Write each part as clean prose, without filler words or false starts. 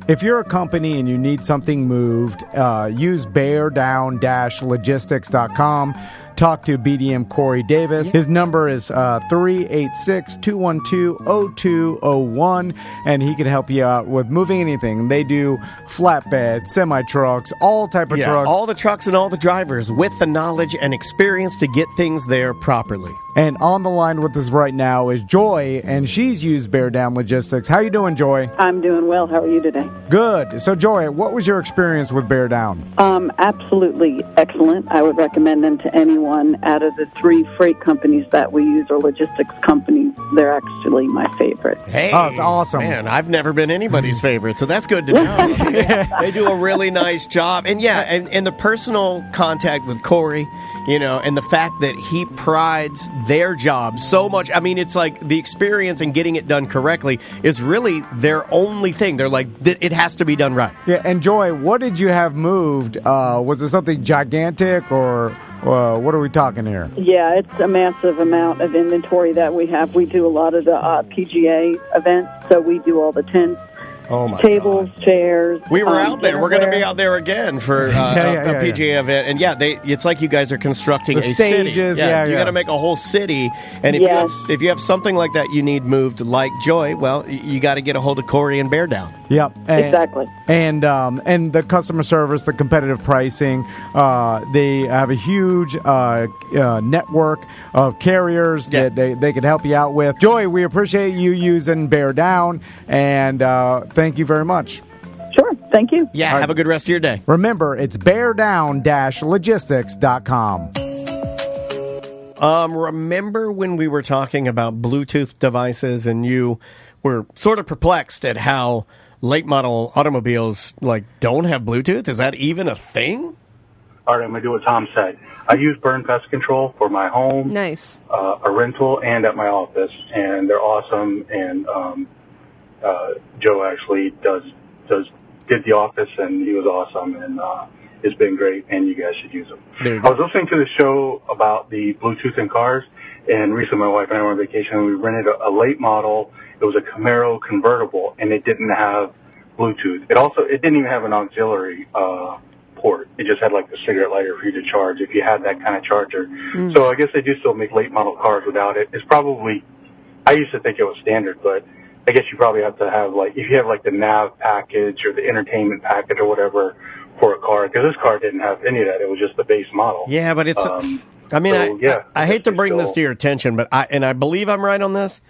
If you're a company and you need something moved, use beardown-logistics.com. Talk to BDM Corey Davis. His number is 386-212-0201, and he can help you out with moving anything. They do flatbed, semi-trucks, all type of trucks. All the trucks and all the drivers with the knowledge and experience to get things there properly. And on the line with us right now is Joy, and she's used Bear Down Logistics. How you doing, Joy? I'm doing well. How are you today? Good. So, Joy, what was your experience with Bear Down? Absolutely excellent. I would recommend them to anyone. Out of the 3 freight companies that we use, or logistics companies, they're actually my favorite. Hey, oh, it's awesome. Man, I've never been anybody's favorite, so that's good to know. They do a really nice job. And and the personal contact with Corey, and the fact that he prides their job so much. I mean, it's like the experience and getting it done correctly is really their only thing. They're like, it has to be done right. Yeah, and Joy, what did you have moved? Was it something gigantic, or what are we talking here? Yeah, it's a massive amount of inventory that we have. We do a lot of the PGA events, so we do all the tents. Oh my tables, God. chairs. We were out there. We're going to be out there again for a PGA event. And it's like you guys are constructing the a stages, city. You got to make a whole city. And if you have something like that you need moved like Joy, well, you got to get a hold of Corey and Bear Down. Yep. Exactly. And the customer service, the competitive pricing, they have a huge network of carriers that they can help you out with. Joy, we appreciate you using Bear Down, and thank you very much. Sure. Thank you. Yeah, have a good rest of your day. Remember, it's beardown-logistics.com. Remember when we were talking about Bluetooth devices and you were sort of perplexed at how late model automobiles don't have Bluetooth? Is that even a thing? All right, I'm going to do what Tom said. I use Burn Pest Control for my home, nice, a rental, and at my office, and they're awesome. And Joe actually did the office, and he was awesome, and it's been great, and you guys should use them. I was listening to the show about the Bluetooth in cars, and recently my wife and I were on vacation, and we rented a late model. It was a Camaro convertible, and it didn't have Bluetooth. It didn't even have an auxiliary port. It just had the cigarette lighter for you to charge if you had that kind of charger. So I guess they do still make late model cars without it. It's probably, I used to think it was standard, but I guess you probably have to have if you have the nav package or the entertainment package or whatever for a car, because this car didn't have any of that. It was just the base model. Yeah, but it's, I hate to bring this to your attention, but I believe I'm right on this.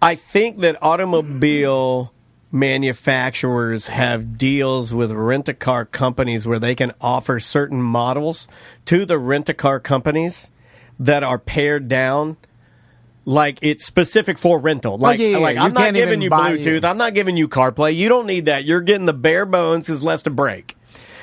I think that automobile manufacturers have deals with rent-a-car companies where they can offer certain models to the rent-a-car companies that are pared down. It's specific for rental. I'm not giving you Bluetooth. I'm not giving you CarPlay. You don't need that. You're getting the bare bones is less to break.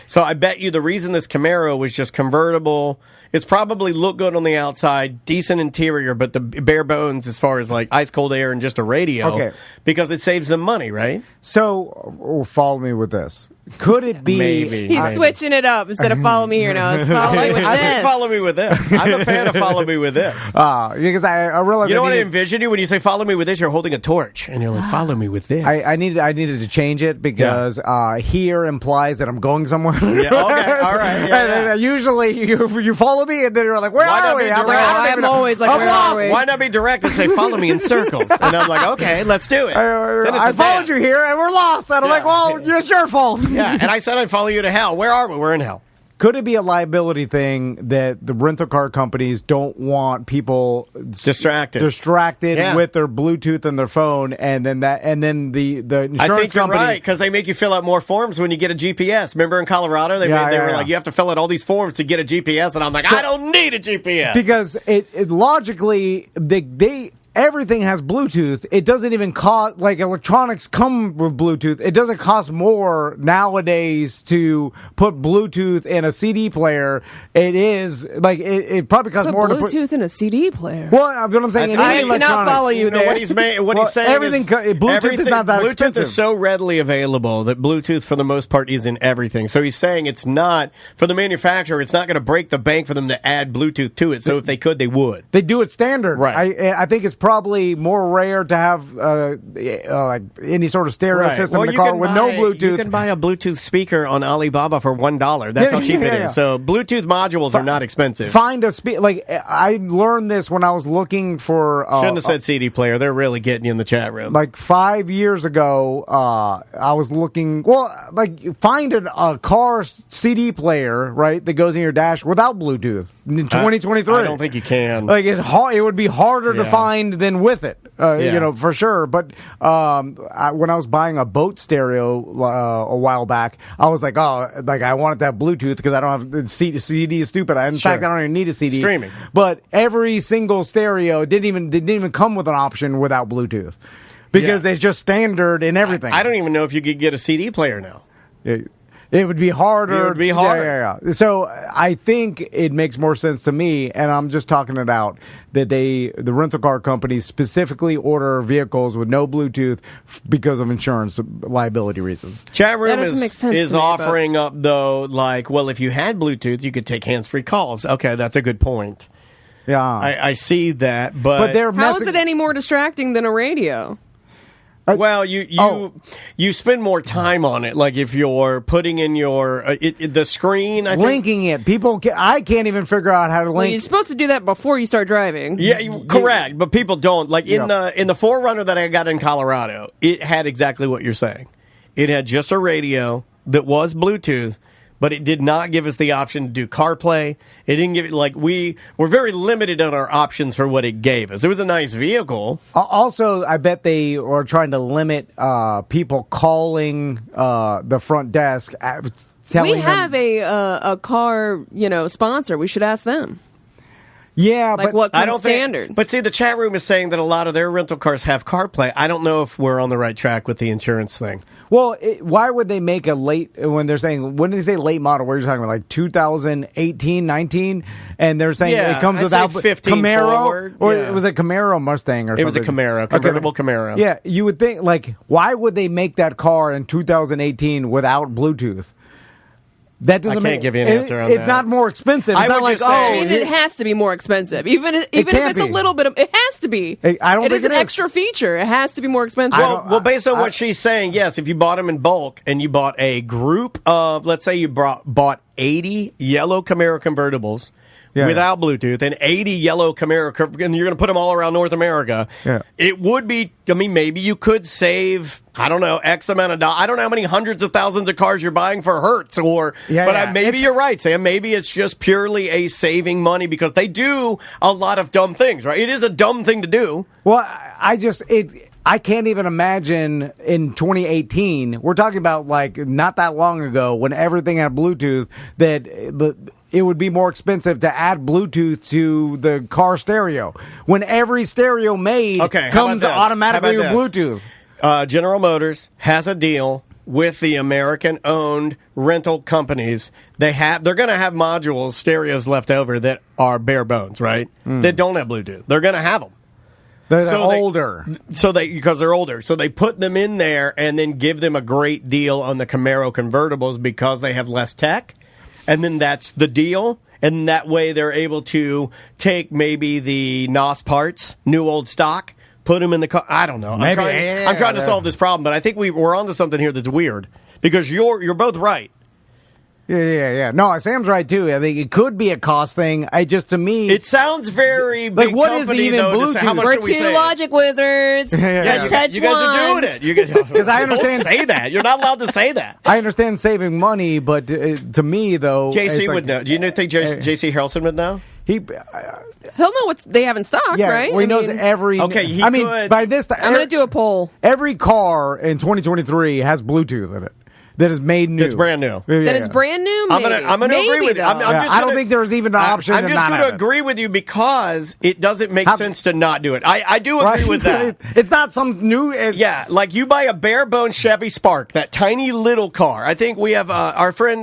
So I bet you the reason this Camaro was just convertible, it's probably look good on the outside, decent interior, but the bare bones as far as ice cold air and just a radio. Okay. Because it saves them money, right? So follow me with this. Could it be? Maybe. He's switching it up instead of follow me here now. It's follow me with I this. think follow me with this. I'm a fan of follow me with this. Because I realize you know what I envision you when you say follow me with this, you're holding a torch and you're like, follow me with this. I needed to change it because here implies that I'm going somewhere. Yeah, okay, all right. Yeah, and usually you follow me and then you're like, where are we? I'm always like, where are we? Why not be direct and say follow me in circles? And I'm like, okay, let's do it. I followed you here and we're lost. And I'm like, well, it's your fault. Yeah, and I said I'd follow you to hell. Where are we? We're in hell. Could it be a liability thing that the rental car companies don't want people distracted with their Bluetooth and their phone, and then the insurance I think company, you're right, because they make you fill out more forms when you get a GPS. Remember in Colorado, they were like, you have to fill out all these forms to get a GPS, and I'm like, I don't need a GPS because it logically they everything has Bluetooth. It doesn't even cost, electronics come with Bluetooth. It doesn't cost more nowadays to put Bluetooth in a CD player. It is, it probably costs more Bluetooth to put in a CD player. Well, what I'm saying, I cannot follow you there. What he's saying Bluetooth is not that expensive. Bluetooth is so readily available that Bluetooth, for the most part, is in everything. So he's saying it's not, for the manufacturer, it's not going to break the bank for them to add Bluetooth to it. So if they could, they would. They do it standard. Right. I think it's probably more rare to have like any sort of stereo system in the car with no Bluetooth. You can buy a Bluetooth speaker on Alibaba for $1. That's how cheap it is. So Bluetooth modules are not expensive. Find a like I learned this when I was looking for. Shouldn't have said CD player. They're really getting you in the chat room. Like 5 years ago, I was looking. Well, like find a car CD player, right, that goes in your dash without Bluetooth in 2023. I don't think you can. Like it's hard. It would be harder to find than with it. For sure. But when I was buying a boat stereo a while back, I was like, I wanted to have Bluetooth because I don't have CD is stupid. In fact, I don't even need a CD. Streaming. But every single stereo didn't even come with an option without Bluetooth because it's just standard in everything. I don't even know if you could get a CD player now. It would be harder. It would be harder. Yeah. So I think it makes more sense to me, and I'm just talking it out, that the rental car companies specifically order vehicles with no Bluetooth because of insurance liability reasons. Chat room is offering up, though, like, well, if you had Bluetooth, you could take hands-free calls. Okay, that's a good point. Yeah. I see that, but how is it any more distracting than a radio? Well, you spend more time on it. Like if you're putting in your the screen, linking it. I can't even figure out how to link. Well, you're supposed to do that before you start driving. Yeah, correct. But people don't. Like in the 4Runner that I got in Colorado, it had exactly what you're saying. It had just a radio that was Bluetooth, but it did not give us the option to do CarPlay. It didn't give it, we were very limited on our options for what it gave us. It was a nice vehicle. Also, I bet they are trying to limit people calling the front desk. We have a car, sponsor. We should ask them. Yeah, but what kind of standard? But see, the chat room is saying that a lot of their rental cars have CarPlay. I don't know if we're on the right track with the insurance thing. Well, why would they make a late, when they're saying, when they say late model, where you're talking about like 2018, 19, and they're saying it comes without 15 Camaro, forward. or it was a Camaro Mustang or something. It was a Camaro, convertible Camaro. Yeah, you would think, why would they make that car in 2018 without Bluetooth? That doesn't I can't give you an answer on that. It's not more expensive. It's not like, it has to be more expensive. Even if it's a little bit of, it has to be. I don't think it is an extra feature. It has to be more expensive. Well, based on what she's saying, yes, if you bought them in bulk and you bought a group of, let's say you bought 80 yellow Camaro convertibles without Bluetooth and 80 yellow Camaro, and you're going to put them all around North America, it would be, maybe you could save, I don't know, X amount of dollars. I don't know how many hundreds of thousands of cars you're buying for Hertz, maybe you're right, Sam. Maybe it's just purely a saving money because they do a lot of dumb things, right? It is a dumb thing to do. Well, I can't even imagine in 2018, we're talking about not that long ago when everything had Bluetooth, that it would be more expensive to add Bluetooth to the car stereo. When every stereo made comes automatically with Bluetooth. General Motors has a deal with the American-owned rental companies. They're going to have modules, stereos left over that are bare bones, right? That don't have Bluetooth. They're going to have them. They're older. Because they're older. So they put them in there and then give them a great deal on the Camaro convertibles because they have less tech. And then that's the deal. And that way they're able to take maybe the NOS parts, new old stock, put them in the car. I don't know. I'm trying to solve this problem, but I think we're onto something here that's weird because you're both right. Yeah. No, Sam's right too. I think it could be a cost thing. To me, it sounds very big. What is even Bluetooth? We're two logic wizards. Let's touch you guys are doing it. Because I understand. Don't say that. You're not allowed to say that. I understand saving money, but to me though, JC would know. Do you think JC Harrelson would know? He'll know what they have in stock, right? Well, he knows every. Okay, could. By this time, I'm going to do a poll. Every car in 2023 has Bluetooth in it. That is made new. It's brand new. That is brand new. Maybe. I'm going to agree with you. I don't think there's even an option. I'm just going to agree with you because it doesn't make sense to not do it. I do agree with that. It's not some new. Like you buy a bare bone Chevy Spark, that tiny little car. I think we have our friend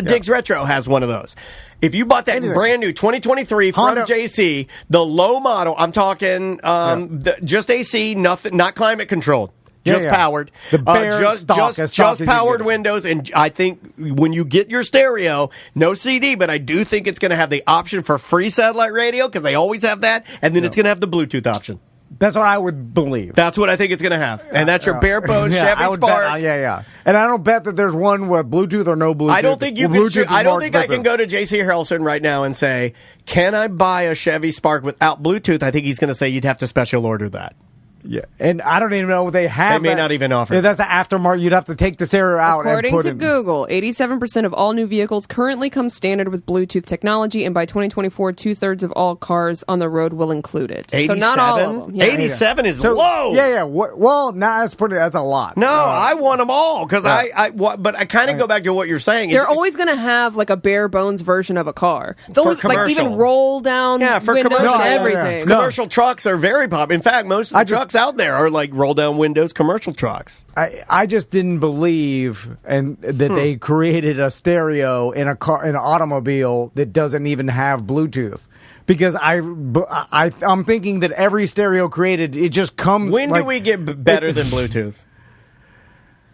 Diggs Retro has one of those. If you bought that brand new 2023 from JC, the low model, I'm talking just AC, nothing, not climate controlled. just powered. The bare just powered windows. And I think when you get your stereo, no CD, but I do think it's going to have the option for free satellite radio because they always have that. And then it's going to have the Bluetooth option. That's what I would believe. That's what I think it's going to have. And that's your bare bones Chevy Spark. Yeah. And I don't bet that there's one with Bluetooth or no Bluetooth. I don't think I can go to J.C. Harrelson right now and say, can I buy a Chevy Spark without Bluetooth? I think he's going to say you'd have to special order that. Yeah, and I don't even know if they have. They may not even offer. Yeah, that's an aftermarket. You'd have to take the stereo out. According to Google, 87% of all new vehicles currently come standard with Bluetooth technology, and by 2024, 2/3 of all cars on the road will include it. 87? So not all of them. Yeah. 87 is low. Yeah. Well, that's a lot. No, I want them all because but I kind of go back to what you're saying. They're always going to have like a bare bones version of a car. They'll like even roll down for windows commercial and everything. Commercial trucks are very popular. In fact, most of the trucks out there are like roll down windows commercial trucks. I just didn't believe that they created a stereo in a car, in an automobile that doesn't even have Bluetooth. Because I'm thinking that every stereo created, it just comes. When do we get better than Bluetooth?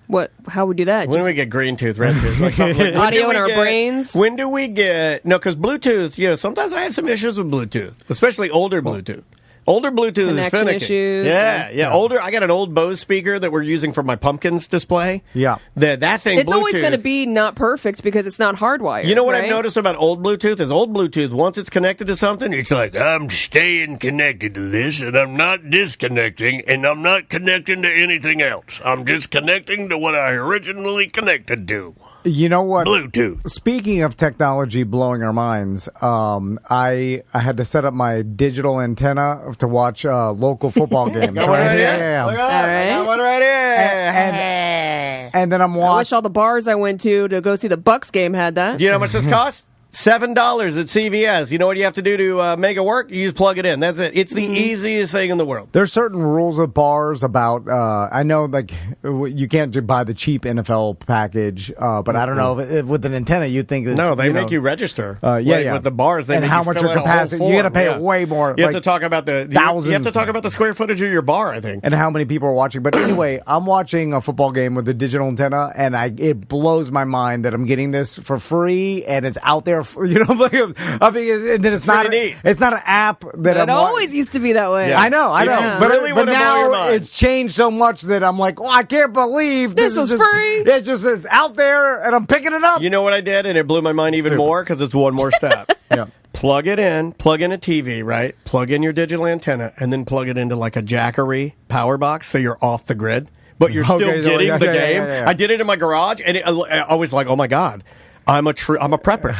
What? How would we do that? When do we get green tooth, red tooth? Like something like audio in our brains? When do we get... No, because Bluetooth, sometimes I have some issues with Bluetooth, especially older Bluetooth. Older Bluetooth Connection is finicky. Issues. Yeah. Older. I got an old Bose speaker that we're using for my pumpkins display. Yeah. That thing. It's Bluetooth, always going to be not perfect because it's not hardwired. You know what right? I've noticed about old Bluetooth is old Bluetooth, once it's connected to something, it's like, I'm staying connected to this, and I'm not disconnecting, and I'm not connecting to anything else. I'm just connecting to what I originally connected to. You know what? Bluetooth. Speaking of technology blowing our minds, I had to set up my digital antenna to watch local football games. Right here. Yeah. Look at that. I got one right here. And then I'm watching. I wish all the bars I went to go see the Bucks game had that. Do you know how much this costs? $7 at CVS. You know what you have to do to make it work? You just plug it in. That's it. It's the easiest thing in the world. There's certain rules of bars about, I know, like, you can't just buy the cheap NFL package, but I don't know if with an antenna you'd think it's, no, they make you register. With the bars, they and make how you much fill your out a whole capacity. form. You got to pay way more. You have to talk about thousands. You have to talk about the square footage of your bar, I think, and how many people are watching. But anyway, I'm watching a football game with a digital antenna, and it blows my mind that I'm getting this for free, and it's out there. I mean, and then it's not an app that it always used to be that way. Yeah. I know. Yeah. But now it's changed so much that I'm like, I can't believe this is free. It's out there, and I'm picking it up. You know what I did, and it blew my mind even more because it's one more step. Yeah. Plug it in. Plug in a TV, right? Plug in your digital antenna, and then plug it into like a Jackery power box, so you're off the grid, but you're still getting the game. Yeah. I did it in my garage, and I was like, oh my God. I'm a prepper.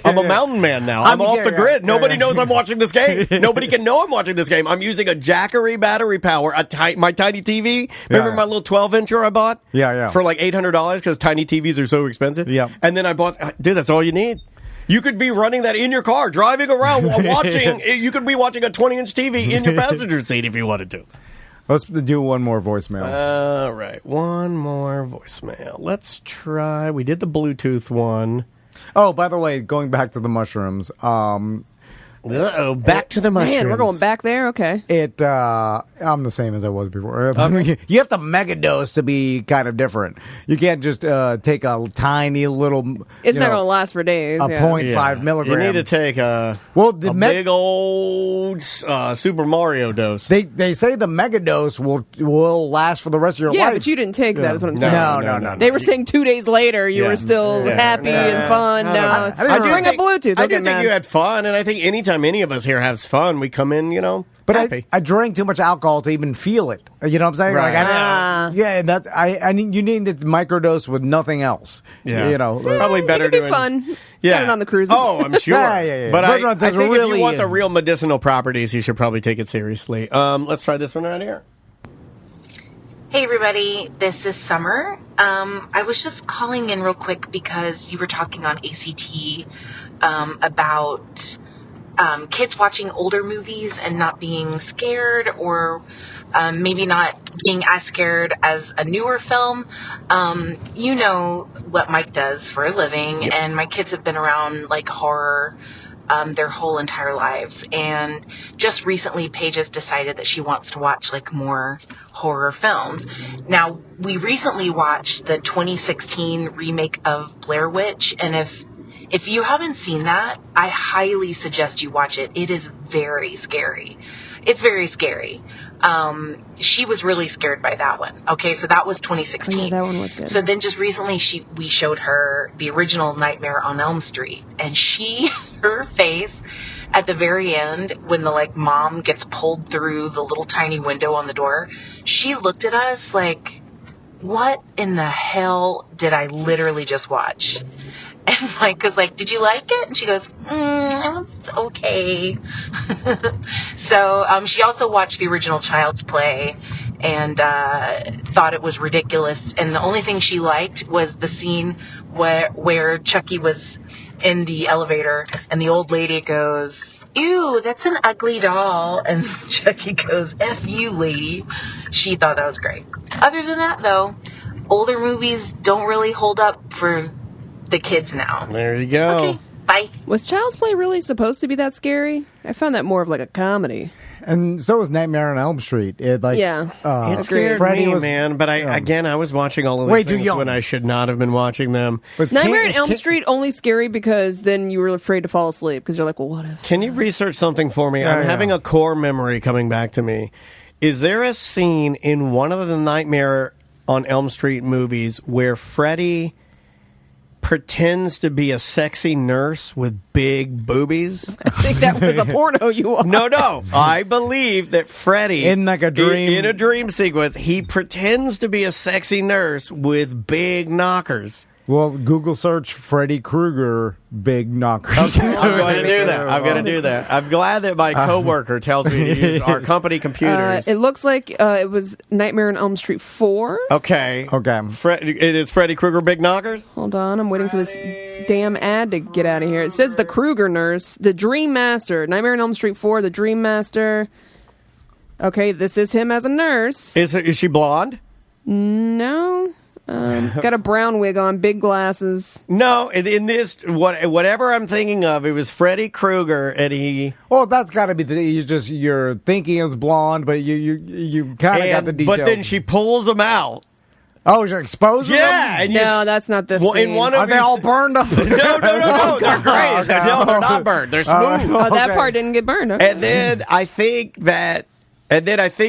I'm a mountain man now. I'm off the grid. Nobody knows I'm watching this game. Nobody can know I'm watching this game. I'm using a Jackery battery power, my tiny TV. Remember my little 12-incher I bought? Yeah. For like $800 because tiny TVs are so expensive? Yeah. And then I bought, dude, that's all you need. You could be running that in your car, driving around, watching. You could be watching a 20-inch TV in your passenger seat if you wanted to. Let's do one more voicemail. All right, one more voicemail. Let's try. We did the Bluetooth one. Oh, by the way, going back to the mushrooms. Back to the mushrooms. Man, we're going back there? Okay. I'm the same as I was before. You have to megadose to be kind of different. You can't just take a tiny little... It's not going to last for days. 0.5 milligram. You need to take a big old Super Mario dose. They say the megadose will last for the rest of your life. Yeah, but you didn't take that is what I'm saying. No. They were saying 2 days later you were still happy and fun. Let's bring up Bluetooth. I didn't think you had fun, and I think anytime any of us here has fun, we come in, but happy. I drank too much alcohol to even feel it. You know what I'm saying? Right. I need you need to microdose with nothing else. Yeah. Probably better it could be fun. Yeah. Got it on the cruises. Oh, I'm sure. Yeah. But I think really, if you want the real medicinal properties, you should probably take it seriously. Let's try this one right here. Hey everybody, this is Summer. I was just calling in real quick because you were talking on ACT about kids watching older movies and not being scared, or maybe not being as scared as a newer film. You know what Mike does for a living, and my kids have been around like horror their whole entire lives. And just recently, Paige has decided that she wants to watch like more horror films. Now, we recently watched the 2016 remake of Blair Witch, and if you haven't seen that, I highly suggest you watch it. It is very scary. It's very scary. She was really scared by that one. Okay, so that was 2016. Oh, yeah, that one was good. So then just recently we showed her the original Nightmare on Elm Street, and her face at the very end when the like mom gets pulled through the little tiny window on the door, she looked at us like, what in the hell did I literally just watch? And Mike was like, did you like it? And she goes, it's okay. So she also watched the original Child's Play and thought it was ridiculous. And the only thing she liked was the scene where Chucky was in the elevator and the old lady goes, ew, that's an ugly doll. And Chucky goes, F you, lady. She thought that was great. Other than that, though, older movies don't really hold up for the kids now. There you go. Okay, bye. Was Child's Play really supposed to be that scary? I found that more of like a comedy. And so was Nightmare on Elm Street. It it scared Freddy me, was, man. But I was watching all of these way too things young when I should not have been watching them. But Nightmare on Elm Street only scary because then you were afraid to fall asleep because you're like, well, what if? Can you research something for me? I'm having a core memory coming back to me. Is there a scene in one of the Nightmare on Elm Street movies where Freddy pretends to be a sexy nurse with big boobies? I think that was a porno you watched. No. I believe that Freddy, in like a dream, in a dream sequence, he pretends to be a sexy nurse with big knockers. Well, Google search Freddy Krueger big knockers. Okay, I'm going to do that. I'm going to do that. I'm glad that my coworker tells me to use our company computers. It looks like it was Nightmare on Elm Street 4. Okay. It is Freddy Krueger big knockers? Hold on, I'm waiting for this damn ad to get out of here. It says the Krueger nurse, the Dream Master, Nightmare on Elm Street 4, the Dream Master. Okay, this is him as a nurse. Is she blonde? No. Got a brown wig on, big glasses. No, in this, whatever I'm thinking of, it was Freddy Krueger, and he. Well, that's got to be you're thinking it was blonde, but you kind of got the details. But then she pulls him out. Oh, you're exposing them? And no, that's not this scene. In one of Are they all burned up? No, they're great. Okay. No, they're not burned. They're smooth. That part didn't get burned. Okay. And then I think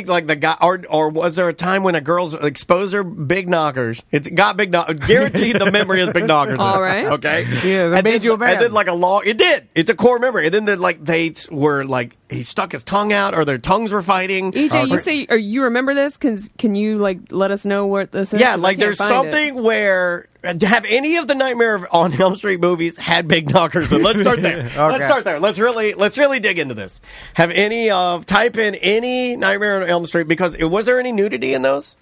like the guy, or was there a time when a girl's exposed her big knockers? It's got big knockers. Guaranteed the memory has big knockers. All right. Okay. Yeah, that made you a man. And then like it did. It's a core memory. And then they were like, he stuck his tongue out, or their tongues were fighting. EJ, you say, or you remember this? Can you like let us know what this is? Yeah, like there's something where. Have any of the Nightmare on Elm Street movies had big knockers? And let's start there. Okay. Let's start there. Let's really dig into this. Have any type in any Nightmare on Elm Street, because was there any nudity in those?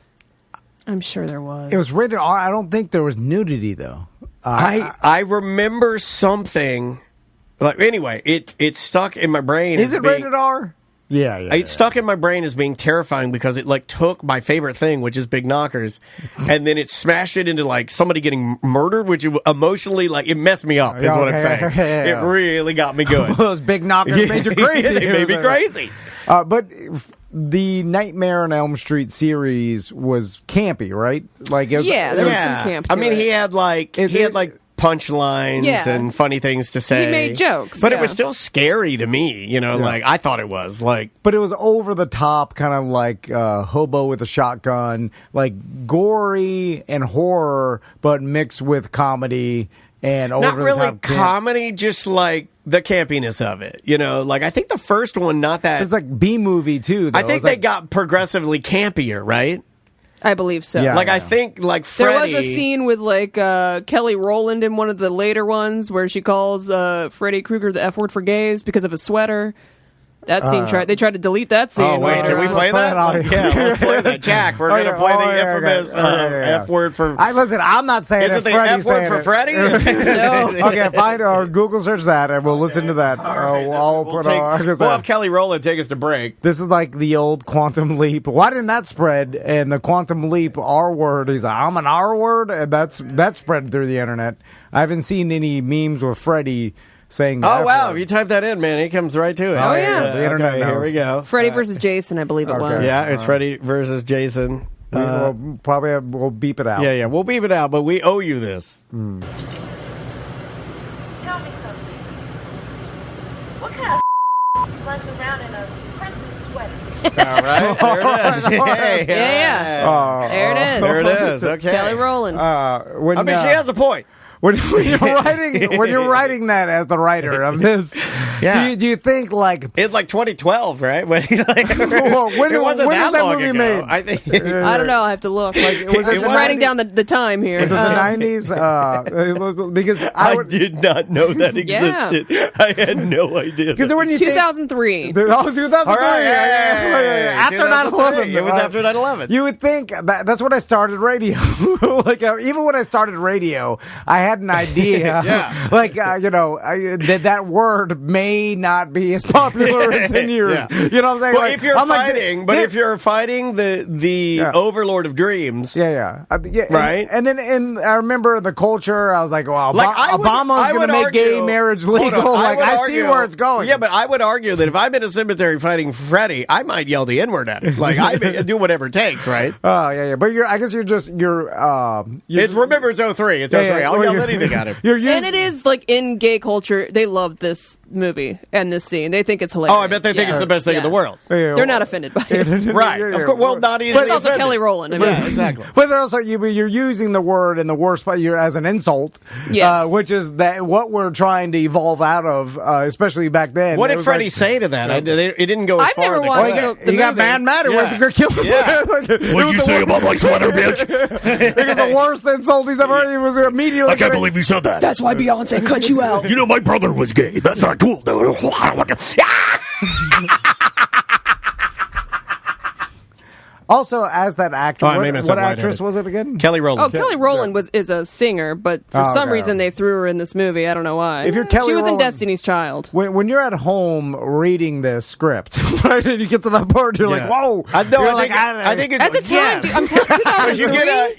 I'm sure there was. It was rated R. I don't think there was nudity though. I remember something. Like anyway, it stuck in my brain. Is it rated R? Yeah. It stuck in my brain as being terrifying because it like took my favorite thing, which is big knockers, and then it smashed it into like somebody getting murdered, which emotionally like it messed me up. Is what I'm saying. Yeah. It really got me good. Those big knockers made you crazy. It made me crazy. But the Nightmare on Elm Street series was campy, right? Like, there was some camp. I mean, he had like punchlines and funny things to say. He made jokes, but it was still scary to me. Like I thought it was like. But it was over the top, kind of like Hobo with a Shotgun, like gory and horror, but mixed with comedy and over not the really top comedy, just like the campiness of it. Like I think the first one, not that. It's like B movie too. Though. I think they got progressively campier, right? I believe so. Yeah. I think like Freddy. There was a scene with like Kelly Rowland in one of the later ones where she calls Freddy Krueger the F word for gays because of his sweater. That scene they tried to delete that scene. Oh wait, later. can we play that? Let's play that. Jack, we're gonna play the infamous F word for. Listen, I'm not saying Is it the F word for Freddy? No. Okay, find or Google search that, and we'll listen to that. We'll have Kelly Rowland take us to break. This is like the old Quantum Leap. Why didn't that spread? And the Quantum Leap R word, he's like, I'm an R word, and that spread through the internet. I haven't seen any memes with Freddy saying the Oh, F wow. word. If you type that in, man, it comes right to it. Oh, yeah. The internet knows. Here we go. Freddy versus Jason, I believe it was. Yeah, it's Freddy versus Jason. We'll we'll beep it out. Yeah, we'll beep it out, but we owe you this. Tell me something. What kind of runs around in a Christmas sweater? All right, there it is. Yeah. There it is. There it is. Okay. Kelly Rowland. When, she has a point. when you're writing that as the writer of this, Yeah. do you think like It's like 2012, right? When, Well, when it wasn't was that that long movie ago. made? I think I don't know. I have to look. was it I'm the writing 90s? down the time here. Was it the 90s? Because I did not know that existed. I had no idea. Because when you think 2003. 2003. All right, yeah. After 9/11. It was after 9/11. You would think that's when I started radio. Like even when I started radio, I had an idea. Yeah. Like that word may not be as popular in 10 years. Yeah. You know what I'm saying? Well, Like, if you're I'm like, fighting, if you're fighting the Overlord of Dreams, yeah. Right. And then I remember the culture. I was like, well, Like, Obama's going to make gay marriage legal. Hold on, Like, would I see where it's going. Yeah, but I would argue that if I'm in a cemetery fighting Freddy, I might yell the N-word at him. Like, I may do whatever it takes, right? Oh, yeah. But I guess you're Remember, it's 03. It's 03. I'll yell anything at him. And it is like in gay culture, they love this movie and this scene. They think it's hilarious. Oh, I bet they think it's the best thing in the world. They're not offended by it. Right. Of course. Well, not easily. But it's also offended. Kelly Rowland. I mean, Yeah, exactly. But they're also you're using the word in the worst part as an insult, Yes. which is that what we're trying to evolve out of, especially back then. What It did was Freddie like, say to that? It didn't go as I've far. never as watched the he got movie. mad and Yeah. went to kill him. Yeah. What'd you say about my sweater, bitch? It was the worst insult he's ever heard. He was immediately. I can't believe you said that. That's why Beyonce cut you out. You know, my brother was gay. That's not cool, though. Also, as that actor, Oh, I made what myself actress lightheaded. was it again? Kelly Rowland. Oh, Kelly Rowland is a singer, but for some okay. reason they threw her in this movie. I don't know why. If you're Kelly she was in Rowland- Destiny's Child. When you're at home reading this script, right, and you get to that part, you're like, "Whoa!" I You're think it, At the time, yeah. dude, I'm telling you,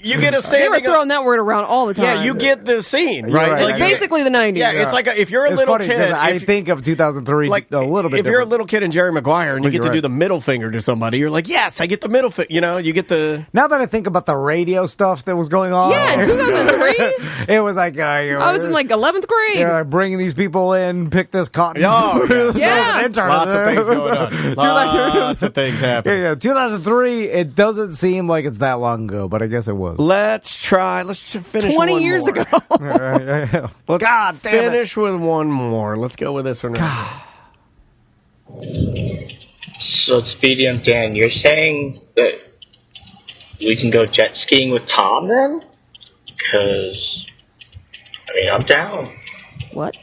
you get a they were standing. throwing that word around all the time. Yeah, you get the scene, You're right? right. It's basically the 90s. Yeah, it's like if you're a It's little funny kid. because I if- think of 2003 like a little bit. if you're a different. little kid in Jerry Maguire and you Well, get to you're do right. the middle finger to somebody, you're like, yes, I get the middle finger. You know, you get the. Now that I think about the radio stuff that was going on, Yeah, in 2003, it was like I was in like 11th grade. you're like bringing these people in, pick this cotton. Oh, Yeah. Lots of things going on. Lots of things happening. Yeah, 2003. It doesn't seem like it's that long ago, but I guess it was. Let's finish 20 one years more. ago. Let's God damn it. finish with one more. Let's go with this one. So, Speedy and Dan, you're saying that we can go jet skiing with Tom then? Because, I mean, I'm down. What?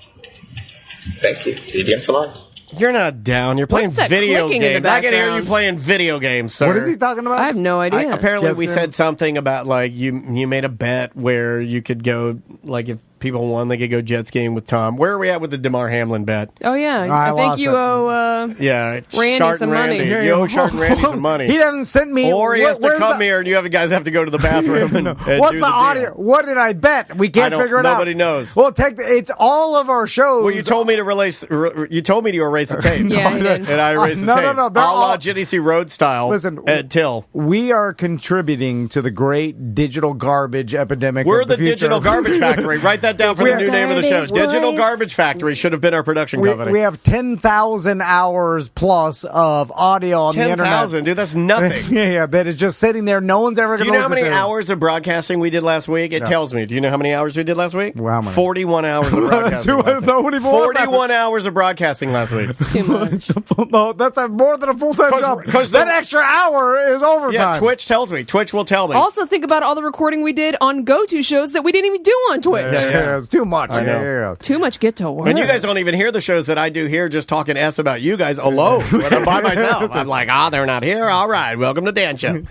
Thank you. Speedy and for life. You're not down. You're playing What's that video clicking in the games. I can hear you background? playing video games, sir. What is he talking about? I have no idea. Apparently, we Jessica? said something about like you made a bet where you could go like if people won, they could go jet skiing with Tom. Where are we at with the DeMar Hamlin bet? Oh, yeah. I I think lost you it. owe... Yeah, Randy Shart some and Randy. money. You owe Shart and Randy some money. He doesn't send me. Or he has to where's come the- here, and you guys have to go to the bathroom. and What's do the deal. audio? What did I bet? We can't figure it out. Nobody knows. Well, it's all of our shows. Well, you told me to erase. You told me to erase the tape. Yeah, he did. And I erased the No, tape. no, no, they're A la all- Genesee Road style. Listen, Ed Till. We are contributing to the great digital garbage epidemic. We're of the future. Digital Garbage Factory. Write that down for the new name of the show. Digital Garbage Factory should have been our production company. We have 10,000 hours plus of audio on the internet. 10,000, dude. That's nothing. Yeah, that is just sitting there. No one's ever Do going you to know how many hours of broadcasting we did last week? It tells me. Do you know how many hours we did last week? Well, how many? 41 hours of broadcasting. last week. 41 hours of broadcasting last week. Too much. No, that's more than a full-time job. 'cause that the- extra hour is overtime. Yeah, Twitch tells me. Twitch will tell me. Also, think about all the recording we did on go-to shows that we didn't even do on Twitch. Yeah, it's too much. I know. Yeah. Too much get to work. And you guys don't even hear the shows that I do here just talking S about you guys alone when I'm by myself. I'm like, they're not here? All right, welcome to Dan Show.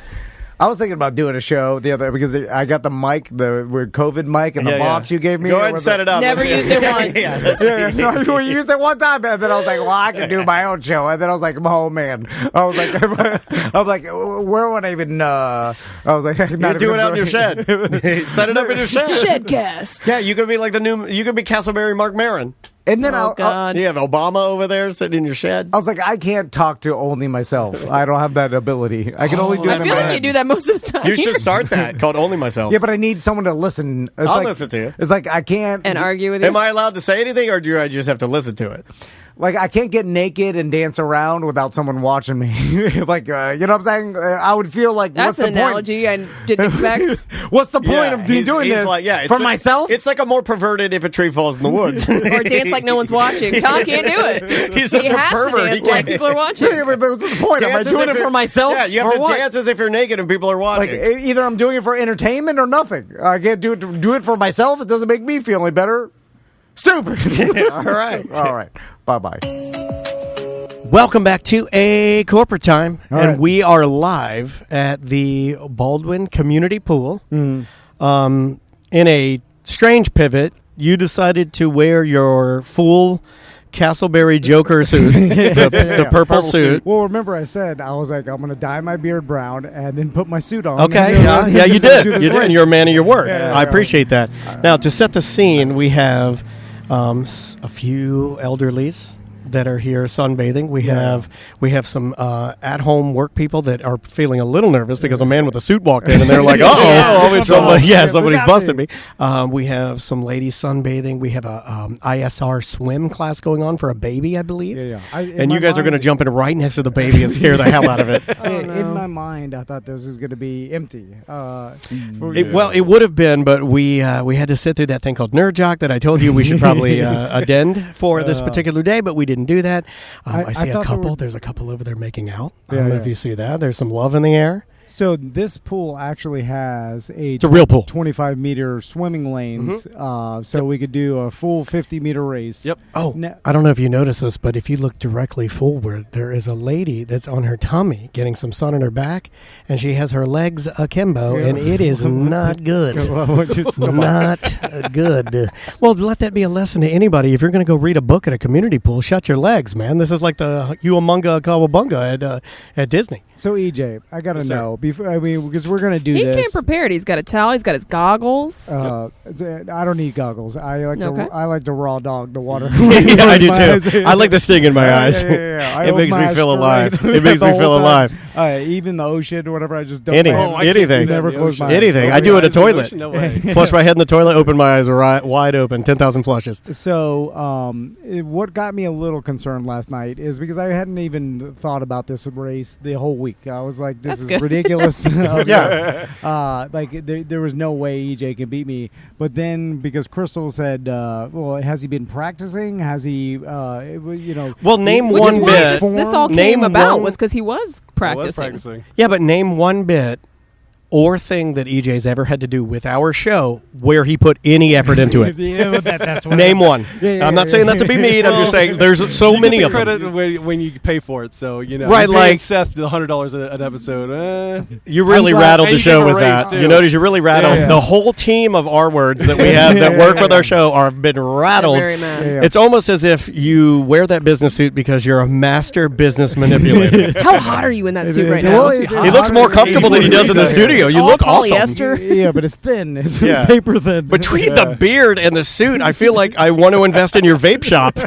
I was thinking about doing a show the other because I got the mic, the COVID mic, and the box you gave me. Go ahead and set it up. Never used it once. Yeah, no, we used it one time, and then I was like, "Well, I can do my own show." And then I was like, "Oh man," I was like, "Where would I even?" I was like, You do it out in your shed. Set it up in your shed. Shedcast. Yeah, you could be like you could be Castleberry Mark Maron. And then you have Obama over there sitting in your shed. I was like, I can't talk to only myself. I don't have that ability. I can only do it I in feel my like head. you do that most of the time. You should start that called Only Myself. Yeah, but I need someone to listen. I'll listen to you. It's like I can't and argue with you. Am I allowed to say anything, or do I just have to listen to it? Like, I can't get naked and dance around without someone watching me. Like, you know what I'm saying? I would feel like, That's what's an the point? analogy I didn't expect. What's the point of doing this like, it's for like, myself? It's like a more perverted if a tree falls in the woods. Or dance like no one's watching. Tom can't do it. He's such he a has pervert. to dance like people are watching. Yeah, but what's the point? Am I Dance as doing if it for you're- myself? Yeah, you have or to what? dance as if you're naked and people are Like, watching. either I'm doing it for entertainment or nothing. I can't do it for myself. It doesn't make me feel any better. Stupid. All right. All right. Bye-bye. Welcome back to A Corporate Time, All and right. we are live at the Baldwin Community Pool. In a strange pivot, you decided to wear your full Castleberry Joker suit, the purple suit. Well, remember I said, I was like, I'm going to dye my beard brown and then put my suit on. Okay, and yeah, you did. do this You did. race. And you're a man of your word. Yeah, I appreciate that. Now, to set the scene, we have a few elderlies that are here sunbathing. We have some at-home work people that are feeling a little nervous because a man with a suit walked in and they're like, "Uh-oh, somebody's busted me." We have some ladies sunbathing. We have a ISR swim class going on for a baby, I believe. Yeah. And you guys are going to jump in right next to the baby and scare the hell out of it. In my mind, I thought this was going to be empty. Well, it would have been, but we had to sit through that thing called Nerd Jock that I told you we should probably addend for this particular day, but we didn't do that. I see a couple. There's a couple over there making out. I don't know if you see that. There's some love in the air. So this pool actually has It's a real pool. 25-meter swimming lanes, so we could do a full 50-meter race. Yep. Oh, Now- I don't know if you noticed this, but if you look directly forward, there is a lady that's on her tummy getting some sun in her back, and she has her legs akimbo, and it is not good. Not good. Well, let that be a lesson to anybody. If you're going to go read a book at a community pool, shut your legs, man. This is like the Uamunga Kawabunga at Disney. So EJ, I got to know because we're going to do He this. came prepared. He's got a towel. He's got his goggles. I don't need goggles. I like the raw dog, the water. Yeah, I do too. I like the sting in my eyes. Yeah. It makes me feel alive. It makes me feel alive. Even the ocean or whatever, I just don't. Anything. Never close my eyes. Anything. I do it at a toilet. No way. Flush my head in the toilet, open my eyes wide open, 10,000 flushes. So, what got me a little concerned last night is because I hadn't even thought about this race the whole week. I was like, "This That's is good. ridiculous." Yeah. Like there was no way EJ can beat me. But then because Crystal said, "Well, has he been practicing? Has he, Well, name Which one is why bit. this all Name came about one- was because he was practicing. I was practicing. Yeah, but name one bit or thing that EJ's ever had to do with our show where he put any effort into it. that's what Name one. I'm not saying that to be mean. I'm just saying there's so many of them. Credit when you pay for it. So Right, you're paying like- Seth the $100 an episode. You really I'm glad- rattled and the you show give a with raise, that. too. You notice you really rattled. Yeah. The whole team of R words that we have that work with our show have been rattled. Very mad. Yeah. It's almost as if you wear that business suit because you're a master business manipulator. How hot are you in that suit right Well, now? He looks more comfortable than he does in the studio. You all look awesome. polyester. Yeah, but it's thin. It's Yeah. paper thin. Between the beard and the suit, I feel like I want to invest in your vape shop.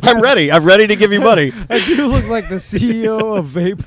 I'm ready. I'm ready to give you money. I do look like the CEO of Vape.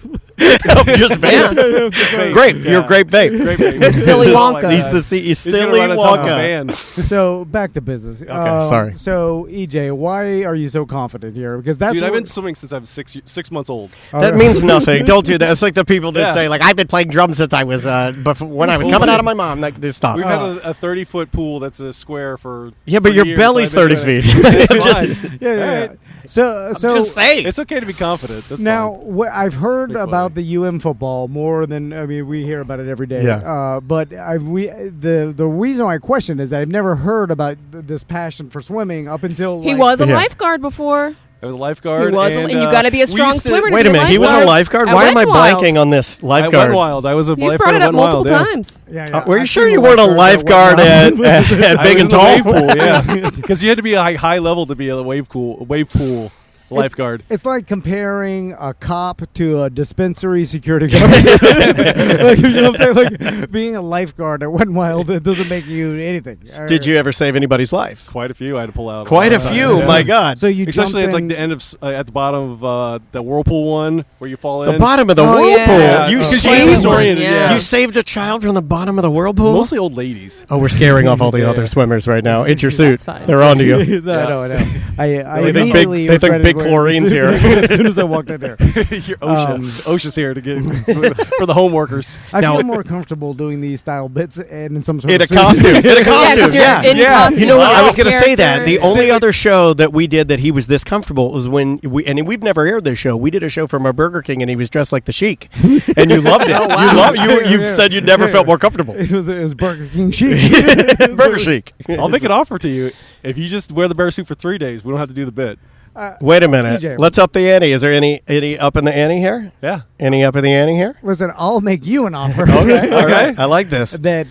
Just vape. Grape. You're grape vape. Great baby. You're silly Wonka. He's the He's gonna silly run a top Wonka. band. So back to business. sorry. So EJ, why are you so confident here? Because that's Dude, I've what- been swimming since I was 6 months old. That means nothing. Don't do that. It's like the people that Yeah. say, like, I've been playing drums since I was, when I was coming out of my mom. Like, just stop. We've had a 30-foot pool that's a square for Yeah, but for your years, belly's so I've been 30 doing feet. it. It's Just- fine. Yeah. Alright. So just saying. It's okay to be confident. That's now fine. what I've heard Big about boy. the UM football more than we hear about it every day. Yeah. But the reason I question is that I've never heard about this passion for swimming up until He like, was a Yeah. lifeguard before. I was a lifeguard. He was, and you got to be a we strong used to- swimmer. Wait to a be minute. He was a lifeguard? At Why am I Wet Wild. blanking on this I lifeguard? went wild. I was a He's lifeguard. brought it at up Wet multiple Wild, yeah. times. Were you I've sure seen you weren't a lifeguards lifeguard at Wet Wild. at I Big was and in the Tall? wave pool, yeah, because you had to be a high level to be a wave pool. lifeguard. It's like comparing a cop to a dispensary security guard. Like, you know what I'm saying? Like being a lifeguard at Wet n Wild, it doesn't make you anything. Did you ever save anybody's life? Quite a few I had to pull out. Quite a few. My God. So you especially at jumped like in- the end of at the bottom of the whirlpool one where you fall in. The bottom of the whirlpool. yeah. You Slightly saved disoriented, yeah. You saved a child from the bottom of the whirlpool. Mostly old ladies. Oh, we're scaring off all the other swimmers right now. It's your suit. That's fine. They're on to you. No, I know. I They think immediately they think regretted big wearing chlorine's the here. suit as soon as I walked in there. Your OSHA. OSHA's here to get for the home workers. I Now- feel more comfortable doing these style bits and in some sort In a of suit. costume. In a 'cause costume. you're Yeah. in costume. You know what? I was Wow. going to say that. The Characters. only other show that we did that he was this comfortable was when and we've never aired this show. We did a show from a Burger King and he was dressed like the Sheik, and you loved it. Oh, wow. You said you never felt more comfortable. It was Burger King chic. Burger Chic. I'll make an offer to you if you just wear the bear suit for 3 days. We don't have to do the bit. Wait a minute. DJ. Let's up the ante. Is there any up in the ante here? Yeah. Any up in the ante here? Listen, I'll make you an offer. Okay. All right. I like this. That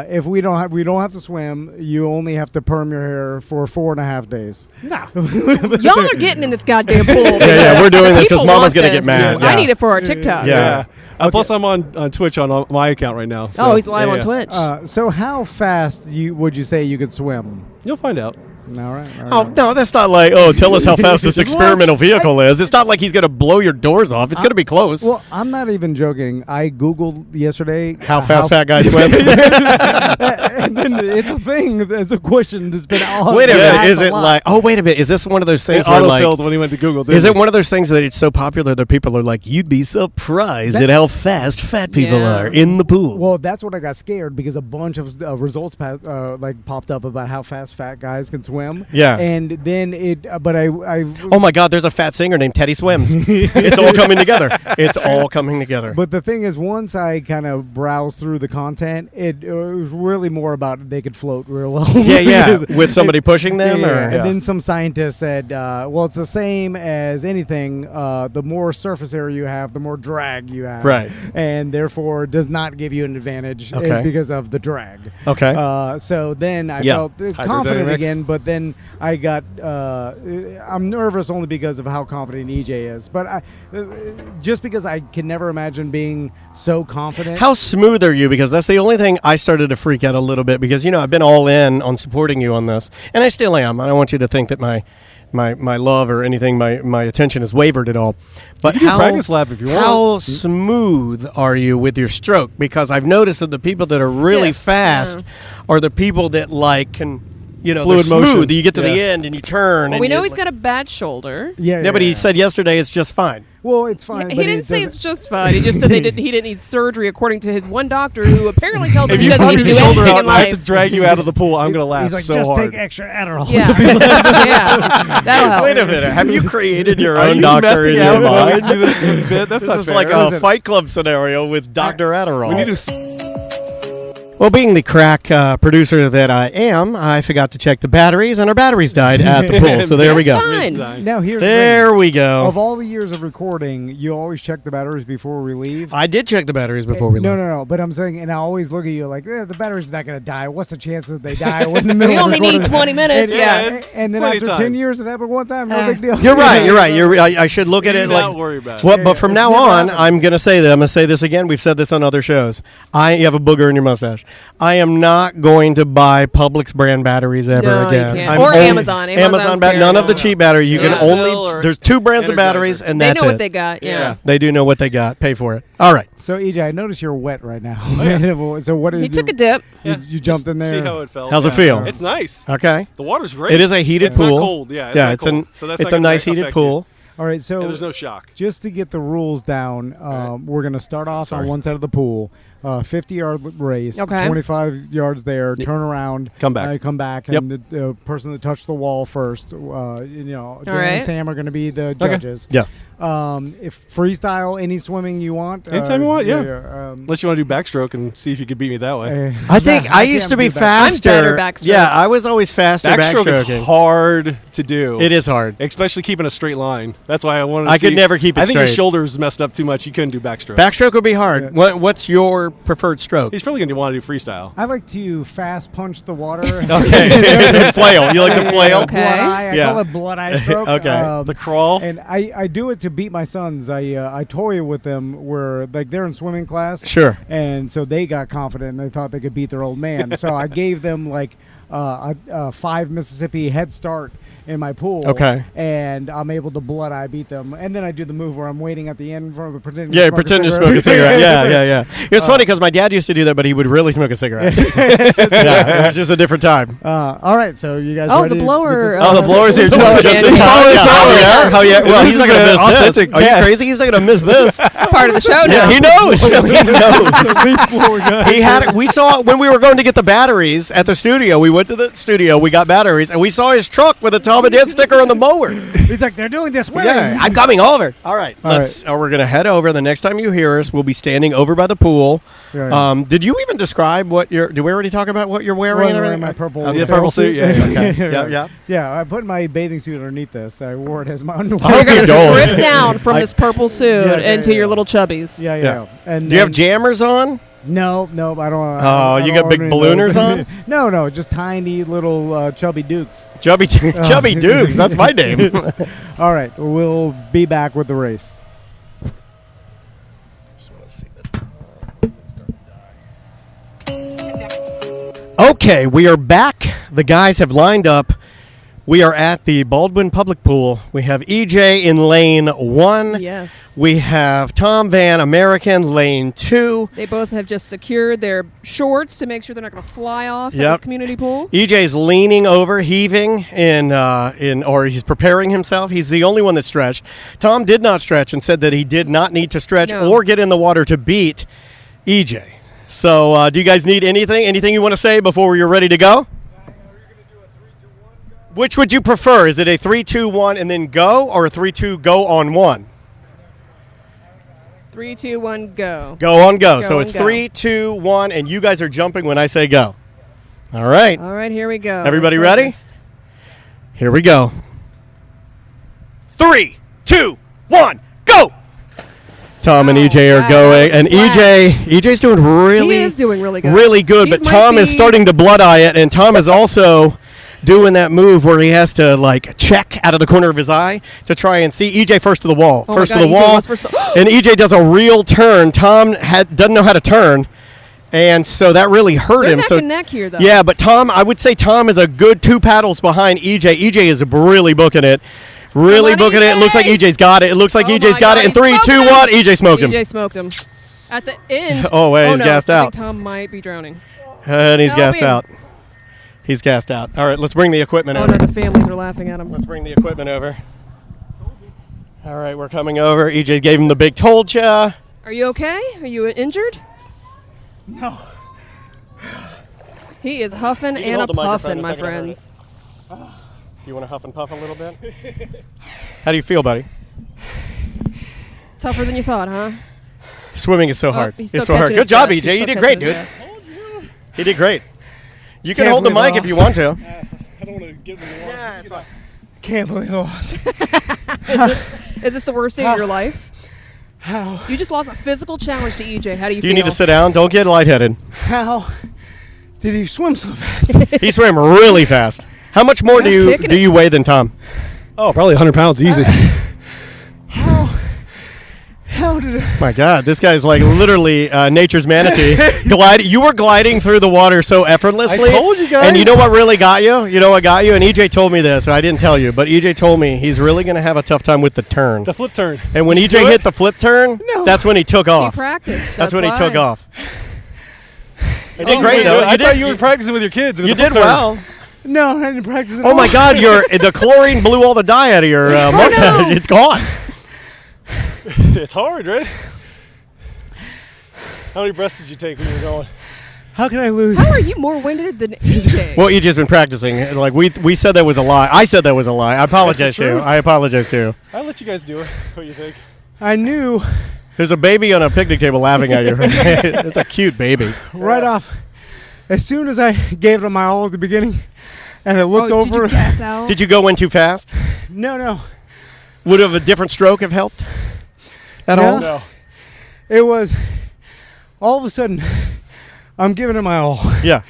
if we don't have to swim, you only have to perm your hair for 4.5 days. Y'all are getting in this goddamn pool. Yeah, we're doing this 'cause People Mama's want gonna this. get mad. I Yeah. need it for our TikTok. Yeah. Plus, I'm on Twitch on my account right now. So, He's live yeah, on yeah. Twitch. So how fast would you say you could swim? You'll find out. All right. Oh, no, that's not like, tell us how fast this experimental vehicle is. It's not like he's going to blow your doors off. It's going to be close. Well, I'm not even joking. I Googled yesterday How fast fat guys swim? and then it's a thing. It's a question that's been on. Wait a minute. asked Is a it lot. like, wait a minute. Is this one of those things It where like, autofilled when he went to Google. is it one of those things that it's so popular that people are like, you'd be surprised at how fast fat people Yeah. are in the pool? Well, that's what I got scared because a bunch of results popped up about how fast fat guys can swim. Yeah. And then but I Oh my God, there's a fat singer named Teddy Swims. It's all coming together. It's all coming together. But the thing is, once I kind of browsed through the content, it was really more about they could float real well. yeah. With somebody pushing them? Yeah. Or? And then some scientists said, well, it's the same as anything. The more surface area you have, the more drag you have. Right. And therefore does not give you an advantage Okay. because of the drag. Okay. So then I Yeah. felt confident Hydrodynamics. again, but then I got I'm nervous only because of how confident EJ is. But just because I can never imagine being so confident. How smooth are you? Because that's the only thing I started to freak out a little bit because, I've been all in on supporting you on this. And I still am. I don't want you to think that my love or anything, my attention has wavered at all. But You can do practice lap if you want. How smooth are you with your stroke? Because I've noticed that the people that are really Stiff, fast are the people that can, they're Fluid smooth. motion. You get to the Yeah. end and you turn. Well, and we know you- he's got a bad shoulder. Yeah, but he said yesterday it's just fine. Well, it's fine. He but didn't say doesn't- it's just fine. He just said he didn't need surgery, according to his one doctor, who apparently tells him If he you doesn't put need to your do shoulder anything out in and I have to life. drag you out of the pool, I'm going to laugh He's like, so just hard. take extra Adderall. Yeah, yeah, that'll help. Wait a minute. Have you created your Are own you doctor in messing your out while I mind? do this bit? That's This not is fair. like a Listen. Fight Club scenario with Dr. Adderall. We need to. Well, being the crack producer that I am, I forgot to check the batteries, and our batteries died at the pool. So there we That's go. fine. Now here's There we of go. all the years of recording, you always check the batteries before we leave. I did check the batteries before we no, left. no. But I'm saying, and I always look at you like, the battery's not going to die. What's the chance that they die in the middle? We of only need recording? 20 minutes. And, Yeah. it's and then plenty after of 10 time. years, it happened one time. No big deal. You're right. You're right. I should look at Do it not like. worry about it. Well, but from It's now never on, happened. I'm going to say that. I'm going to say this again. We've said this on other shows. You have a booger in your mustache. I am not going to buy Publix brand batteries ever No, you again. can't. I'm Or only- Amazon. Amazon's None of the terrible. cheap batteries. You Yeah. can only. Cell or There's 2 brands of Energizer. batteries, and They that's know it. what they got. Yeah. They do know what they got. Pay for it. All right. So, EJ, I notice you're wet right now. Oh, So what did He you took a dip. You jumped in there. See how it felt. How's it feel? It's nice. Okay. The water's great. It is a heated it's pool. Not cold. Yeah. It's not it's cold. So that's it's not a gonna nice heated affect pool. All right, so And there's no shock. just to get the rules down, we're going to start off Sorry. on one side of the pool, 50-yard race, Okay. 25 yards there, turn around, Come back. come back, Yep. and the person that touched the wall first, Dan and right. Sam are going to be the judges. Yes. If freestyle, any swimming you want, Anytime you want, yeah. um, Unless you want to do backstroke and see if you could beat me that way. I think nah, I can't used to be do back- faster. I'm better backstroke. Yeah, I was always faster Backstroke backstroking. is hard to do. It is hard. Especially keeping a straight line. That's why I wanted to I could see- never keep it I think your straight. shoulders messed up too much. You couldn't do backstroke. Backstroke would be hard. Yeah. What's your your preferred stroke? He's probably going to want to do freestyle. I like to fast punch the water. Okay. Flail. You like to flail? Okay. Blood eye. I Yeah. call it blood eye stroke. Okay. The crawl. And I do it to beat my sons. I toy with them where like they're in swimming class. Sure. And so they got confident and they thought they could beat their old man. So I gave them like a 5 Mississippi head start in my pool. Okay. And I'm able to blood eye beat them. And then I do the move where I'm waiting at the end for the pretending Yeah, to smoke pretend a to smoke a cigarette. Yeah. It was funny because my dad used to do that, but he would really smoke a cigarette. Yeah, it was just a different time. All right, so you guys Oh, ready the to blower. get this- Oh, the blower's here. The Just blower adjusting Danny. time. Oh, Oh, yeah. Well, This he's not is going to an miss this. authentic Are you guest. crazy? He's not going to miss this. It's part of the show now. He knows. He knows. The floor guy. He had it. We saw when we were going to get the batteries at the studio. We went to the studio. We got batteries, and we saw his truck with a Tom and Dan sticker on the mower. He's like, they're doing this way. Yeah, I'm coming over. All right, we're gonna head over. The next time you hear us, we'll be standing over by the pool. Right. Did you even describe what you're? Did we already talk about what you're wearing? Well, and I'm everything? wearing my purple Oh, the sail purple suit. Yeah. Okay. Right. Yeah. Yeah, I put my bathing suit underneath this. I wore it as my underwear. Oh, You're going to God. strip down from this purple suit Yeah, into your yeah. little chubbies. Yeah. And Do you have then- jammers on? No, I don't. Oh, you got big ballooners on? No, just tiny little chubby dukes. Chubby Dukes. That's my name. All right, we'll be back with the race. Okay, we are back. The guys have lined up. We are at the Baldwin Public Pool. We have EJ in lane 1. Yes. We have Tom Van American, lane 2. They both have just secured their shorts to make sure they're not going to fly off at Yep. this community pool. EJ's leaning over, heaving or he's preparing himself. He's the only one that stretched. Tom did not stretch and said that he did not need to stretch No. or get in the water to beat EJ. So, do you guys need anything? Anything you want to say before you're ready to go? Which would you prefer? Is it a 3-2-1 and then go, or a 3-2 go on 1? 3, 2, 1, go. Go on go. Go So and it's go. 3, 2, 1, and you guys are jumping when I say go. All right. All right, here we go. Everybody We're ready? focused. Here we go. 3, 2, 1, go! Tom and EJ are wow, going, that and was a EJ's doing really, He is doing really good. really good. He But might Tom is be- starting to blood eye it, and Tom is also doing that move where he has to like check out of the corner of his eye to try and see EJ first to the wall, Oh my first God, to the EJ wall, was first to- and EJ does a real turn. Tom doesn't know how to turn. And so that really hurt They're him. neck So and neck here, though. yeah, but Tom, I would say Tom is a good 2 paddles behind EJ. EJ is really booking it. Really Come on, booking it. It looks like EJ. EJ's got it. It looks like Oh EJ's my got God, it. In he's 3, 2, smoking 1, him. EJ smoked him. EJ smoked him. At the end. Oh, wait, he's no, gassed I out. think Tom might be drowning. And he's Help gassed him. out. He's gassed out. All right, let's bring the equipment Oh over. no, the families are laughing at him. Let's bring the equipment over. All right, we're coming over. EJ gave him the big told ya. Are you okay? Are you injured? No. He is huffing You can and a hold the microphone, puffing, it's my not gonna hurt friends. Do you want to huff and puff a little bit? How do you feel, buddy? Tougher than you thought, huh? Swimming is so hard. he's It's still so hard. catching Good his job, breath. EJ. He's You still did great, dude. catching his He did great. You can Can't hold the believe mic I if you lost. want to. I don't want to get in the water. Yeah, it's fine. Can't believe I lost. Is this the worst day of your life? How? You just lost a physical challenge to EJ. How do you Do feel? you need to sit down? Don't get lightheaded. How did he swim so fast? He swam really fast. How much more do you kicking it. weigh than Tom? Oh, probably 100 pounds easy. How did it? My God, this guy's like literally nature's manatee. You were gliding through the water so effortlessly. I told you guys. And you know what really got you? You know what got you? And EJ told me this, so I didn't tell you, but EJ told me he's really going to have a tough time with the turn. The flip turn. And when Did you EJ do it? hit the flip turn, that's when he took He off. practiced. That's when he why. took off. You did Oh, great, man. though. I thought you were practicing with your kids. with You the flip did turn. well. No, I didn't practice at Oh all. my God, the chlorine blew all the dye out of your mustache. no. It's gone. It's hard, right? How many breaths did you take when you were going? How can I lose? How are you more winded than EJ? Well, EJ's been practicing. Like we said that was a lie. I said that was a lie. I apologize to you. truth. I apologize to you. I'll let you guys do it. What do you think? I knew There's a baby on a picnic table laughing at you. It's a cute baby. right off. As soon as I gave it my all at the beginning, and I looked Oh, did over. you gas out? Did you go in too fast? No. Would have a different stroke have helped? At No. all? No. It was all of a sudden, I'm giving it my all. Yeah.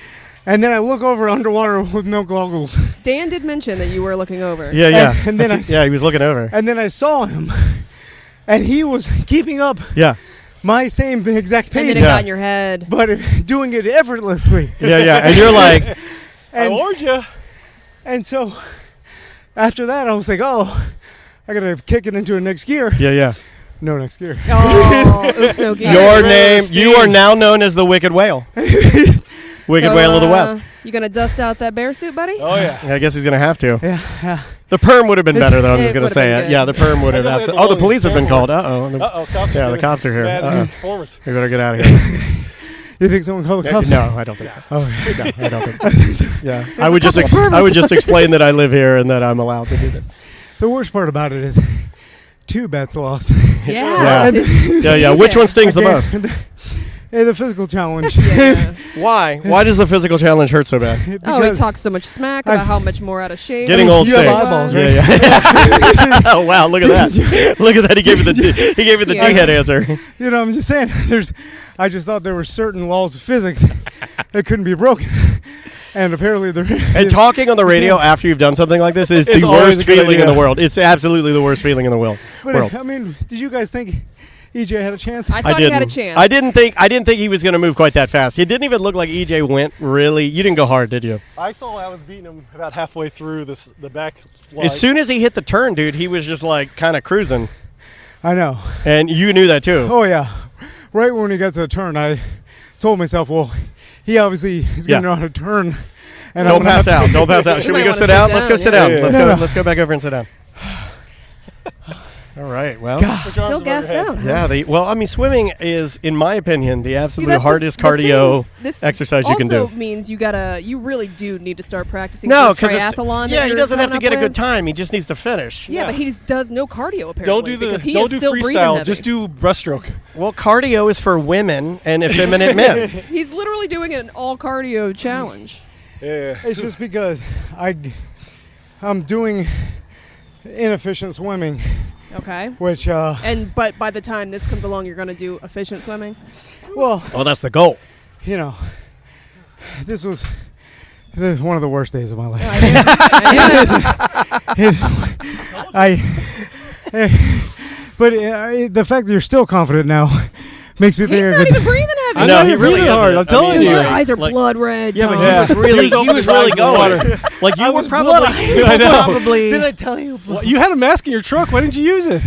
And then I look over underwater with no goggles. Dan did mention that you were looking over. Yeah. And then he was looking over. And then I saw him, and he was keeping up. Yeah. My same exact pace. And then it got in your head. But doing it effortlessly. Yeah. And you're like, I warned you. And so after that, I was like, oh, I got to kick it into a next gear. Yeah. No next gear. Oh, oops, no gear. Your name, you are now known as the Wicked Whale. Wicked Whale of the West. You going to dust out that bear suit, buddy? Oh, yeah. I guess he's going to have to. Yeah. The perm would have been better, though. I'm just It going to would've say been it. good. Yeah, the perm would have. Oh, the police have been called. Uh-oh, cops Yeah, are the cops are here. bad performance. We better get out of here. You think someone called the cops? No, I don't think so. Oh, No, I don't think so. Yeah, I would just explain that I live here and that I'm allowed to do this. The worst part about it is 2 bets lost. Yeah. Yeah. Which one stings the most? Hey, the physical challenge. Yeah. Why? Why does the physical challenge hurt so bad? Oh, he talks so much smack about how much more out of shape. Getting old you stinks. have eyeballs, right? Yeah. Oh wow! Look at that! Look at that! He gave you the D-head answer. You know, I'm just saying. I just thought there were certain laws of physics that couldn't be broken, and apparently they're. And talking on the radio after you've done something like this is the worst feeling in the world. It's absolutely the worst feeling in the world. But I mean, did you guys think EJ had a chance? I thought he had a chance. I didn't think he was going to move quite that fast. It didn't even look like EJ went really. You didn't go hard, did you? I was beating him about halfway through the back slide. As soon as he hit the turn, dude, he was just like kind of cruising. I know. And you knew that too. Oh yeah. Right when he got to the turn, I told myself, well, he obviously is going to know how to turn. And Don't pass out. Don't pass out. Should we go sit down? Let's go sit down. Let's go back over and sit down. All right. Well, still gassed out. Yeah. I mean, swimming is, in my opinion, the absolute that's hardest the cardio This exercise you can do. also means you really do need to start practicing. No, because because he doesn't have to get a good time. He just needs to finish. Yeah, but he just does no cardio apparently. Don't do freestyle. Just do breaststroke. Well, cardio is for women and effeminate men. He's literally doing an all cardio challenge. Yeah. It's just because I'm doing inefficient swimming. Okay. Which but by the time this comes along, you're going to do efficient swimming. Well, that's the goal. You know, this was one of the worst days of my life. But the fact that you're still confident now makes me think. He's not even breathing heavy. No, he really hard. isn't. I'm telling you. Your eyes are blood red. Yeah, but Tom. he was really going. Like you were probably. Did I tell you? Well, you had a mask in your truck. Why didn't you use it?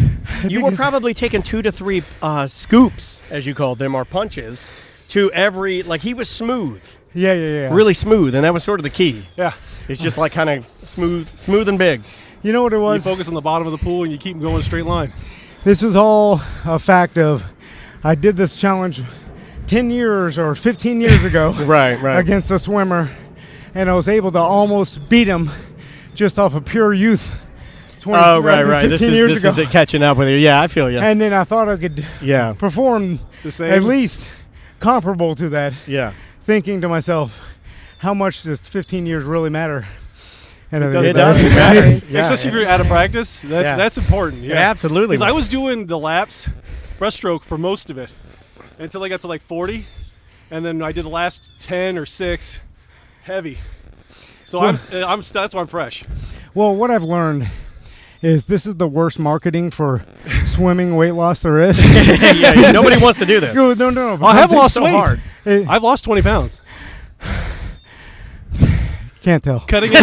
You were probably taking 2 to 3 scoops, as you called them, or punches, to every. Like he was smooth. Yeah. Really smooth, and that was sort of the key. Yeah. It's just like kind of smooth and big. You know what it was? You focus on the bottom of the pool and you keep going a straight line. This is all a fact of I did this challenge 10 years or 15 years ago right. against a swimmer, and I was able to almost beat him just off of pure youth. 15 This years ago. Is it catching up with you. Yeah, I feel you. And then I thought I could perform the same, at least comparable to that. Yeah. Thinking to myself, how much does 15 years really matter? And it does matter. Especially if you're out of practice. That's important. Yeah, absolutely. Because I was doing the laps, breaststroke for most of it until I got to like 40, and then I did the last 10 or 6 heavy. So that's why I'm fresh. Well, what I've learned is this is the worst marketing for swimming weight loss there is. Nobody wants to do this. No. I have lost so weight. Hard. I've lost 20 pounds. Can't tell. Cutting out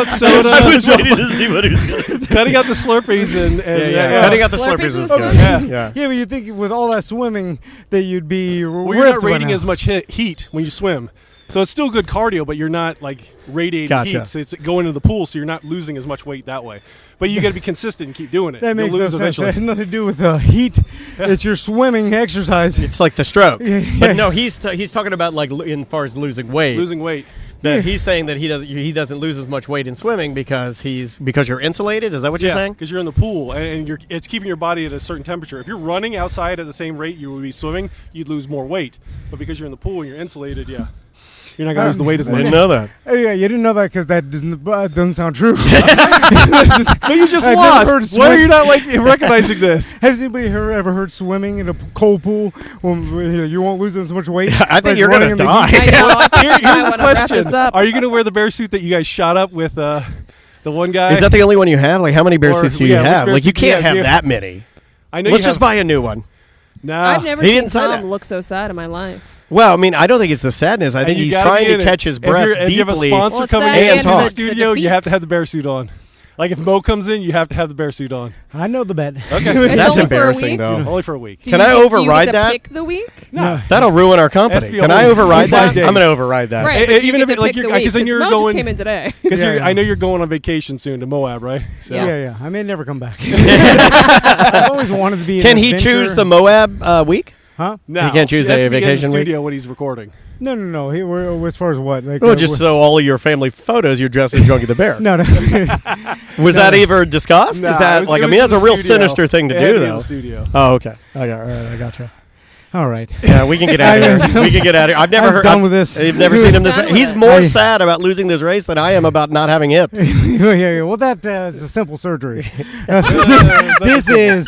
soda. I was waiting to see what he was going to say. Cutting out the Slurpees and cutting out the Slurpees was good. Yeah, but you think with all that swimming that you'd be well, you're not radiating as much heat when you swim. So it's still good cardio, but you're not like radiating heat. So it's going into the pool, so you're not losing as much weight that way. But you got to be consistent and keep doing it. That makes You'll lose no sense. eventually. That has nothing to do with heat. Yeah. It's your swimming exercise. It's like the stroke. But no, he's talking about like in far as losing weight. Losing weight. That he's saying that he doesn't lose as much weight in swimming because you're insulated. Is that what you're saying? Because you're in the pool and it's keeping your body at a certain temperature. If you're running outside at the same rate you would be swimming, you'd lose more weight. But because you're in the pool and you're insulated, You're not going to lose the weight as I much. didn't know that. Yeah, you didn't know that because that doesn't sound true. No, you just I've never heard lost. Why are swim- you not recognizing this? Has anybody ever heard swimming in a cold pool? You won't lose as much weight. I think like you're going running to in the die. heat. I know. I think Here's I the want to wrap question: this up. Are you going to wear the bear suit that you guys shot up with the one guy? Is that the only one you have? Like, how many bear Or- suits do you yeah, which have? bear Like, you suit do you can't have? have that many. I know Let's you just have, buy a new one. No, I've never He seen didn't say Tom that. look so sad in my life. Well, I mean, I don't think it's the sadness. I think you he's gotta trying be in to it. catch his If breath if you have a deeply. sponsor Well, it's coming that and into the talk. studio, The you have to have the bear suit on. Like if Mo comes in, you have to have the bear suit on. I know the bet. Okay, It's That's only for a embarrassing, week? though. only for a week. Do Can you I get- override do you get that? to pick the week? No. That'll ruin our Has to company. be a Can I whole override 5 that? days. I'm going to override that. Right, but you even get if to like pick you're the week, because then 'cause you're Mo just going came in today. because Yeah, yeah. I know you're going on vacation soon to Moab, right? So. Yeah. Yeah, I may never come back. I've always wanted to be. Can an he adventure. choose the Moab week? Huh? No, He can't choose he has a to be in the vacation week? studio when he's recording. No. We're, as far as what? Like, Well, just so all of your family photos, you're dressed as Drunky the Bear. no. Was that ever discussed? No, Is it that was- like? it I was mean, in that's a the real studio. sinister thing to It had do, to be in though. the studio. Oh, okay. All right, I gotcha. All right. Yeah, we can get out of here. We can get out of here. I've never I'm heard. done with this. I've never seen him this. Done with He's it. more sad about losing this race than I am about not having hips. yeah. Well, that is a simple surgery. This is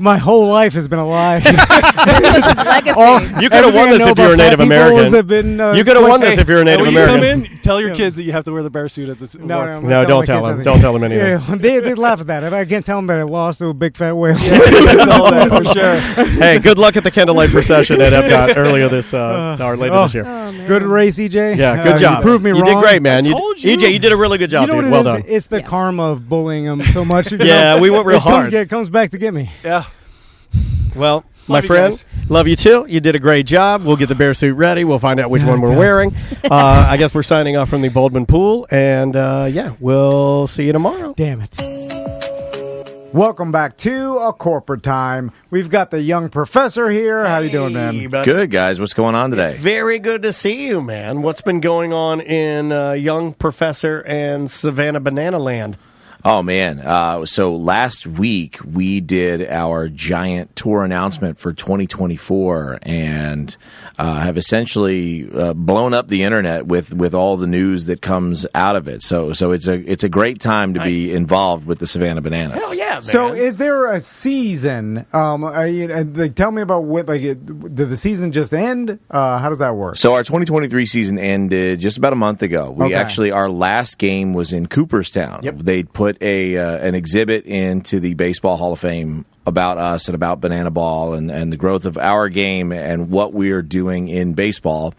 my whole life has been a lie. This was his legacy. You could have won this if you were Native American. You could have won this if you were Native when you come American. in, tell your kids that you have to wear the bear suit at this. No, No, don't tell them. Don't tell them anything. Yeah, they laugh at that. If I can't tell them that I lost to a big fat whale. Tell that for sure. Hey, good luck at the Candlelight Procession at Epcot earlier this or later this year. Oh, man. Good race, EJ. Yeah, good job. You proved me You wrong. did great, man. I told you. EJ, you did a really good You job, know what dude. it Well is? done. It's the Yes. karma of bullying them so much. Yeah, we went real it comes- hard. It comes back to get me. Yeah. Well, my Love you friend, guys. love you too. You did a great job. We'll get the bear suit ready. We'll find out which one we're God. wearing. I guess we're signing off from the Baldwin Pool, and yeah, we'll see you tomorrow. Damn it. Welcome back to A Corporate Time. We've got the young professor here. How you doing, man? Good, guys. What's going on today? It's very good to see you, man. What's been going on in Young Professor and Savannah Banana Land? Oh, man. So last week we did our giant tour announcement for 2024 and have essentially blown up the internet with all the news that comes out of it. So it's a great time to be involved with the Savannah Bananas. Hell yeah, man. So, is there a season? Tell me about what. Did the season just end? How does that work? So our 2023 season ended just about a month ago. We Okay. actually, our last game was in Cooperstown. Yep. They put an exhibit into the Baseball Hall of Fame about us and about Banana Ball and the growth of our game and what we are doing in baseball.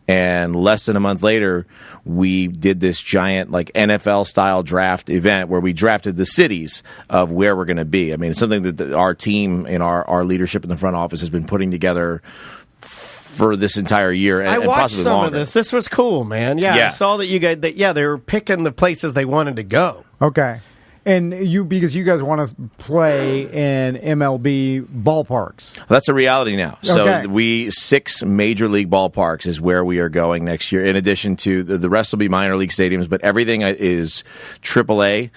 And less than a month later, we did this giant like NFL style draft event where we drafted the cities of where we're going to be. I mean, it's something that our team and our leadership in the front office has been putting together for this entire year and, I and watched possibly some longer. of this. This was cool, man. Yeah, I Yeah. saw that you guys. They were picking the places they wanted to go. Okay. And because you guys want to play in MLB ballparks. That's a reality now. So Okay. 6 major league ballparks is where we are going next year. In addition to the rest will be minor league stadiums, but everything is AAA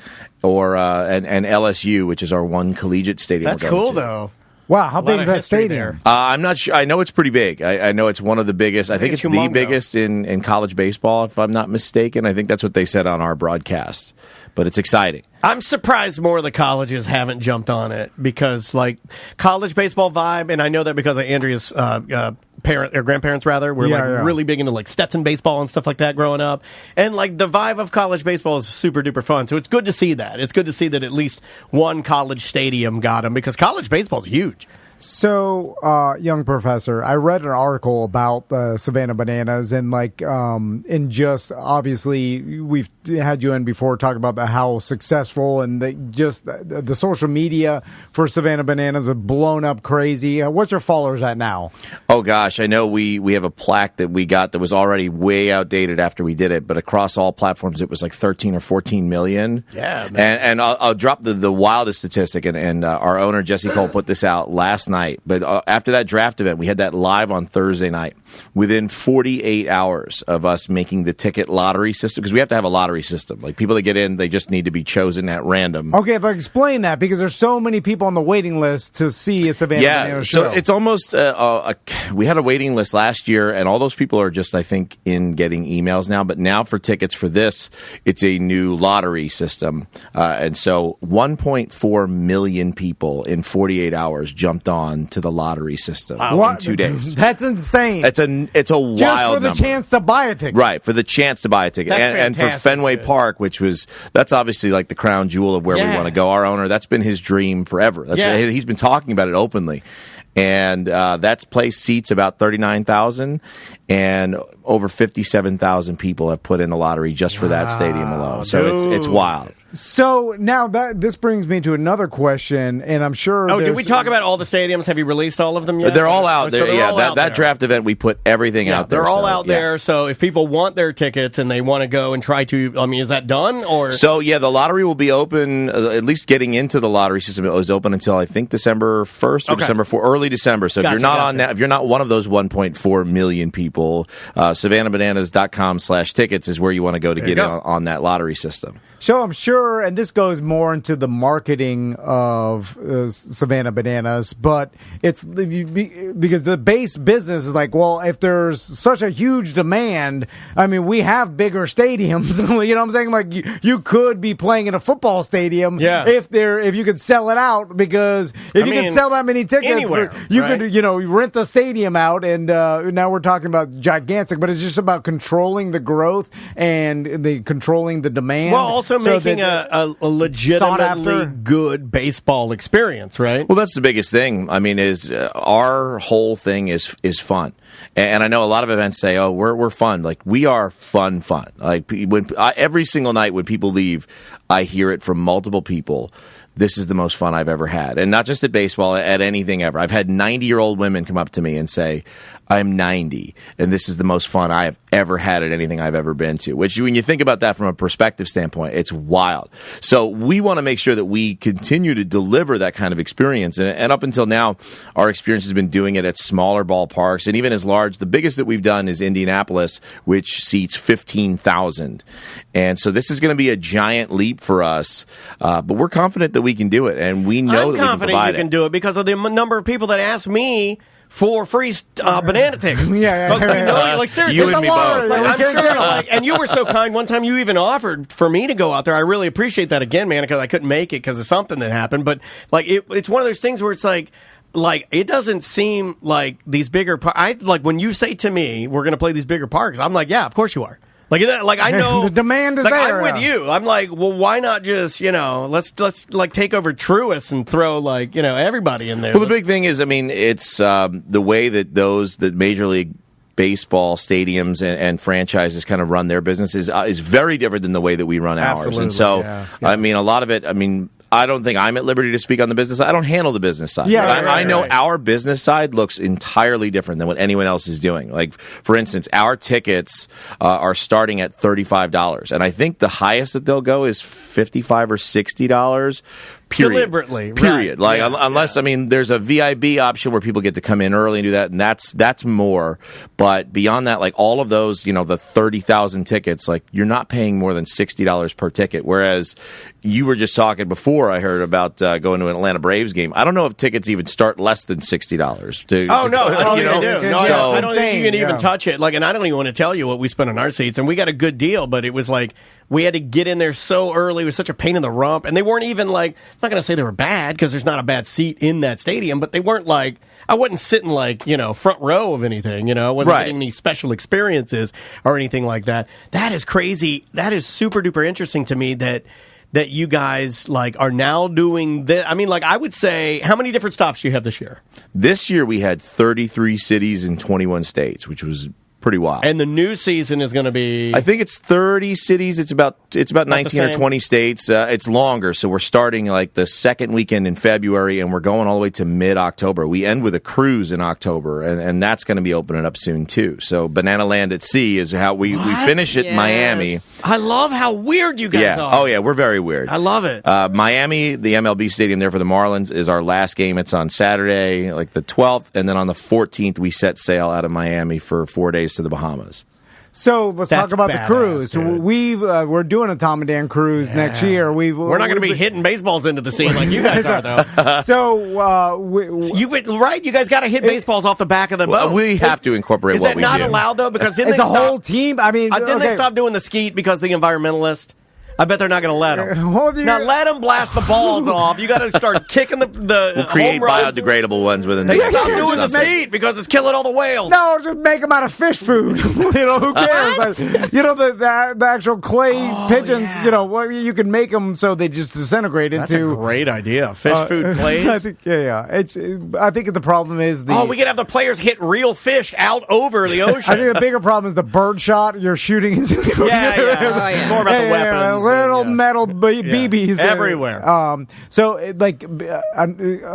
or and LSU, which is our one collegiate stadium. That's we're going cool, to. though. Wow, how A lot big of is that history stadium? I'm not sure. I know it's pretty big. I know it's one of the biggest. I think it's the humongous. biggest in college baseball, if I'm not mistaken. I think that's what they said on our broadcast. But it's exciting. I'm surprised more of the colleges haven't jumped on it because, like, college baseball vibe, and I know that because of Andrea's parent or grandparents rather were really big into like Stetson baseball and stuff like that growing up, and like the vibe of college baseball is super duper fun. So it's good to see that. It's good to see that at least one college stadium got them because college baseball is huge. So, young professor, I read an article about the Savannah Bananas and and just obviously we've had you in before talk about how successful and the social media for Savannah Bananas have blown up crazy. What's your followers at now? Oh gosh, I know we have a plaque that we got that was already way outdated after we did it, but across all platforms it was like 13 or 14 million. Yeah, man. And I'll drop the wildest statistic, and our owner Jesse Cole put this out last night. But after that draft event, we had that live on Thursday night. within 48 hours of us making the ticket lottery system, because we have to have a lottery system. Like, people that get in, they just need to be chosen at random. Okay, but explain that, because there's so many people on the waiting list to see a Savannah Banana show. So it's almost we had a waiting list last year, and all those people are just, I think, in getting emails now. But now for tickets for this, it's a new lottery system, and so 1.4 million people in 48 hours jumped on to the lottery system in 2 days. That's insane. It's a wild just for the number. chance to buy a ticket. Right, for the chance to buy a ticket. And for Fenway Park, that's obviously like the crown jewel of where we want to go. Our owner, that's been his dream forever. He's been talking about it openly. And that place seats about 39,000, and over 57,000 people have put in the lottery just for that stadium alone. So it's wild. So now this brings me to another question, and I'm sure. Oh, did we talk about all the stadiums? Have you released all of them yet? They're all out there. So that draft event, we put everything out there. They're all out there. So if people want their tickets and they want to go and try to, I mean, is that done? Or so the lottery will be open. At least getting into the lottery system, it was open until I think December 1st or December 4th, early December. So if you're not on that, if you're not one of those 1.4 million people, SavannahBananas.com/tickets is where you want to go to get in on that lottery system. So I'm sure, and this goes more into the marketing of Savannah Bananas, but it's because the base business is like, well, if there's such a huge demand, I mean, we have bigger stadiums. You know what I'm saying? Like, you could be playing in a football stadium if you could sell it out, because if you could sell that many tickets, anywhere, you could, rent the stadium out, and now we're talking about gigantic, but it's just about controlling the growth and controlling the demand. Well, also making a legitimately good baseball experience, right? Well, that's the biggest thing. I mean, is our whole thing is fun. And I know a lot of events say, "Oh, we're fun." Like, we are fun. Like, every single night when people leave, I hear it from multiple people. This is the most fun I've ever had. And not just at baseball, at anything ever. I've had 90-year-old women come up to me and say, I'm 90, and this is the most fun I have ever had at anything I've ever been to. Which, when you think about that from a perspective standpoint, it's wild. So we want to make sure that we continue to deliver that kind of experience. And up until now, our experience has been doing it at smaller ballparks, and even as large. The biggest that we've done is Indianapolis, which seats 15,000. And so this is going to be a giant leap for us, but we're confident that we can do it, and we know that we can provide it. I'm confident you can do it because of the number of people that ask me for free banana tickets. Like, seriously, you and me both. Like, I'm sure, and you were so kind. One time, you even offered for me to go out there. I really appreciate that again, man, because I couldn't make it because of something that happened. But like, it's one of those things where it's like it doesn't seem like these bigger. Like, when you say to me, "We're going to play these bigger parks," I'm like, "Yeah, of course you are." Like I know the demand is there. I'm with you. I'm like, well, why not just let's like take over Truist and throw everybody in there. Well, the big thing is, I mean, it's the way that that Major League Baseball stadiums and franchises kind of run their businesses is very different than the way that we run ours. Absolutely, and so, I mean, a lot of it. I mean, I don't think I'm at liberty to speak on the business side. I don't handle the business side. Yeah, I know our business side looks entirely different than what anyone else is doing. Like, for instance, our tickets are starting at $35, and I think the highest that they'll go is $55 or $60. Period. Deliberately. Period. Right. Like, unless, I mean, there's a VIB option where people get to come in early and do that, and that's more. But beyond that, like, all of those, the 30,000 tickets, like, you're not paying more than $60 per ticket. Whereas you were just talking before, I heard about going to an Atlanta Braves game. I don't know if tickets even start less than $60. I don't think you can even touch it. Like, and I don't even want to tell you what we spent on our seats, and we got a good deal, but it was like, we had to get in there so early. It was such a pain in the rump. And they weren't even like, I'm not going to say they were bad because there's not a bad seat in that stadium, but they weren't like, I wasn't sitting like, front row of anything, I wasn't getting any special experiences or anything like that. That is crazy. That is super duper interesting to me that you guys like are now doing this. I mean, like, I would say, how many different stops do you have this year? This year we had 33 cities in 21 states, which was pretty wild. And the new season is going to be... I think it's 30 cities. It's about 19 or 20 states. It's longer, so we're starting like the second weekend in February, and we're going all the way to mid-October. We end with a cruise in October, and that's going to be opening up soon, too. So Banana Land at Sea is how we finish it in Miami. I love how weird you guys are. Oh, yeah, we're very weird. I love it. Miami, the MLB stadium there for the Marlins, is our last game. It's on Saturday, like the 12th, and then on the 14th, we set sail out of Miami for 4 days to the Bahamas. So let's talk about the cruise. We're doing a Tom and Dan cruise next year. We're not going to be hitting baseballs into the sea like you guys are, though. You guys got to hit baseballs off the back of the boat. We have to incorporate what we do. Is that not allowed, though? Because it's a whole team. I mean, didn't they stop doing the skeet because the environmentalist? I bet they're not going to let them. Now let them blast the balls off. You got to start kicking the We'll create biodegradable ones within the next year. Doing the skeet because it's killing all the whales. No, just make them out of fish food. Who cares? The actual clay pigeons. Yeah. You can make them so they just disintegrate into. That's a great idea. Fish food clays. I think, I think the problem is we could have the players hit real fish out over the ocean. I think the bigger problem is the bird shot you're shooting into. It's more about the weapons. Little metal BBs everywhere. A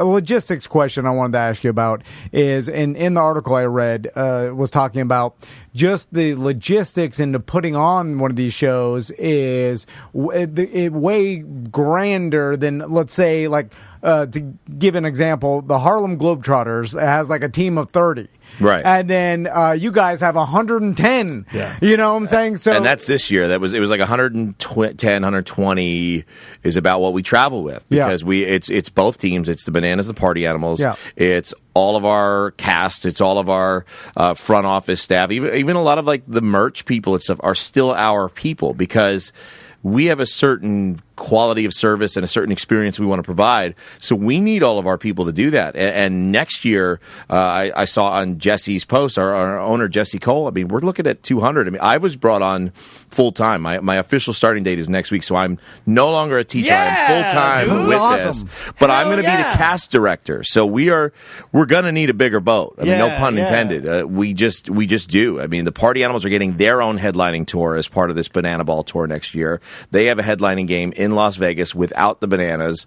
logistics question I wanted to ask you about is in the article I read was talking about just the logistics into putting on one of these shows is way grander than, let's say, to give an example, the Harlem Globetrotters has like a team of 30. Right. And then you guys have 110. Yeah. You know what I'm saying? So, and that's this year. It was like 110, 120 is about what we travel with. Because it's both teams. It's the Bananas, the Party Animals. Yeah. It's all of our cast. It's all of our front office staff. Even a lot of like the merch people and stuff are still our people because we have a certain quality of service and a certain experience we want to provide. So we need all of our people to do that. And next year, I saw on Jesse's post, our owner, Jesse Cole, I mean, we're looking at 200. I mean, I was brought on full-time. My official starting date is next week, so I'm no longer a teacher. I'm full-time with this. But I'm going to be the cast director. So we're going to need a bigger boat. I mean, no pun intended. We just do. I mean, the Party Animals are getting their own headlining tour as part of this Banana Ball tour next year. They have a headlining game in Las Vegas without the Bananas.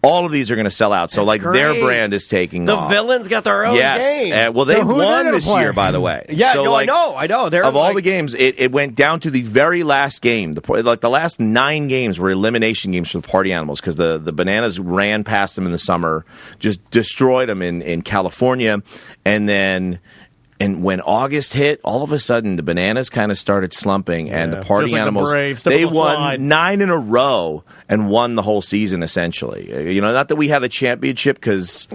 All of these are going to sell out. So, their brand is taking off. The Villains got their own game. Yes. Well, they won this year, by the way. Yeah, so, I know. Of all the games, it went down to the very last game. The last 9 games were elimination games for the Party Animals because the Bananas ran past them in the summer, just destroyed them in California, and then... And when August hit, all of a sudden the Bananas kind of started slumping, and the Party Animals they won 9 in a row and won the whole season essentially. Not that we had a championship because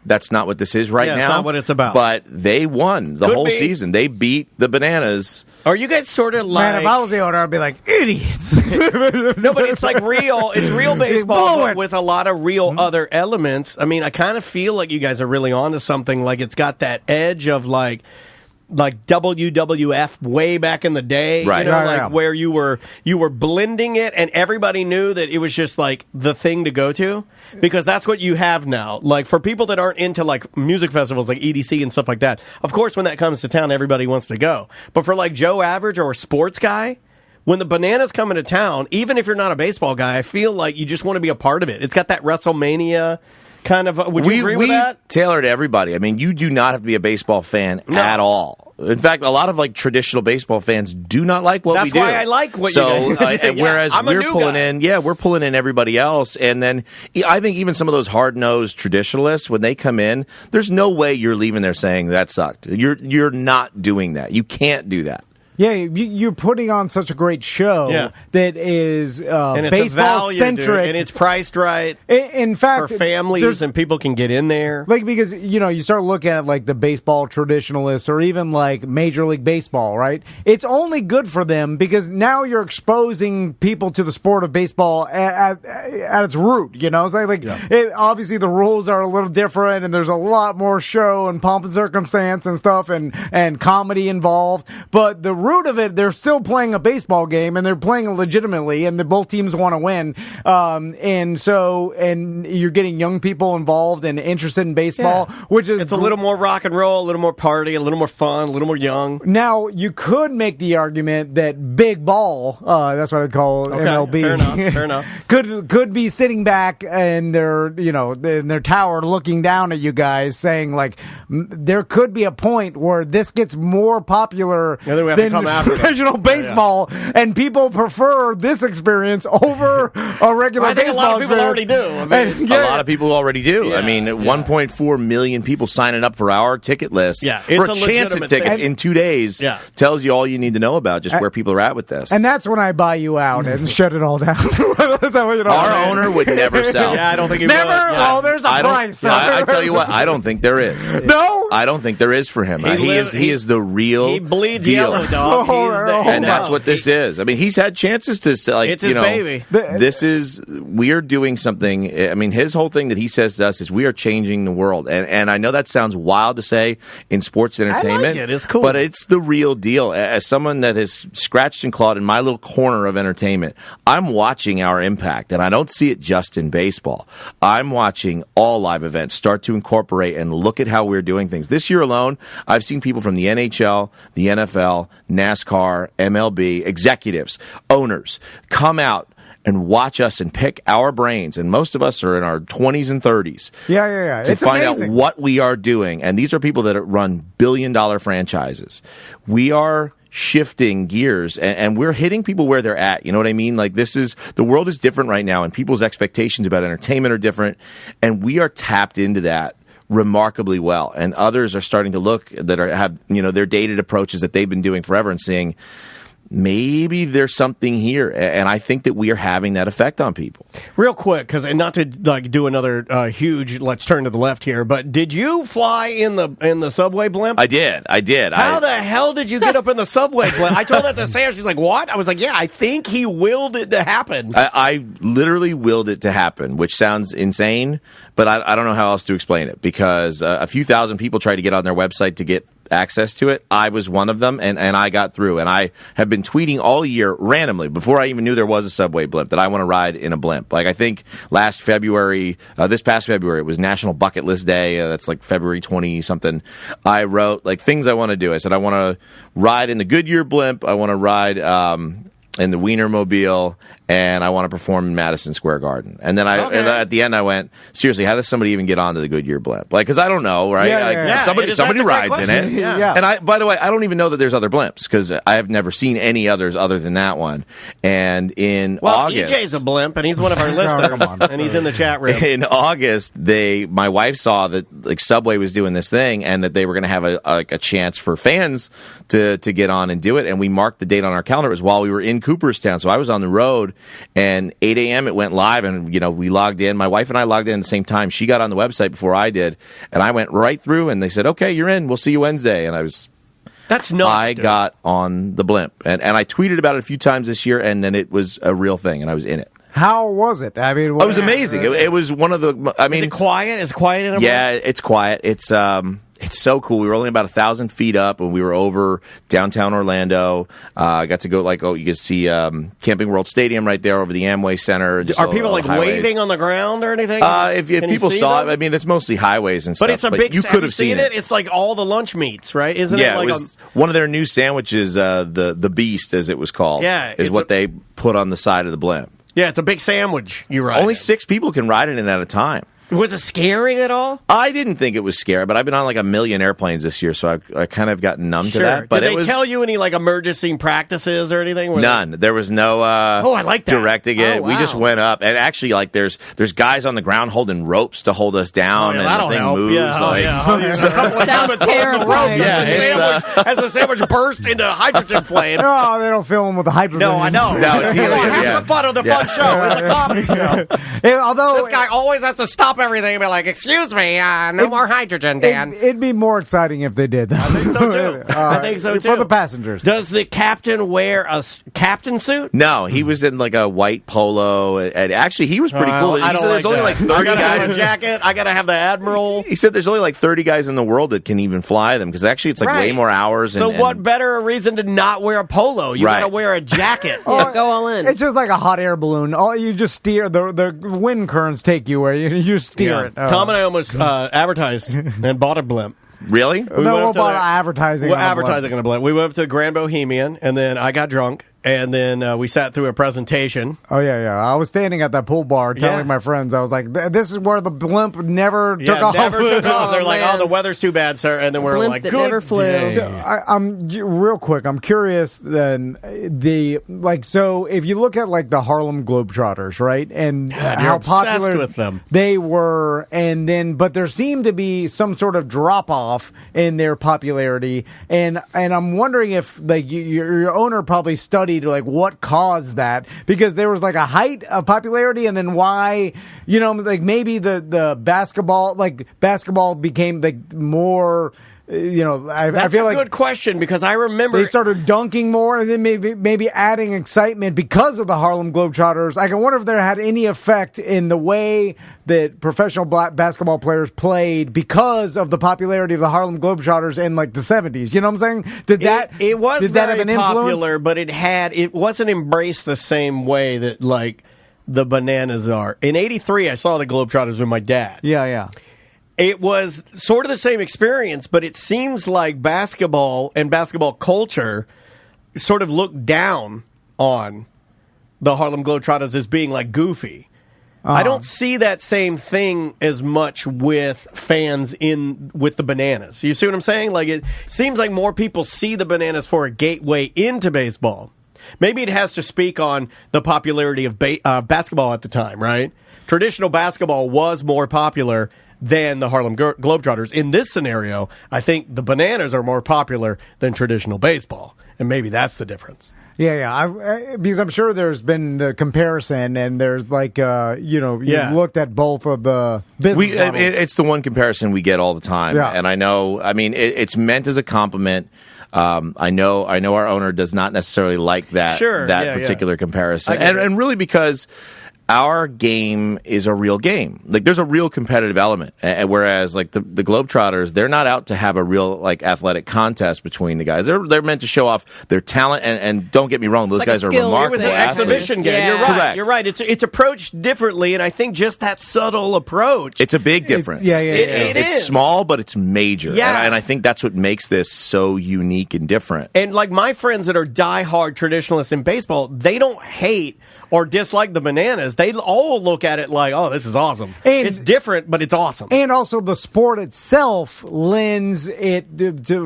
that's not what this is right now. It's not what it's about. But they won the whole season. They beat the Bananas. Are you guys sort of like... Man, if I was the owner, I'd be like, idiots. No, but it's like real. It's real baseball, but with a lot of real other elements. I mean, I kind of feel like you guys are really onto something. Like it's got that edge of like WWF way back in the day, right? Where you were blending it, and everybody knew that it was just like the thing to go to, because that's what you have now. Like for people that aren't into like music festivals like EDC and stuff like that, of course, when that comes to town, everybody wants to go. But for like Joe Average or a sports guy, when the Bananas come into town, even if you're not a baseball guy, I feel like you just want to be a part of it. It's got that WrestleMania kind of. Would you agree with that? We tailor to everybody. I mean, you do not have to be a baseball fan at all. In fact, a lot of like traditional baseball fans do not like what we do. That's why I like what you do. Whereas we're pulling in everybody else, and then I think even some of those hard-nosed traditionalists, when they come in, there's no way you're leaving there saying that sucked. You're not doing that. You can't do that. Yeah, you're putting on such a great show that is baseball-centric. And it's priced right. In fact, for families and people can get in there. Like, because, you start looking at, like, the baseball traditionalists or even, like, Major League Baseball, right? It's only good for them because now you're exposing people to the sport of baseball at its root, It's like obviously the rules are a little different and there's a lot more show and pomp and circumstance and stuff and comedy involved. But the root of it, they're still playing a baseball game, and they're playing legitimately, and both teams want to win. And you're getting young people involved and interested in baseball, which is it's a little more rock and roll, a little more party, a little more fun, a little more young. Now, you could make the argument that big ball, that's what I call MLB, fair enough. could be sitting back in their tower looking down at you guys, saying like, there could be a point where this gets more popular than professional baseball, and people prefer this experience over a regular baseball. I think a lot of people already do. A lot of people already do. I mean, 1.4 million people signing up for our ticket list for a chance at tickets in 2 days tells you all you need to know about just where people are at with this. And that's when I buy you out and shut it all down. Our owner would never sell. I don't think he never. would. Yeah. Oh, there's a price. I tell you what, I don't think there is. No, I don't think there is for him. He is the real. He bleeds deal. yellow, dog. And that's what this is. I mean, he's had chances to like, it's his baby. We are doing something. I mean, his whole thing that he says to us is we are changing the world. And I know that sounds wild to say in sports entertainment. I like it. It's cool. But it's the real deal. As someone that has scratched and clawed in my little corner of entertainment, I'm watching our impact, and I don't see it just in baseball. I'm watching all live events start to incorporate and look at how we're doing things. This year alone, I've seen people from the NHL, the NFL, NASCAR, MLB, executives, owners come out and watch us and pick our brains. And most of us are in our 20s and 30s. Yeah. To it's find amazing. out what we are doing. And these are people that run billion-dollar franchises. We are shifting gears, and we're hitting people where they're at. You know what I mean? Like, the world is different right now, and people's expectations about entertainment are different. And we are tapped into that remarkably well. And others are starting to look that have their dated approaches that they've been doing forever and seeing, maybe there's something here, and I think that we are having that effect on people. Real quick, because not to do another huge. Let's turn to the left here. But did you fly in the subway blimp? I did. How the hell did you get up in the subway blimp? I told that to Sam. She's like, "What?" I was like, "Yeah, I think he willed it to happen." I literally willed it to happen, which sounds insane, but I don't know how else to explain it, because a few thousand people tried to get on their website to get access to it. I was one of them, and I got through. And I have been tweeting all year randomly, before I even knew there was a subway blimp, that I want to ride in a blimp. Like, I think this past February, it was National Bucket List Day. That's like February 20-something. I wrote like things I want to do. I said I want to ride in the Goodyear blimp. I want to ride in the Wienermobile, and I want to perform in Madison Square Garden. And then at the end, I went, seriously, how does somebody even get onto the Goodyear blimp? Like, because I don't know, right? Somebody rides in it. Yeah. And by the way, I don't even know that there's other blimps, because I have never seen any others other than that one. And in August, EJ's a blimp, and he's one of our listeners, and he's in the chat room. In August, my wife saw that like Subway was doing this thing, and that they were going to have a chance for fans to get on and do it. And we marked the date on our calendar. It was while we were in Cooperstown, so I was on the road, and 8 a.m. it went live, and we logged in. My wife and I logged in at the same time. She got on the website before I did, and I went right through, and they said, "Okay, you're in. We'll see you Wednesday." And that's nuts. I got on the blimp, and I tweeted about it a few times this year, and then it was a real thing, and I was in it. How was it? I mean, it was amazing. It was one of the. I mean, is it quiet? Is it quiet in a blimp? It's quiet. It's so cool. We were only about 1,000 feet up, and we were over downtown Orlando. I got to go you could see Camping World Stadium right there over the Amway Center. Are people like waving on the ground or anything? If people saw it, I mean, it's mostly highways and stuff. But it's a big. You could have seen it. It's like all the lunch meats, right? Isn't it? Yeah, like it was one of their new sandwiches, the Beast, as it was called. Yeah, is what they put on the side of the blimp. Yeah, it's a big sandwich. You ride. Only 6 people can ride in it at a time. Was it scary at all? I didn't think it was scary, but I've been on like 1 million airplanes this year, so I kind of gotten numb to that. But did they tell you any like emergency practices or anything? None. There was no I like that. directing it. Oh, wow. We just went up, and actually, like there's guys on the ground holding ropes to hold us down, and the thing moves. Sounds terrifying. As the sandwich burst into hydrogen flames. No, they don't fill them with the hydrogen. No, I know. No, it's helium. Have some fun with the fun show. It's a comedy show. Although this guy always has to stop stop everything and be like, excuse me, no more hydrogen, Dan. It'd be more exciting if they did. I think so, too. I think so, too. For the passengers. Does the captain wear a captain suit? No, he was in like a white polo, and actually he was pretty cool. He I don't said there's only like 30 I gotta guys. have a jacket. I gotta have the admiral. He said there's only like 30 guys in the world that can even fly them because actually it's like way more hours. So what better a reason to not wear a polo? You gotta wear a jacket. Yeah, go all in. It's just like a hot air balloon. All you just steer the wind currents take you where you steer it. Tom and I almost advertised and bought a blimp. Really? We'll buy advertising. We're advertising on a blimp. We went up to Grand Bohemian, and then I got drunk, and then we sat through a presentation. Oh, yeah. I was standing at that pool bar telling my friends, I was like, this is where the blimp never took off. Never took off. They're like, oh, the weather's too bad, sir. And then we're Blimp like, that good never flew. day. So I'm real quick. I'm curious then so if you look at like the Harlem Globetrotters, right, and God, how you're obsessed popular with them. they were, and then but there seemed to be some sort of drop off in their popularity, and I'm wondering if like your owner probably studied like what caused that, because there was like a height of popularity, and then why, like maybe the basketball became like more. I feel like good question, because I remember they started dunking more, and then maybe adding excitement because of the Harlem Globetrotters. I can wonder if there had any effect in the way that professional basketball players played because of the popularity of the Harlem Globetrotters in like the 70s. You know what I'm saying? It was did very that have an popular, influence? but it wasn't embraced the same way that like the Bananas are. In '83, I saw the Globetrotters with my dad. Yeah. It was sort of the same experience, but it seems like basketball and basketball culture sort of looked down on the Harlem Globetrotters as being like goofy. I don't see that same thing as much with fans with the Bananas. You see what I'm saying? Like, it seems like more people see the Bananas for a gateway into baseball. Maybe it has to speak on the popularity of basketball at the time, right? Traditional basketball was more popular than the Harlem Globetrotters. In this scenario, I think the Bananas are more popular than traditional baseball, and maybe that's the difference. Yeah. Because I'm sure there's been the comparison, and there's like, you looked at both of the business models. It's the one comparison we get all the time, and I know. I mean, it's meant as a compliment. I know our owner does not necessarily like that particular comparison, and really because our game is a real game. Like, there's a real competitive element, whereas like the Globetrotters, they're not out to have a real like athletic contest between the guys. They're meant to show off their talent, and don't get me wrong, those guys are remarkable. It was an exhibition game. Yeah. You're right. Correct. You're right. It's approached differently, and I think just that subtle approach. It's a big difference. It's small, but it's major. Yeah. And I think that's what makes this so unique and different. And like my friends that are diehard traditionalists in baseball, they don't hate or dislike the Bananas. They all look at it like, oh, this is awesome. And it's different, but it's awesome. And also the sport itself lends it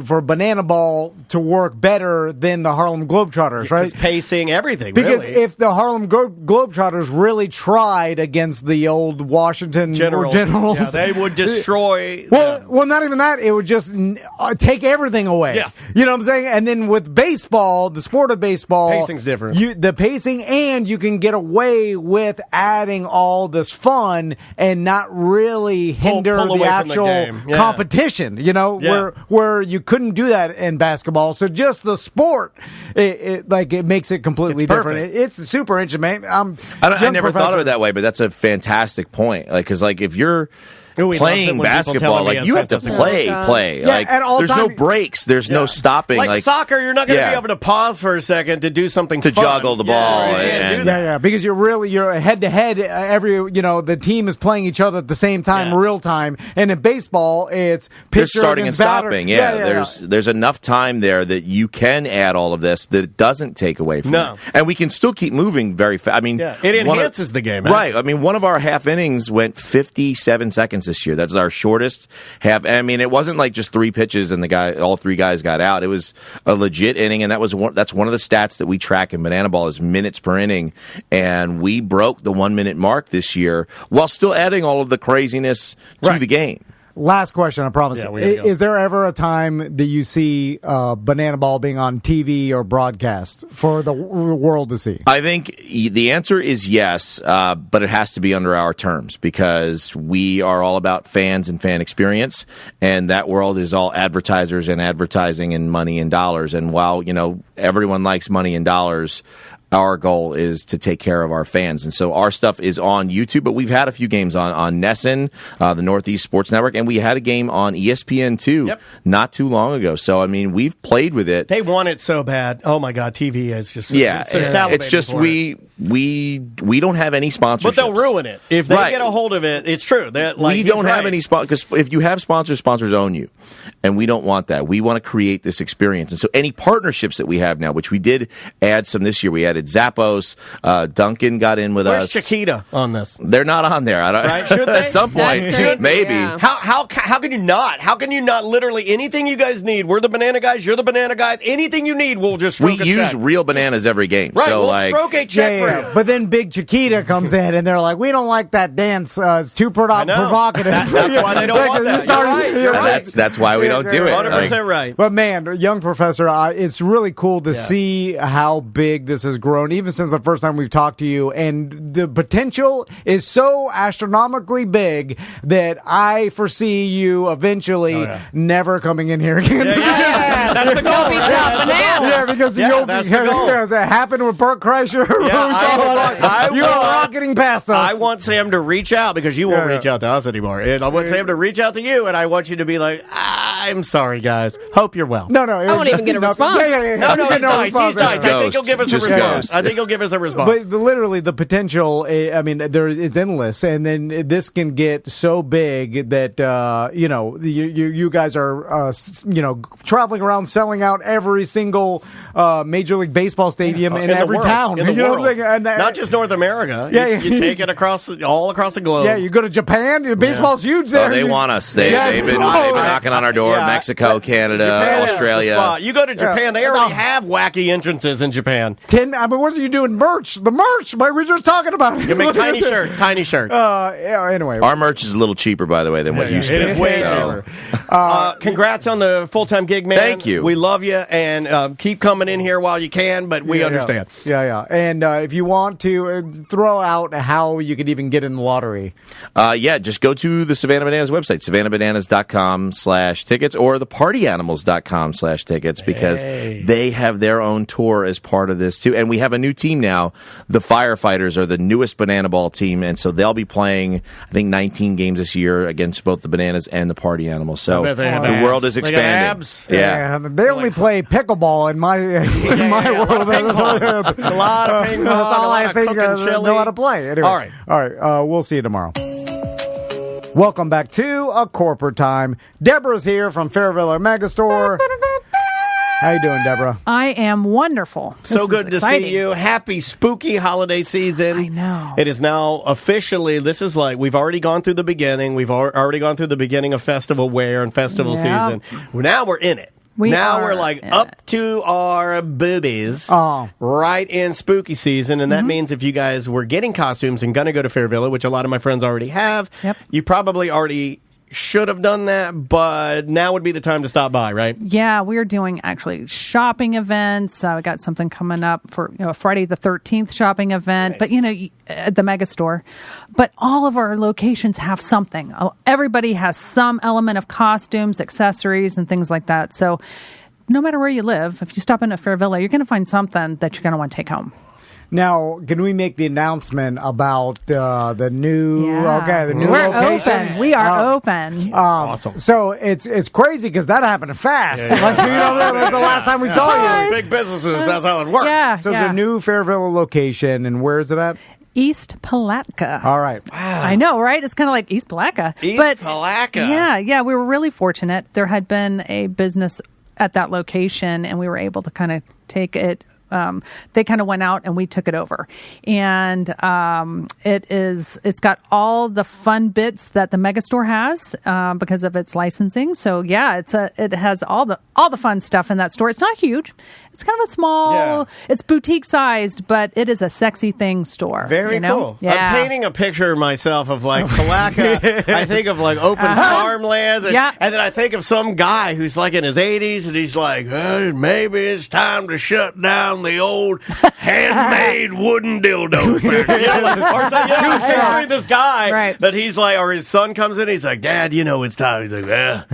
for Banana Ball to work better than the Harlem Globetrotters, right? It's pacing, everything, because really. if the Harlem Globetrotters really tried against the old Washington Generals, they would destroy Well, not even that. It would just take everything away. Yes. You know what I'm saying? And then with baseball, the sport of baseball, pacing's different. The pacing, and you can get away with adding all this fun and not really hinder the actual competition, where you couldn't do that in basketball. So just the sport, it makes it completely different. It's super interesting, man. I never thought of it that way, but that's a fantastic point. Like, because like if you're playing basketball, like you have to play. Like, there's no breaks, there's no stopping. Like soccer, you're not going to be able to pause for a second to do something to fun. juggle the ball. Because you're head to head. The team is playing each other at the same time, real time. And in baseball, it's pitcher starting and stopping. Batter. There's enough time there that you can add all of this that it doesn't take away from it, and we can still keep moving very fast. I mean, it enhances the game, right? I mean, one of our half innings went 57 seconds this year. That's our shortest half. I mean, it wasn't like just 3 pitches and all 3 guys got out. It was a legit inning, and that's one of the stats that we track in Banana Ball is minutes per inning, and we broke the 1 minute mark this year while still adding all of the craziness to the game. Last question, I promise. Yeah, we gotta go. Is there ever a time that you see Banana Ball being on TV or broadcast for the world to see? I think the answer is yes, but it has to be under our terms because we are all about fans and fan experience, and that world is all advertisers and advertising and money and dollars. And while, everyone likes money and dollars, our goal is to take care of our fans. And so our stuff is on YouTube, but we've had a few games on NESN, the Northeast Sports Network, and we had a game on ESPN2 not too long ago. So, we've played with it. They want it so bad. Oh, my God, TV is just... Yeah, it's just we don't have any sponsorships. But they'll ruin it. If they get a hold of it, it's true. We don't have any sponsors, because if you have sponsors own you. And we don't want that. We want to create this experience. And so any partnerships that we have now, which we did add some this year, we added Zappos, Duncan got in with us. Where's Chiquita on this? They're not on there. Right? Should they? At some point, maybe. Yeah. How can you not? How can you not? Literally anything you guys need. We're the banana guys. You're the banana guys. Anything you need, we'll just stroke we a use check. real bananas every game. Right, so we'll stroke a check for you. But then Big Chiquita comes in, and they're like, "We don't like that dance. It's too provocative." That's why they don't want that. You're right. That's why we don't do it. 100% right. But man, young professor, it's really cool to see how big this has grown, even since the first time we've talked to you. And the potential is so astronomically big that I foresee you eventually never coming in here again. Yeah, that's the goal. Yeah, because it happened with Bert Kreischer. You are rocketing past us. I want Sam to reach out because you won't reach out to us anymore. And I want Sam to reach out to you, and I want you to be like, I'm sorry, guys. Hope you're well. No. I won't even get a response. No, he's nice. He's nice. I think he'll give us a response. I think he'll give us a response. But literally, the potential, it's endless. And then this can get so big that, you guys are, traveling around selling out every single Major League Baseball stadium in every town. In the world. Not just North America. You take it all across the globe. Yeah, you go to Japan. Baseball's huge there. Oh, they want us. They've been knocking on our door. Mexico, Canada, Australia. You go to Japan, they already have wacky entrances in Japan. What are you doing? Merch. The merch. We were just talking about it. You make tiny shirts. Anyway. Our merch is a little cheaper, by the way, than what you spend. It is way cheaper. Congrats on the full-time gig, man. Thank you. We love you, and keep coming in here while you can, but we understand. Yeah. And if you want to throw out how you could even get in the lottery. Just go to the Savannah Bananas website, savannahbananas.com/tickets or thepartyanimals.com/tickets because they have their own tour as part of this too. And we have a new team now. The Firefighters are the newest Banana Ball team, and so they'll be playing, I think, 19 games this year against both the Bananas and the Party Animals. So the world is expanding. Yeah. They only play pickleball in my world. A lot of ping pong. That's all I think know how to play. Anyway. All right. We'll see you tomorrow. Welcome back to A Corporate Time. Deborah's here from Fairville Megastore. How you doing, Deborah? I am wonderful. So good to see you. Happy spooky holiday season. I know. It is now officially, this is like, we've already gone through the beginning. We've already gone through the beginning of festival wear and festival season. Now we're in it. We're like up to our boobies right in spooky season. And that means if you guys were getting costumes and going to go to Fairville, which a lot of my friends already have, you probably already should have done that, but now would be the time to stop by, right? Yeah, we're doing actually shopping events. We got something coming up for Friday the 13th shopping event, but at the Megastore. But all of our locations have something. Everybody has some element of costumes, accessories, and things like that. So no matter where you live, if you stop in a Fairville, you're going to find something that you're going to want to take home. Now, can we make the announcement about the new? Yeah. The new We're location. Open. We are open. Awesome. So it's crazy because that happened fast. That's the last time we saw you. Big businesses. That's how it works. Yeah. So it's a new Fairville location, and where is it at? East Palatka. All right. Wow. I know, right? It's kind of like East Palatka. Palatka. Yeah. We were really fortunate. There had been a business at that location, and we were able to kind of take it they kind of went out and we took it over. And it's got all the fun bits that the Megastore has because of its licensing. So yeah, it has all the fun stuff in that store. It's not huge. It's kind of a small, it's boutique sized, but it is a sexy thing store. Very cool. Yeah. I'm painting a picture of myself of like Palatka. I think of like open farmlands. And then I think of some guy who's like in his 80s and he's like, hey, maybe it's time to shut down the old handmade wooden dildo factory. I'm picturing this guy that he's like, or his son comes in, he's like, Dad, it's time. He's like,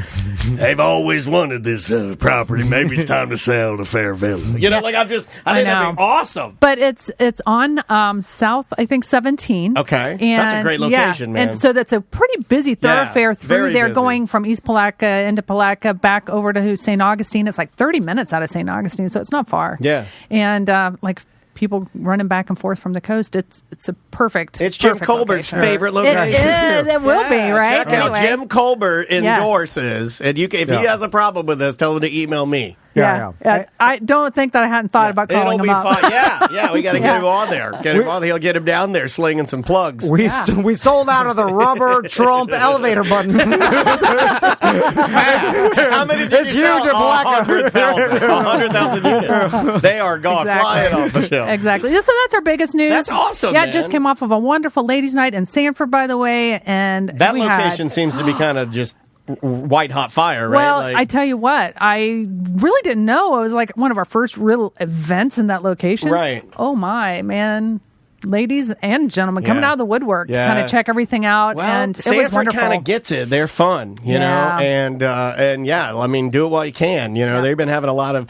they've always wanted this property. Maybe it's time to sell to Fairville. I think that'd be awesome. But it's on South, I think 17. Okay, and, that's a great location, man. And so that's a pretty busy thoroughfare through there, busy. going from East Palatka into Palatka back over to St. Augustine. It's like 30 minutes out of St. Augustine, so it's not far. Yeah, and like people running back and forth from the coast. It's a perfect. It's Jim Colbert's favorite location. It is. It will be right. Check out Jim Colbert endorses, and if he has a problem with this, tell him to email me. Yeah. I don't think that I hadn't thought about calling him up. Fun. Yeah, we got to get him on there. He'll get him down there slinging some plugs. We sold out of the rubber Trump elevator button. How many did it's you huge sell? at Palatka. 100,000 units. They are gone, flying off the shelf. Exactly. So that's our biggest news. That's awesome, Yeah, man. it just came off of a wonderful ladies' night in Sanford, by the way. And that location seems to be kind of just white hot fire, right? Well, I tell you what, I really didn't know. It was like one of our first real events in that location. Right. Oh my, man. Ladies and gentlemen coming out of the woodwork to kind of check everything out, and it was wonderful. kind of gets it. They're fun, you know, and I mean, do it while you can. They've been having a lot of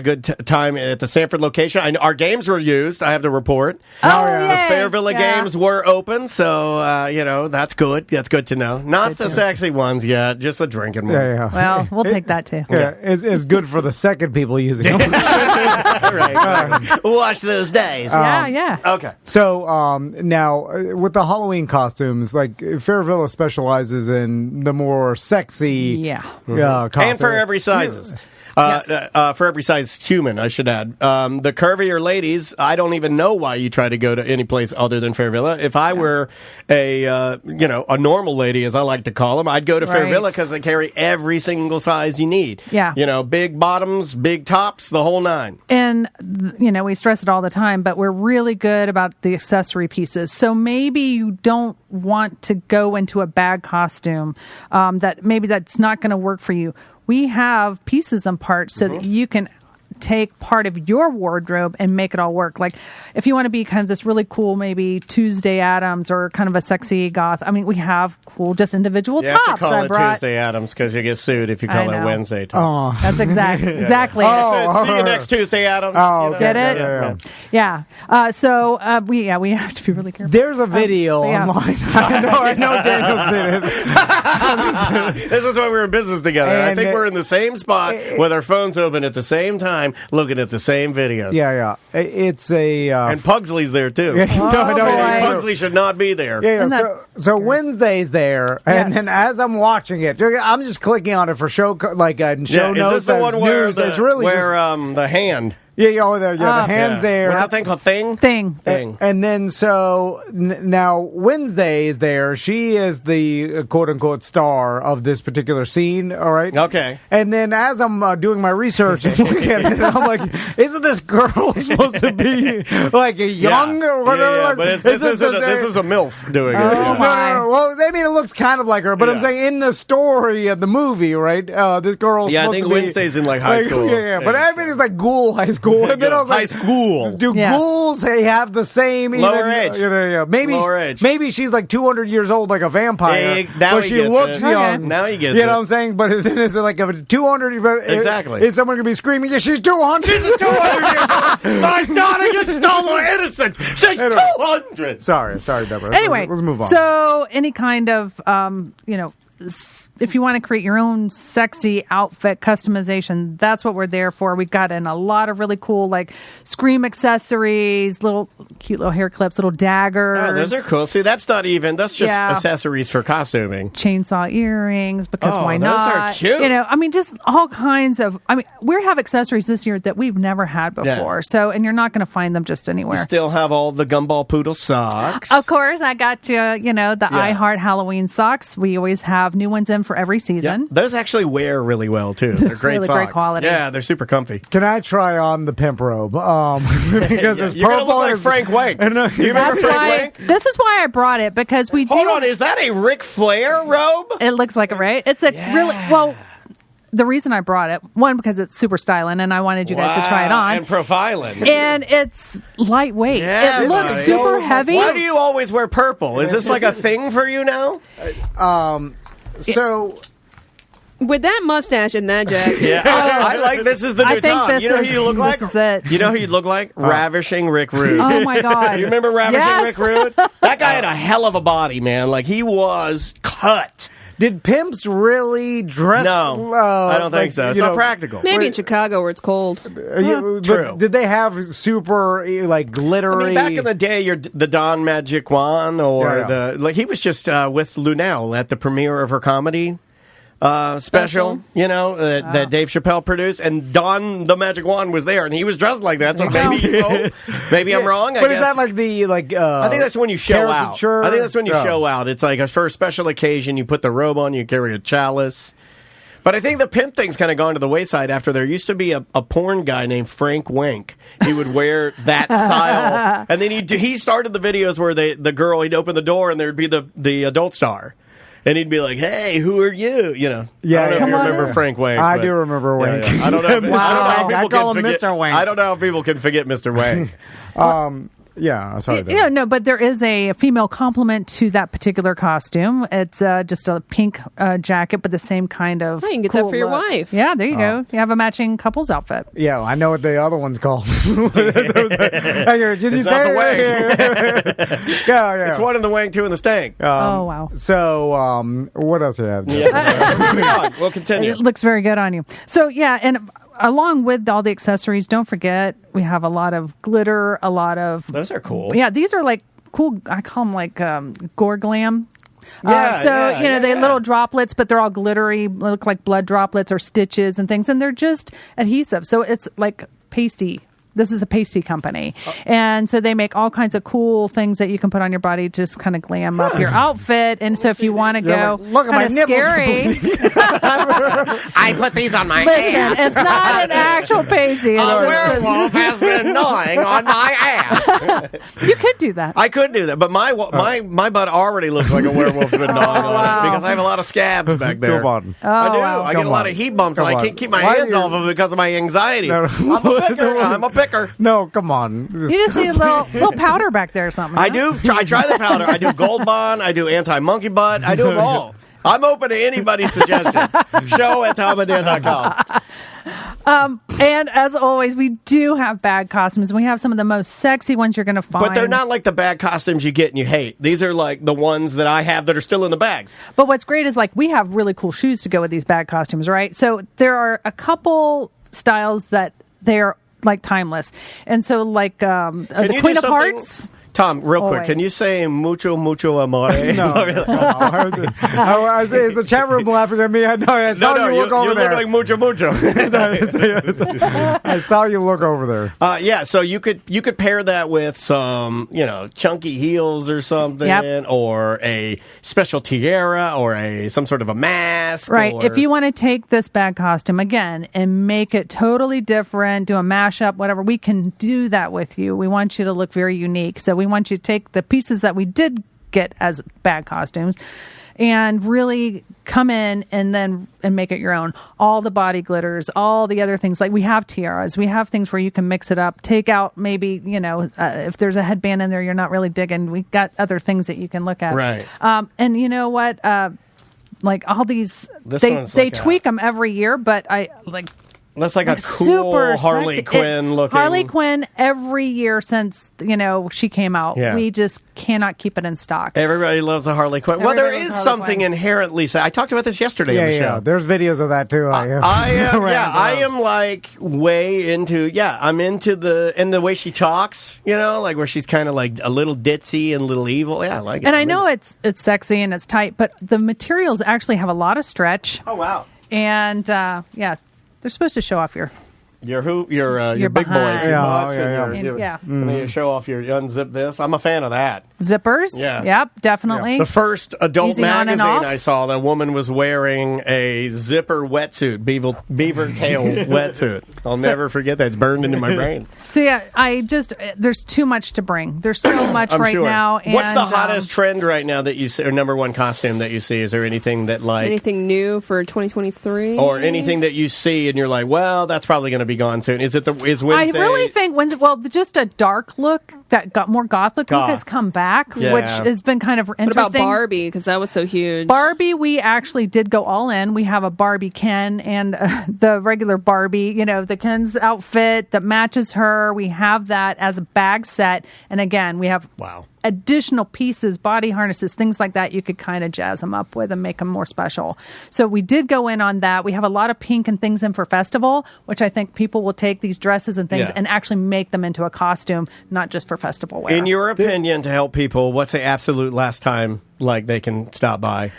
good time at the Sanford location. Our games were used. I have to report. The Fairville games were open, so that's good. That's good to know. Not the sexy ones yet, just the drinking ones. Yeah. Well, we'll take that too. Yeah, it's good for the second people using them. right. Watch those days. Yeah. Okay. So now with the Halloween costumes, like Fairville specializes in the more sexy costumes. And for every sizes. For every size human, I should add. The curvier ladies, I don't even know why you try to go to any place other than Fairville. If I were a normal lady, as I like to call them, I'd go to Fairville because they carry every single size you need. Yeah. Big bottoms, big tops, the whole nine. And, we stress it all the time, but we're really good about the accessory pieces. So maybe you don't want to go into a bag costume that's not going to work for you. We have pieces and parts so that you can take part of your wardrobe and make it all work. Like if you want to be kind of this really cool, maybe Tuesday Addams or kind of a sexy goth. I mean, we have cool, just individual you tops. Have to call it Tuesday Addams because you get sued if you call it Wednesday top. Oh, that's exactly. See you next Tuesday, Addams. Oh, get it? Yeah. So we have to be really careful. There's a video online. I know Daniel's in it. This is why we're in business together. And I think we're in the same spot with our phones open at the same time, looking at the same videos. Yeah. It's a and Pugsley's there too. Pugsley should not be there. Yeah. So Wednesday's there, and then as I'm watching it, I'm just clicking on it for show notes. Is this the one where the hand? The hand's there. What's that thing called? Thing. And then so now Wednesday is there. She is the quote unquote star of this particular scene. All right. Okay. And then as I'm doing my research and looking at it, I'm like, isn't this girl supposed to be like a young or whatever? Yeah, but this is a MILF doing it. No. Well, I mean, it looks kind of like her, but I'm saying in the story of the movie, right? This girl's supposed I think to be, Wednesday's in like high school. Yeah. But I mean, it's like ghoul high school. And then I was like, high school. Do ghouls have the same lower age? Maybe lower age. Maybe she's like 200 years old, like a vampire. Now but she looks young. Now you get it. You know what I'm saying? But then is it like a 200? Exactly. Is someone gonna be screaming? Yeah, she's 200. She's a 200. My daughter, you stole her innocence. She's 200. Sorry, Deborah. Anyway, let's move on. So any kind of if you want to create your own sexy outfit customization, that's what we're there for. We've got in a lot of really cool like Scream accessories, cute little hair clips, little daggers. Oh, those are cool. See, that's just accessories for costuming. Chainsaw earrings, because why those not? Are cute. Just all kinds of. We have accessories this year that we've never had before. So, and you're not going to find them just anywhere. You still have all the Gumball Poodle socks. Of course, I got you. The I Heart Halloween socks. We always have new ones in for every season. Yeah. Those actually wear really well too. They're great really socks. Great quality. Yeah, they're super comfy. Can I try on the pimp robe? Because it's you're purple. Look like Frank Wank. Do you remember Frank Wank? This is why I brought it, because we Hold on, is that a Ric Flair robe? It looks like it, right? It's a really well. The reason I brought it, one, because it's super styling, and I wanted you guys to try it on. And profiling. And it's lightweight. Yeah, it looks super heavy. Why do you always wear purple? Is this like a thing for you now? So... With that mustache and that jacket. Yeah, I like this is the new Tom. You know who you look like? This is it. You know who you look like? Ravishing Rick Rude. Oh my God. You remember Ravishing Rick Rude? That guy had a hell of a body, man. Like, he was cut. Did pimps really dress? No, I don't think so. It's not practical. Maybe in Chicago where it's cold. True. Did they have super like glittery? Back in the day, the Don Magicwan or he was just with Lunel at the premiere of her comedy special, that Dave Chappelle produced, and Don the Magic Wand was there, and he was dressed like that. So maybe I'm wrong. But is that like the I think that's when you show out. caricature? I think that's when you show out. It's like for a special occasion, you put the robe on, you carry a chalice. But I think the pimp thing's kind of gone to the wayside after there used to be a porn guy named Frank Wank. He would wear that style, and then he started the videos where the girl, he'd open the door and there'd be the adult star. And he'd be like, "Hey, who are you?" I don't know if you remember Frank Wank. I do remember Wank. Yeah. I don't know. I call him Mr. Wank. I don't know how people can forget Mr. Wank. Yeah, sorry. No, but there is a female complement to that particular costume. It's just a pink jacket, but the same kind of. Oh, you can get cool that for your look. wife. Yeah, there you go. You have a matching couple's outfit. Yeah, I know what the other one's called. Did you it's say not the Wank? Yeah. It's one in the Wank, two in the Stank. Oh wow. So, what else do you have? Yeah. We'll continue. It looks very good on you. So yeah, and along with all the accessories, don't forget we have a lot of glitter, a lot of. Those are cool. Yeah, these are like cool. I call them like gore glam. They little droplets, but they're all glittery, look like blood droplets or stitches and things, and they're just adhesive. So it's like pasty. This is a pasty company. And so they make all kinds of cool things that you can put on your body, just kind of glam up your outfit. And so if you want to go look at my nipples. Scary. I put these on my ass. It's not an actual pasty. A werewolf has been gnawing on my ass. You could do that. I could do that, but my butt already looks like a werewolf's been gnawing on it because I have a lot of scabs back there. Come on. I do. I get a lot of heat bumps, and I can't keep my hands off of it because of my anxiety. I'm a picker. No, come on. You just need a little powder back there or something. I do. I try the powder. I do Gold Bond. I do anti-monkey butt. I do them all. I'm open to anybody's suggestions. Show at TomAndDan.com. And as always, we do have bag costumes. We have some of the most sexy ones you're going to find. But they're not like the bag costumes you get and you hate. These are like the ones that I have that are still in the bags. But what's great is like we have really cool shoes to go with these bag costumes, right? So there are a couple styles that they're like timeless. And so like the Queen of Hearts. Tom, real quick, can you say mucho amore? No. Is the chat room laughing at me? I saw you look over there. You look like mucho. I saw you look over there. Yeah, so you could pair that with some, chunky heels or something, or a special tiara, or some sort of a mask. Right. If you want to take this bag costume again and make it totally different, do a mashup, whatever, we can do that with you. We want you to look very unique. So we want you to take the pieces that we did get as bag costumes and really come in and make it your own. All the body glitters, all the other things. Like we have tiaras. We have things where you can mix it up. Take out maybe, if there's a headband in there you're not really digging, we got other things that you can look at. Right. And you know what? Like all these, they tweak them every year, but That's like a cool super Harley sexy. Quinn looking. Harley Quinn every year since she came out. Yeah. We just cannot keep it in stock. Everybody loves a Harley Quinn. Well, there is something inherently. I talked about this yesterday on the show. Yeah, there's videos of that too. I am like way into. Yeah, I'm into the way she talks. Like where she's kind of like a little ditzy and a little evil. Yeah, I like it. And I know it's sexy and it's tight, but the materials actually have a lot of stretch. Oh wow! And they're supposed to show off your big boys. Yeah. And then you show off your unzip this. I'm a fan of that. Zippers. Yeah. Yep, definitely. The first adult Easy on and magazine off. I saw, the woman was wearing a zipper wetsuit, beaver tail wetsuit. I'll never forget that. It's burned into my brain. So there's too much to bring. There's so much I'm right sure. now. And, what's the hottest trend right now that you see, or number one costume that you see? Is there anything that anything new for 2023? Or anything that you see and you're like, well, that's probably going to be gone soon. Is Wednesday? I really think just a dark look, that got more gothic look has come back, which has been kind of interesting. What about Barbie? Because that was so huge. Barbie, we actually did go all in. We have a Barbie Ken and the regular Barbie, the Ken's outfit that matches her. We have that as a bag set. And again, we have additional pieces, body harnesses, things like that you could kind of jazz them up with and make them more special. So we did go in on that. We have a lot of pink and things in for festival, which I think people will take these dresses and things and actually make them into a costume, not just for festival wear. In your opinion, to help people, what's the absolute last time they can stop by?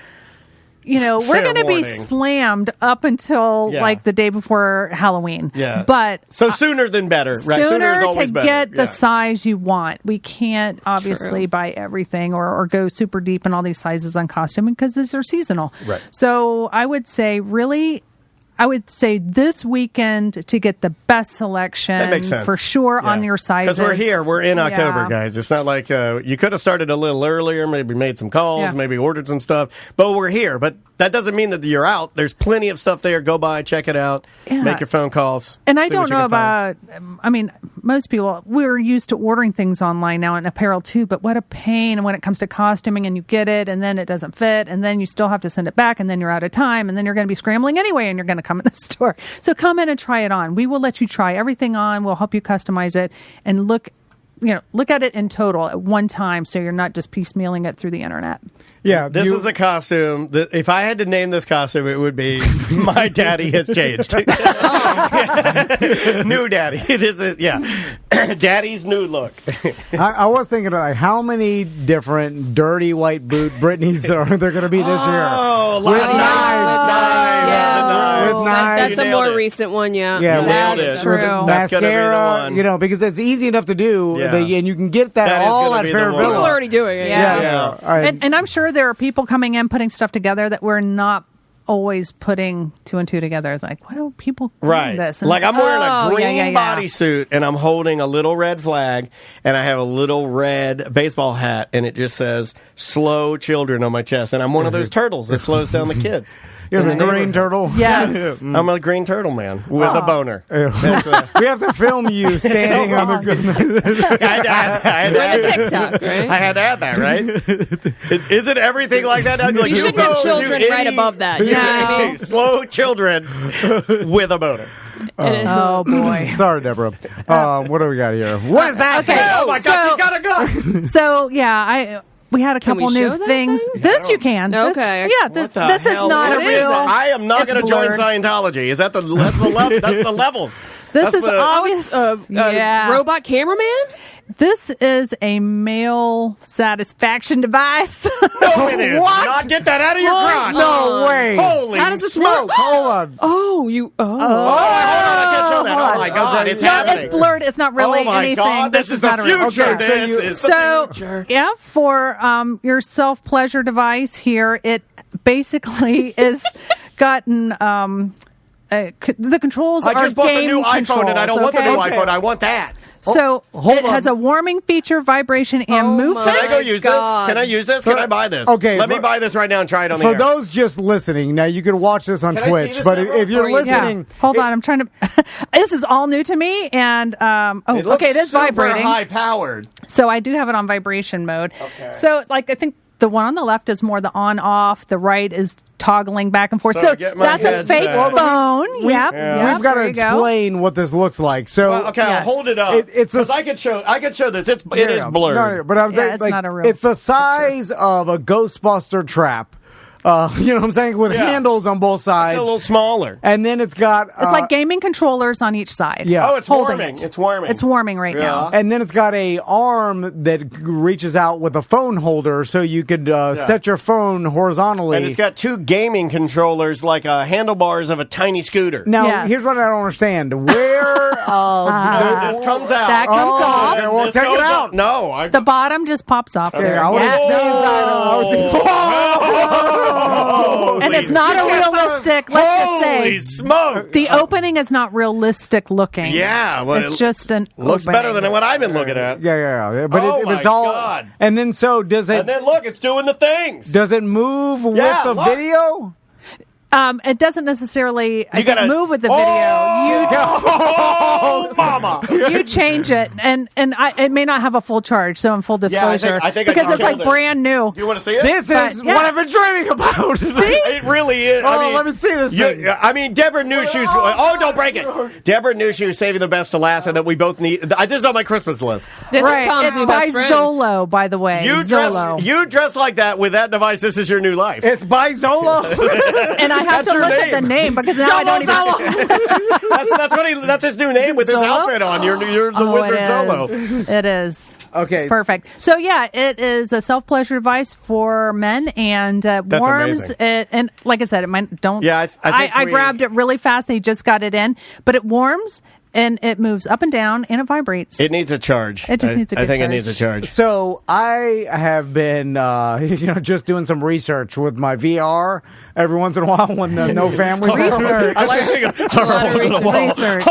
We're going to be slammed up until the day before Halloween. Yeah. But so sooner than better, right? Sooner is always to better. get the size you want. We can't obviously buy everything or go super deep in all these sizes on costuming because these are seasonal. Right. So I would say this weekend to get the best selection. That makes sense. For sure on your sizes. Because we're here. We're in October, guys. It's not like you could have started a little earlier, maybe made some calls, maybe ordered some stuff. But we're here. But that doesn't mean that you're out. There's plenty of stuff there. Go by, check it out, make your phone calls. And I don't know about, most people, we're used to ordering things online now in apparel too, but what a pain when it comes to costuming and you get it and then it doesn't fit and then you still have to send it back and then you're out of time and then you're going to be scrambling anyway and you're going to come in the store. So come in and try it on. We will let you try everything on. We'll help you customize it and look at it in total at one time so you're not just piecemealing it through the internet. Yeah, this is a costume that if I had to name this costume, it would be My Daddy Has Changed. New Daddy. This is Daddy's new look. I was thinking about how many different dirty white boot Britneys are there going to be this year? Oh, with knives. That's a more recent one, Yeah, that's true. That's mascara, because it's easy enough to do, and you can get that all at Fair Villa. People are already doing it. And I'm sure there are people coming in putting stuff together that we're not always putting two and two together. It's like, why don't people do this? And I'm wearing a green bodysuit and I'm holding a little red flag and I have a little red baseball hat and it just says "Slow Children" on my chest. And I'm one of those turtles that slows down the kids. You're the green turtle? Yes. I'm a green turtle man with a boner. We have to film you standing on the... I With a TikTok, right? I had to add that, right? Isn't everything like that? You shouldn't have children right above that. You know what I mean? Slow children with a boner. Oh, boy. Sorry, Deborah. What do we got here? What is that? Okay. Oh, my God, she's got a gun! So, we had a couple new things. This you can. Okay. This is not a real. I am not going to join Scientology. Is that that's the levels? This is obvious. Robot cameraman? This is a male satisfaction device. No, it is What? not. Get that out of your crotch. No way. Holy How does this smoke. work? Hold on. Oh, you. Oh. Hold on, I can't show that. Oh, my God, it's happening. It's blurred. It's not really oh my anything. God, this is the not real. future. Okay, This is the future. Yeah, for your self-pleasure device here, it basically is gotten... the controls I are just bought the new game iPhone, and I don't want the controls, new iPhone. I want that. So hold it on. has a warming feature, vibration, and movement. Can I go use this? Can I use this? Can I buy this? Okay, Let me buy this right now and try it on the For air. those just listening, now you can watch this on Can I see Twitch, this but now if you're real quick? listening... Hold on, I'm trying to... This is all new to me, and... it looks it is super vibrating. high-powered. So I do have it on vibration mode. Okay. So, I think the one on the left is more the on-off. The right is toggling back and forth. So So get my that's a headset. fake phone. We, Yep. We've got to there you go. explain what this looks like. So Well, okay, I'll hold it up. It's a, because I could show this. It is blurred. No, but I'm saying, it's like, not a real it's the size of a Ghostbuster trap. You know what I'm saying? With handles on both sides. It's a little smaller. And then it's got... It's like gaming controllers on each side. Yeah. Oh, it's Holding warming. it. It's warming. It's warming right now. And then it's got a arm that reaches out with a phone holder so you could set your phone horizontally. And it's got two gaming controllers like handlebars of a tiny scooter. Now, here's what I don't understand. Where this comes out. That comes off. Okay, well, This take it goes out. up. No. The bottom just pops off. Okay, there. I was And it's not a realistic, let's just say. Holy smokes. The opening is not realistic looking. Yeah, well, it's it just an looks opening. better than what I've been looking at. Yeah. But Oh it's my all. God. And then so does it? And then look, it's doing the things. Does it move Yeah, with the look. video? It doesn't necessarily I think, gotta- move with the video. Oh, mama! You change it, and it may not have a full charge. So in full Yeah, disclosure, I think I because just it's like killed it. brand new. Do you want to see it? This is yeah. what I've been dreaming about. See? It really is. Oh, let me see this thing. I mean, Deborah knew she was. Oh, don't break it. Deborah knew she was saving the best to last, and that we both need. This is on my Christmas list. This Right, is Tom's it's new by best friend. Zolo, by the way. Zolo. You dress like that with that device. This is your new life. It's by Zolo. And I have That's to your look at the name. name because now I don't even. That's his new name with his Zolo? outfit on. You're the Wizard Zolo. It is. Okay. It's perfect. So, yeah, it is a self-pleasure device for men, and warms amazing. it. And like I said, it might don't. Yeah, I think I grabbed it really fast. They just got it in, but it warms and it moves up and down and it vibrates. It needs a charge. It just needs a good I think charge. it needs a charge. So I have been, just doing some research with my VR every once in a while when the no family Research. I like thinking, Research.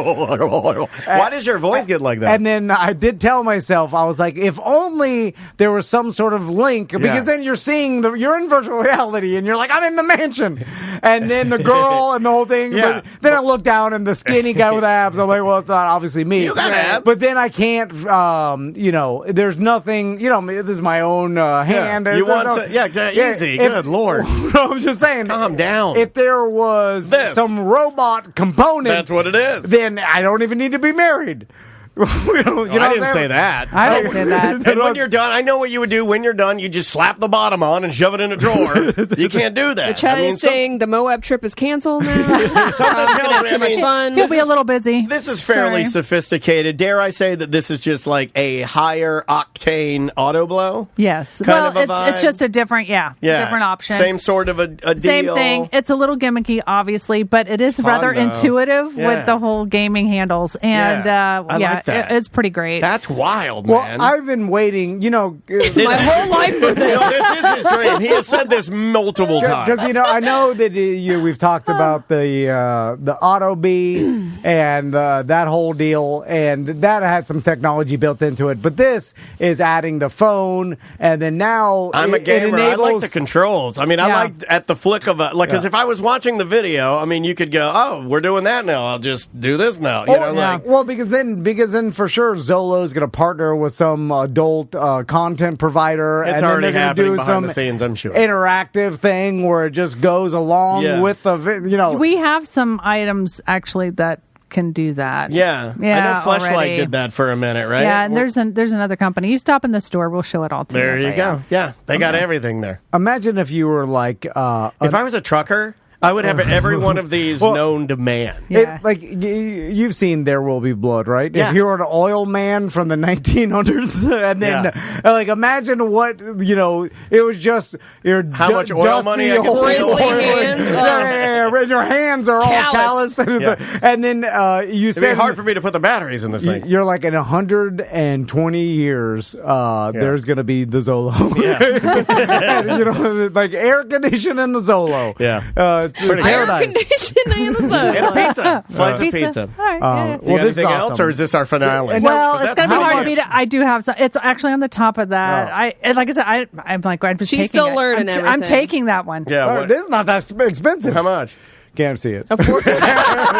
Why does your voice get like that? And then I did tell myself, I was like, if only there was some sort of link, because then you're seeing you're in virtual reality, and you're like, I'm in the mansion, and then the girl and the whole thing. Yeah. But then I look down and the skinny guy with abs. I'm like, well, it's not obviously me. You got abs. But then I can't. There's nothing. This is my own hand. You want easy. Good Lord. I'm just saying. Calm down. If there was some robot component, That's what it is. then I don't even need to be married. I didn't say that. I didn't say that. And when you're done, I know what you would do. When you're done, you just slap the bottom on and shove it in a drawer. You can't do that. The chat is saying the Moab trip is canceled now. Too much fun. You'll be a little busy. This is fairly Sorry. sophisticated. Dare I say that this is just like a higher octane auto blow? Yes. Kind of a it's vibe? just a different, different option. Same sort of a deal. Same thing. It's a little gimmicky, obviously, but it is It's rather fun, though. intuitive Yeah. with the whole gaming handles, and I like that. it's pretty great. That's wild, Well, man. I've been waiting, My whole life for this. This is his dream. He has said this multiple times. because I know that we've talked about the Auto Bee and that whole deal, and that had some technology built into it. But this is adding the phone, and then now I'm a gamer. It I enables, like the controls. I mean, I like at the flick of because if I was watching the video, I mean, you could go, "Oh, we're doing that now. I'll just do this now." Because then for sure Zolo's going to partner with some adult content provider, It's and then already they're going to happening do behind some the scenes, I'm sure. interactive thing where it just goes along with the We have some items actually that can do that. Yeah. I know Fleshlight already. did that for a minute, right? Yeah, and there's another company. You stop in the store, we'll show it all to you. There you But go. Yeah, they got everything there. Imagine if you were like If I was a trucker, I would have every one of these known to man. Yeah. You've seen There Will Be Blood, right? Yeah. If you were an oil man from the 1900s, and then imagine what it was just your How much oil dusty money I could old steal? oil. Grizzly hands. And your hands are all calloused, and then you It'd be said hard for me to put the batteries in this thing. you're like in 120 years, there's going to be the Zolo. Like air conditioning the Zolo. Yeah. It's Pretty Air paradise. conditioning in the sun. And a pizza. Slice of pizza. All right, yeah. You got this is anything else, awesome. or is this our finale? Well, it's going to be how hard much? for me to. I do have some. It's actually on the top of that. Like I said, I'm just She's taking still it. learning I'm everything. taking that one. Yeah. This is not that expensive. How much? Can't see it. Oh,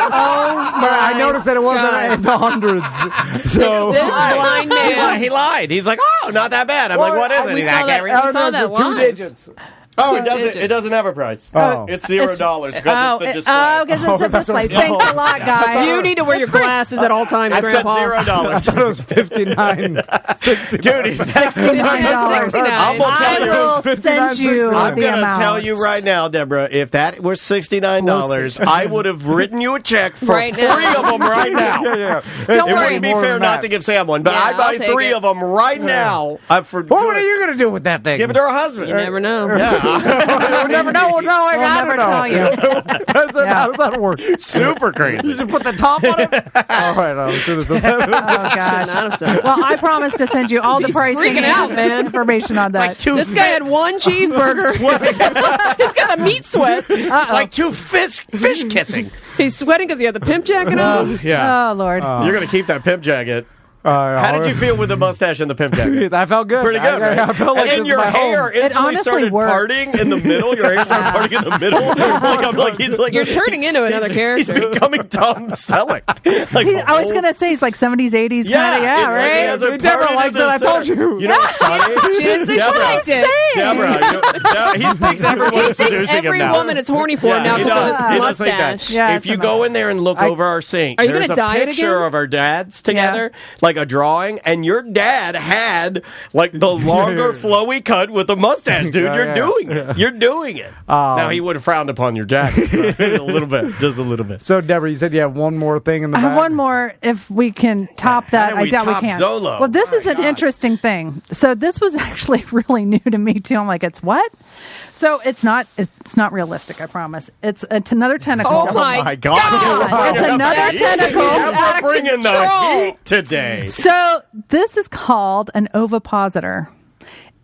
I noticed that it wasn't in the hundreds. So this blind man. He lied. He's like, oh, not that bad. I'm like, what is it? He's like, we saw that two live. digits. Oh, it doesn't have a price. Oh. It's $0 because it's the display. Oh, because it's the display. Thanks a lot, guys. You need to wear your glasses at all times, I said Grandpa. $0. I thought it was $59.60. Dude, $69. I'm gonna tell you. I will send you I'm the going to amount. tell you right now, Deborah, if that were $69, I would have written you a check for Right now. 3 of them right now. Yeah. Don't It worry. wouldn't be fair not to give Sam one, but Yeah, I'd buy I'll take 3 it. of them right now. What are you going to do with that thing? Give it to her husband. You never know. We'll never know. We'll never tell you. How does that work? Super crazy. You should put the top on it? All right, I should have said that. Oh, gosh. Well, I promise to send you all the He's pricing freaking out, man. information on that. This guy had one cheeseburger. He's got the meat sweats. It's like 2 fish kissing. He's sweating because he had the pimp jacket on. Yeah. Oh, Lord. You're going to keep that pimp jacket. How did you feel with the mustache and the pimp jacket? I felt good. Pretty good, right? I felt like and this then was your my hair home. instantly honestly started worked. parting in the middle. Your hair started parting in the middle. He's like You're turning into another character. He's becoming Tom Selleck. I was going to say he's like 70s, 80s kind of, it's yeah, like right? he has a Deborah part likes in it, I the told center. you. You know what's funny? She didn't say she liked it. Deborah, he thinks everyone's He thinks seducing him every now. woman is horny for him now he because of does. his He does think that. mustache. Yeah, If you go in there and look over our sink, Are you there's gonna a dye it picture again? of our dads together, like a drawing, and your dad had like the longer flowy cut with the mustache, dude. You're doing it. You're doing it. Now he would have frowned upon your jacket a little bit, just a little bit. So, Deborah, you said you have one more thing in the I bag? have one more if we can top that. How did I we doubt we top can. Zolo? Well, this My is an God. interesting thing. So this was actually really new to me too. I'm like, it's what? So it's not realistic, I promise. It's another tentacle. Oh my God. It's another tentacle. We're bringing the heat today. So this is called an ovipositor.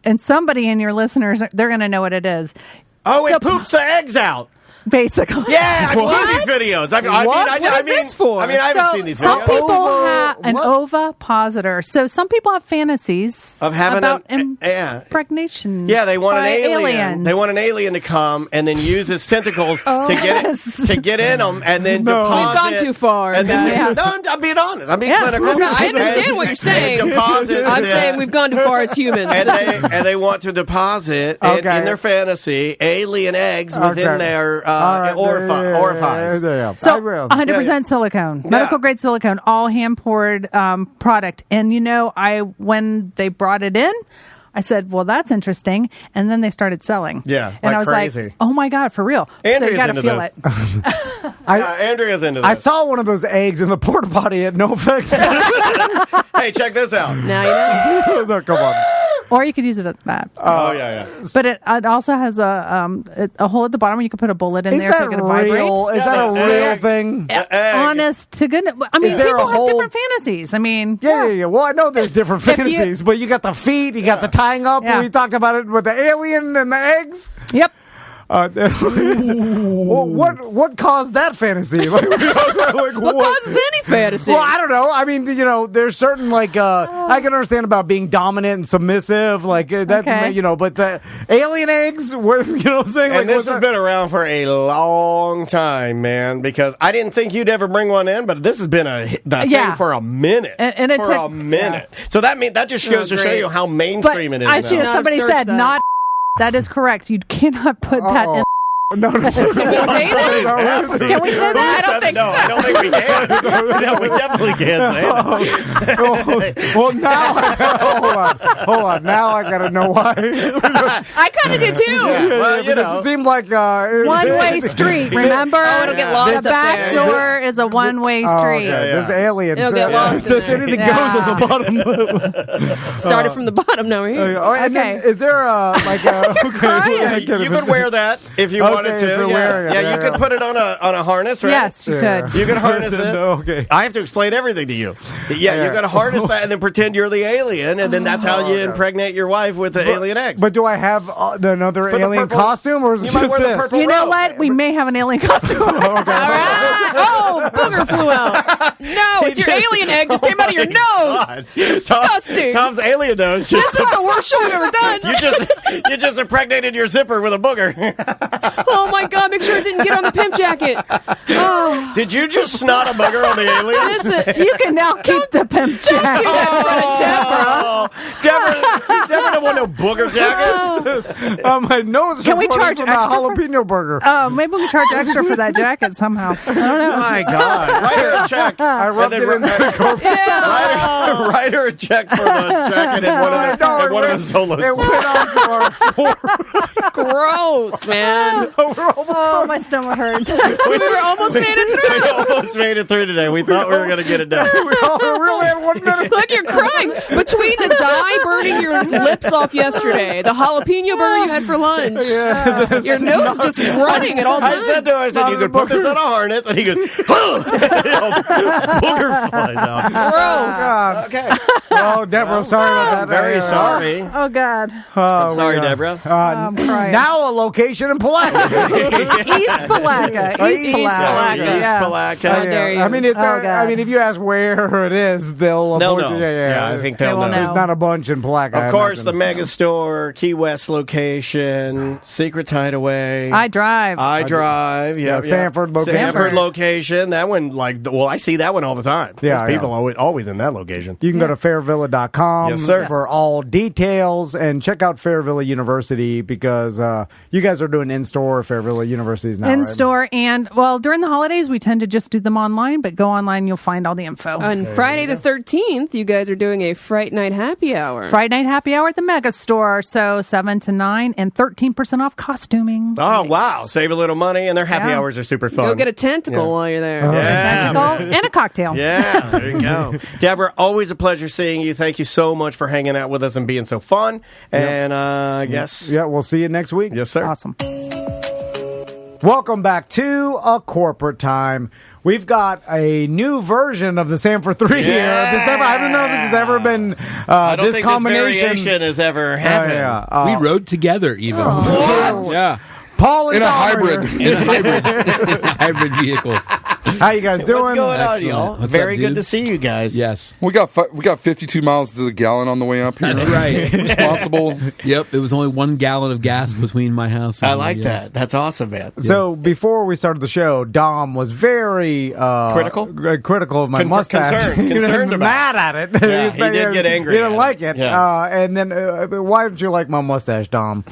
And somebody in your listeners, they're going to know what it is. Oh, So- it poops the eggs out. Basically. Yeah, I've What? seen these videos. I What is this for? I mean, I haven't seen these Some videos. people have an ovipositor. So some people have fantasies Of having about yeah. impregnation. Yeah, they want an by alien. aliens. They want an alien to come and then use his tentacles to get in them and then We've deposit. gone too far. And then guys. no, I'm being honest. I'm being Yeah. clinical. I understand what you're saying. Deposit. I'm saying we've gone too far as humans. And they want to deposit in their fantasy alien eggs within their orifice. So 100% silicone, medical grade silicone, all hand poured product. And when they brought it in, I said, well, that's interesting. And then they started selling. Yeah, and like I was crazy. like, oh my God, for real. So Andrea's you got to into feel this. it. Andrea's into this. I saw one of those eggs in the porta potty at NoFX. Hey, check this out. Now you know. No, come on. Or you could use it at that. Oh, yeah. But it also has a hole at the bottom where you can put a bullet in Is there so that it can real? vibrate. Is that a real thing? Honest to goodness. I mean, Is there people a have whole- different fantasies. I mean, Yeah. Well, I know there's different If you- fantasies, but you got the feet, you got the tying up. Yeah. We talked about it with the alien and the eggs. Yep. What caused that fantasy? Like, What causes any fantasy? Well, I don't know. I mean, there's certain I can understand about being dominant and submissive, that's Okay. but the alien eggs, what I'm saying? And this has been around for a long time, man, because I didn't think you'd ever bring one in, but this has been a Yeah. thing for a minute. And it for took- a minute. So that just goes to show great. you how But mainstream it is I now. see that Not somebody search said that. not. That is correct. You cannot put that in. No. Can we say that? Can we say that? I don't think no, so. I don't think we can. No, we definitely can't say that. Well, now, hold on. Now I got to know why. I kind of do too. Well, Because it seemed like One-way street, remember? Oh, it'll get lost The up back there. door is a one-way street. There's aliens. It'll get lost in So if there. anything Yeah. goes at the bottom. Started from the bottom. Now we're here. And then, Okay. is there okay? You could wear that if you wanted to. so Yeah, wear it, yeah, yeah, you could put it on a harness, right? Yes, you could. You can harness it. Okay. I have to explain everything to you. Yeah, you got to harness that and then pretend you're the alien, and then that's how you impregnate your wife with the alien eggs. But do I have another the alien purple- costume, or is it you might just wear the this? purple You know robe. what? We may have an alien costume. All right. Oh, booger flew out. No, it's your alien egg just came out of your nose. Disgusting. Tom's alien nose. This is the worst show we've ever done. You just impregnated your zipper with a booger. Oh my God! Make sure it didn't get on the pimp jacket. Oh. Did you just snot a booger on the alien? Listen, You can now keep the pimp jacket. do that in front of Deborah. Deborah don't want no booger jacket. My nose is Can we charge from that extra for- jalapeno burger. Oh, maybe we can charge extra for that jacket somehow. I don't know. My God. Write her a check. I rubbed it in the corporate. Write her a check for the jacket in one of the solos. It went onto our floor. Gross, man. Oh, my stomach hurts. We were almost made it We through. almost made it through today. We thought we were going to get it done. We really had 1 minute. Look, you're crying. Between the dye burning your lips off yesterday, the jalapeno burger you had for lunch, your nose just running at all times. I said to her, you could put this on a harness, and he goes, booger flies out. Gross. Okay. Oh, Deborah, I'm sorry about that. I'm very sorry. Oh, God. I'm sorry, Deborah. I'm crying. Now a location in Palatka. East Palatka. East Palatka. East Palatka. How dare you? I mean, it's. Oh, God. I mean, if you ask where it is, they'll They'll avoid know. you. Yeah, I think they'll will know. There's know. not a bunch in Palatka. Of course, the Mega Store, Key West location, Secret Hideaway. I drive. I drive. Yeah, Sanford location. Sanford location. That one, I see that one all the time. Yeah, There's people always in that location. You can go to fairvilla.com Yes, sir. for all details and check out Fairvilla University because you guys are doing in-store Fairvilla Universities now, In right? store, and well, during the holidays, we tend to just do them online, but go online, you'll find all the info. On Friday the 13th, you guys are doing a Fright Night Happy Hour. Friday night happy hour at the Mega Store, so 7 to 9 and 13% off costuming. Oh, wow. Save a little money, and their happy Yeah. hours are super fun. Go get a tentacle while you're there. Yeah. Tentacle and a cocktail. Yeah, there you go. Deborah, always a pleasure seeing you. Thank you so much for hanging out with us and being so fun. And I guess. Yeah, we'll see you next week. Yes, sir. Awesome. Welcome back to A Corporate Time. We've got a new version of the Sanford 3 here. I don't know if it's ever been I don't this think combination. this variation has ever happened. We rode together even. What? Yeah. Paul and In a Dahmer. Hybrid vehicle. How you guys doing? What's going on, Excellent. y'all? What's Very up, good to dudes? see you guys. Yes. We got 52 miles to the gallon on the way up here. That's right. Responsible. Yep. It was only 1 gallon of gas between my house and I like yes. that. That's awesome, man. So before we started the show, Dom was very critical of my mustache. Concerned He was about it. mad at it. Yeah, he did get angry He didn't at like it. it. Yeah. And then, why don't you like my mustache, Dom?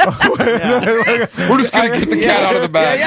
We're just going to get the cat out of the bag.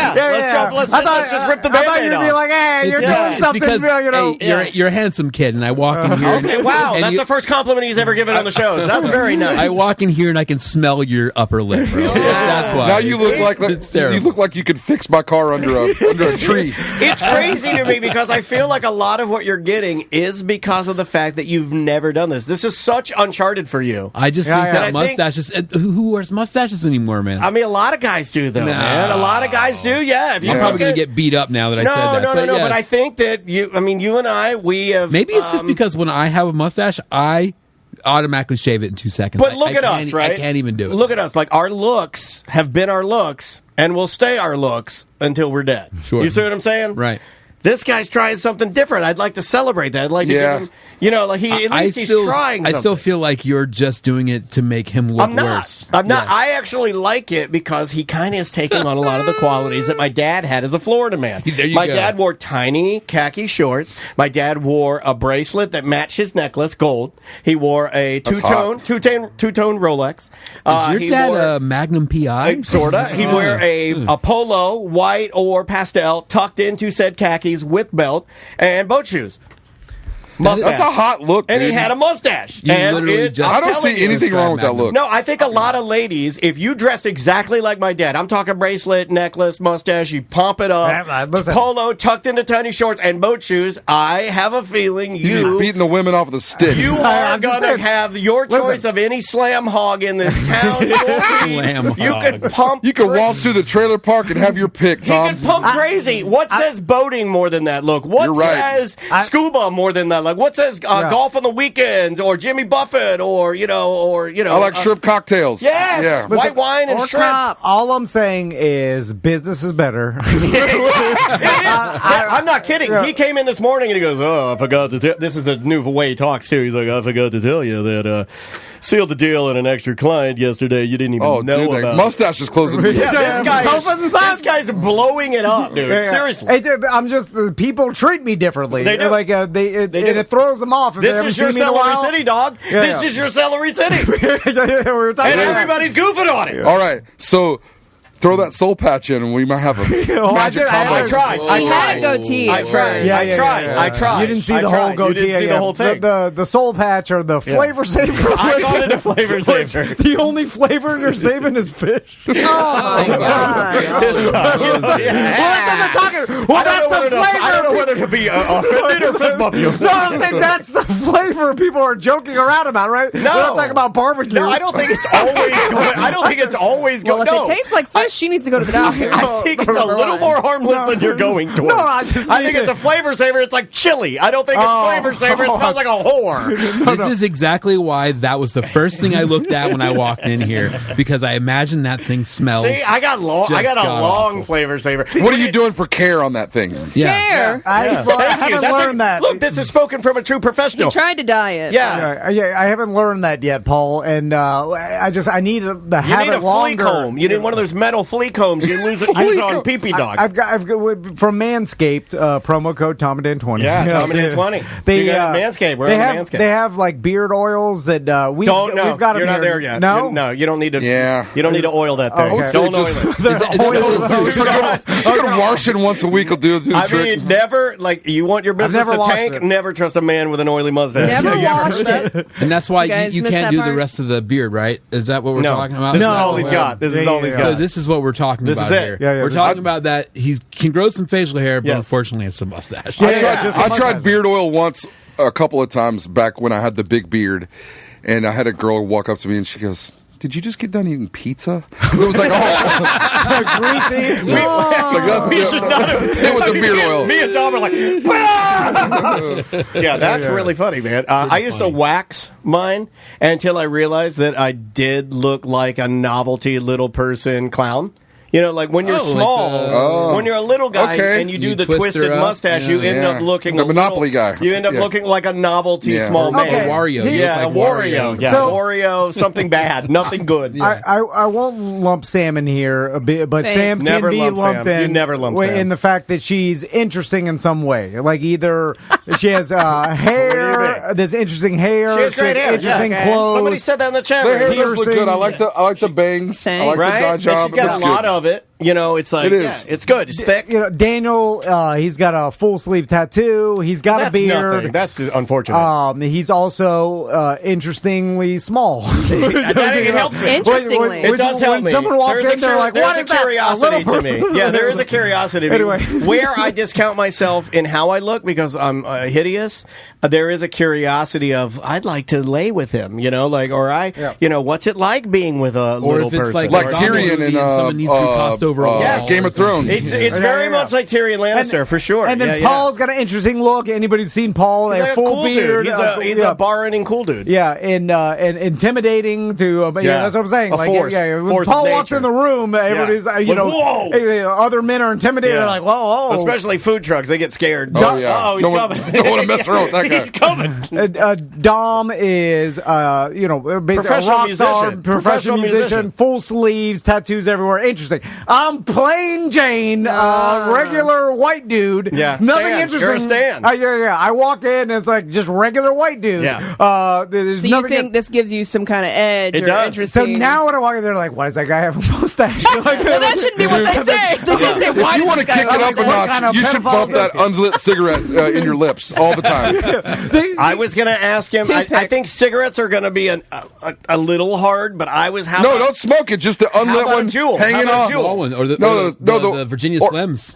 Let's just rip the I Band-Aid thought you'd be off. like, hey, you're It's doing something, because, you know. hey, you're a handsome kid, and I walk in here. Okay, wow. and That's the first compliment he's ever given on the show. That's very nice. I walk in here and I can smell your upper lip, bro. That's why. Now you look like it's terrible. you look like you could fix my car under a tree. It's crazy to me because I feel like a lot of what you're getting is because of the fact that you've never done this. This is such uncharted for you. I just Yeah, think yeah. that I think- mustaches. Who wears mustaches anymore, man? I mean, a lot of guys do, though, man. A lot of guys do, yeah. If you I'm look probably going at- to get beat up now that I said that. No. yes. But I think that you and I, we have. Maybe it's just because when I have a mustache, I automatically shave it in 2 seconds. But look I at can't- us, right? I can't even do it. Look at us. Like, our looks have been our looks and will stay our looks until we're dead. Sure. You see what I'm saying? Right. This guy's trying something different. I'd like to celebrate that. I'd like to give him, like at least he's trying something. I still feel like you're just doing it to make him look I'm not. worse. I'm not. Yes. I actually like it because he kind of is taking on a lot of the qualities that my dad had as a Florida man. See, there you My go. dad wore tiny khaki shorts. My dad wore a bracelet that matched his necklace, gold. He wore a two-tone Rolex. Is he your dad wore- a Magnum PI? Sorta. He'd wear a polo, white or pastel, tucked into said khakis with belt and boat shoes. Mustache. That's a hot look, And dude. he had a mustache. You and literally just- I don't I'm telling see you- anything wrong with that look. No, I think a lot of ladies, if you dressed exactly like my dad, I'm talking bracelet, necklace, mustache, you pump it up, listen. polo tucked into tiny shorts and boat shoes, I have a feeling You're you beating the women off with a stick. are I'm just going to saying. have your Listen. choice of any slam hog in this town. Slam You hog. can pump. You can waltz through the trailer park and have your pick, He Tom. can pump crazy. What says boating more than that? Look, what You're right. says scuba more than that? Like, what says golf on the weekends, or Jimmy Buffett, or I like shrimp cocktails. Yes, Yeah. white wine and Or shrimp. cop. All I'm saying is business is better. I'm not kidding. He came in this morning and he goes, "Oh, I forgot to tell." This is the new way he talks too. He's like, "I forgot to tell you that sealed the deal and an extra client yesterday you didn't even know about. Mustache is closing the deal. This guy's blowing it up, dude. Seriously. I'm just people treat me differently. They do. Like and it throws them off. If This they haven't is your seen me in a Celery while. City, dog. Yeah. This is your Celery City. And everybody's goofing on it. All right, so throw that soul patch in, and we might have a magic combo. I tried. He had a goatee. I tried. I tried. You didn't see the whole goatee. You didn't see the whole thing. The soul patch or the flavor saver. I call it a flavor saver. The only flavor you're saving is fish. Oh my God. I don't know whether to be offended or fist bump you. No, I'm saying that's the flavor people are joking around about, right? No. We're not talking about barbecue. No, I don't think it's always good. I don't think it's always good. Well, if it tastes like fish, she needs to go to the doctor. I think it's a little more harmless than you're going towards. No, I think it's a flavor saver. It's like chili. I don't think it's flavor saver. It smells like a whore. This is exactly why that was the first thing I looked at when I walked in here, because I imagine that thing smells. See, I got a long flavor saver. What are you doing for care on that thing? Care? I haven't learned that. Look, this is spoken from a true professional. He tried to diet. Yeah, I haven't learned that yet, Paul, and I need to have it longer. Flea comb. You need one of those metal flea combs. You use it on pee-pee dog. I've got from Manscaped promo code TOMADAN20. Yeah, TOMADAN20. They you got Manscaped. We're on Manscaped. They have like beard oils that we've got. You're not there yet. No, you don't need to. Yeah, you don't need to oil that thing. Okay. Don't oil it. Just gonna wash it once a week will do the trick. I mean, never you want your business to tank. Never trust a man with an oily mustache. Never washed it. And that's why you missed can't that do part? the rest of the beard, right? Is that what we're talking about? This is all he's got. This is all he's got. So this is what we're talking This about is it. here. Yeah, we're talking about that he can grow some facial hair, but unfortunately it's a mustache. I tried beard oil once a couple of times back when I had the big beard, and I had a girl walk up to me and she goes, "Did you just get done eating pizza?" Because it was like, greasy. It's like, that's it with the beard oil. Me and Dom are like, yeah, that's really funny, man. I used to wax mine until I realized that I did look like a novelty little person clown. You know, like when you're small, when you're a little guy and you do the twisted mustache, you end up looking the Monopoly guy. You end up looking like a novelty small man. Okay. Wario. Yeah, like Wario. Yeah, So- Wario, something bad, nothing good. I won't lump Sam in here a bit, but Thanks. Sam Never can be lump lumped Sam. in. You never lump Sam. in the fact that she's interesting in some way. Like either she has hair, there's interesting hair, She has great hair. interesting Yeah. clothes. Somebody said that in the chat. The hair room. does look good. I like the bangs. I like the dye Right? job. And she's got It a looks lot good. of it. You know, it's like, It is. it's good. It's thick. You know, Daniel, he's got a full sleeve tattoo. He's got That's a beard. nothing. That's unfortunate. He's also interestingly small. It helps me. Interestingly. It does help when me. someone walks There's in, they're like, there's "What a is that?" curiosity A little to me. person. Yeah, there is a curiosity to me. Anyway. Where I discount myself in how I look because I'm hideous, there is a curiosity of, I'd like to lay with him, you know, like, you know, what's it like being with a Or little if it's person? Like a Tyrion movie in and someone needs to be tossed over a wall Game or of Thrones. It's very much like Tyrion Lannister, for sure. And then Paul's got an interesting look. Anybody seen Paul? He's like a full cool beard. dude. He's a bar-running cool dude. Yeah, and intimidating to. That's what I'm saying. A Like, force. when Force Paul of walks nature. in the room, everybody's whoa! other men are intimidated. They're like, whoa. Especially food trucks, they get scared. Oh, yeah. Uh-oh, he's coming. Don't want to mess around with that guy. He's coming. Dom is, basically Professional a rock star, musician. professional musician, full sleeves, tattoos everywhere. Interesting. I'm plain Jane, regular white dude. Yeah, nothing Stan. interesting. You're a Stan. Yeah. I walk in and it's like just regular white dude. Yeah. There's So you nothing. think this gives you some kind of edge It or does. So interesting? now when I walk in, they're like, "Why does that guy have a mustache?" well, that shouldn't be what they say. They shouldn't say, why If you does want to this guy kick it have up a mustache?" notch, you should bump that unlit cigarette in your lips all the time. I was going to ask him. I think cigarettes are going to be a little hard, but I was No, don't smoke it. Just the unlit about a one Juul? hanging How about off. a Juul? Small one, or the the Virginia Slims.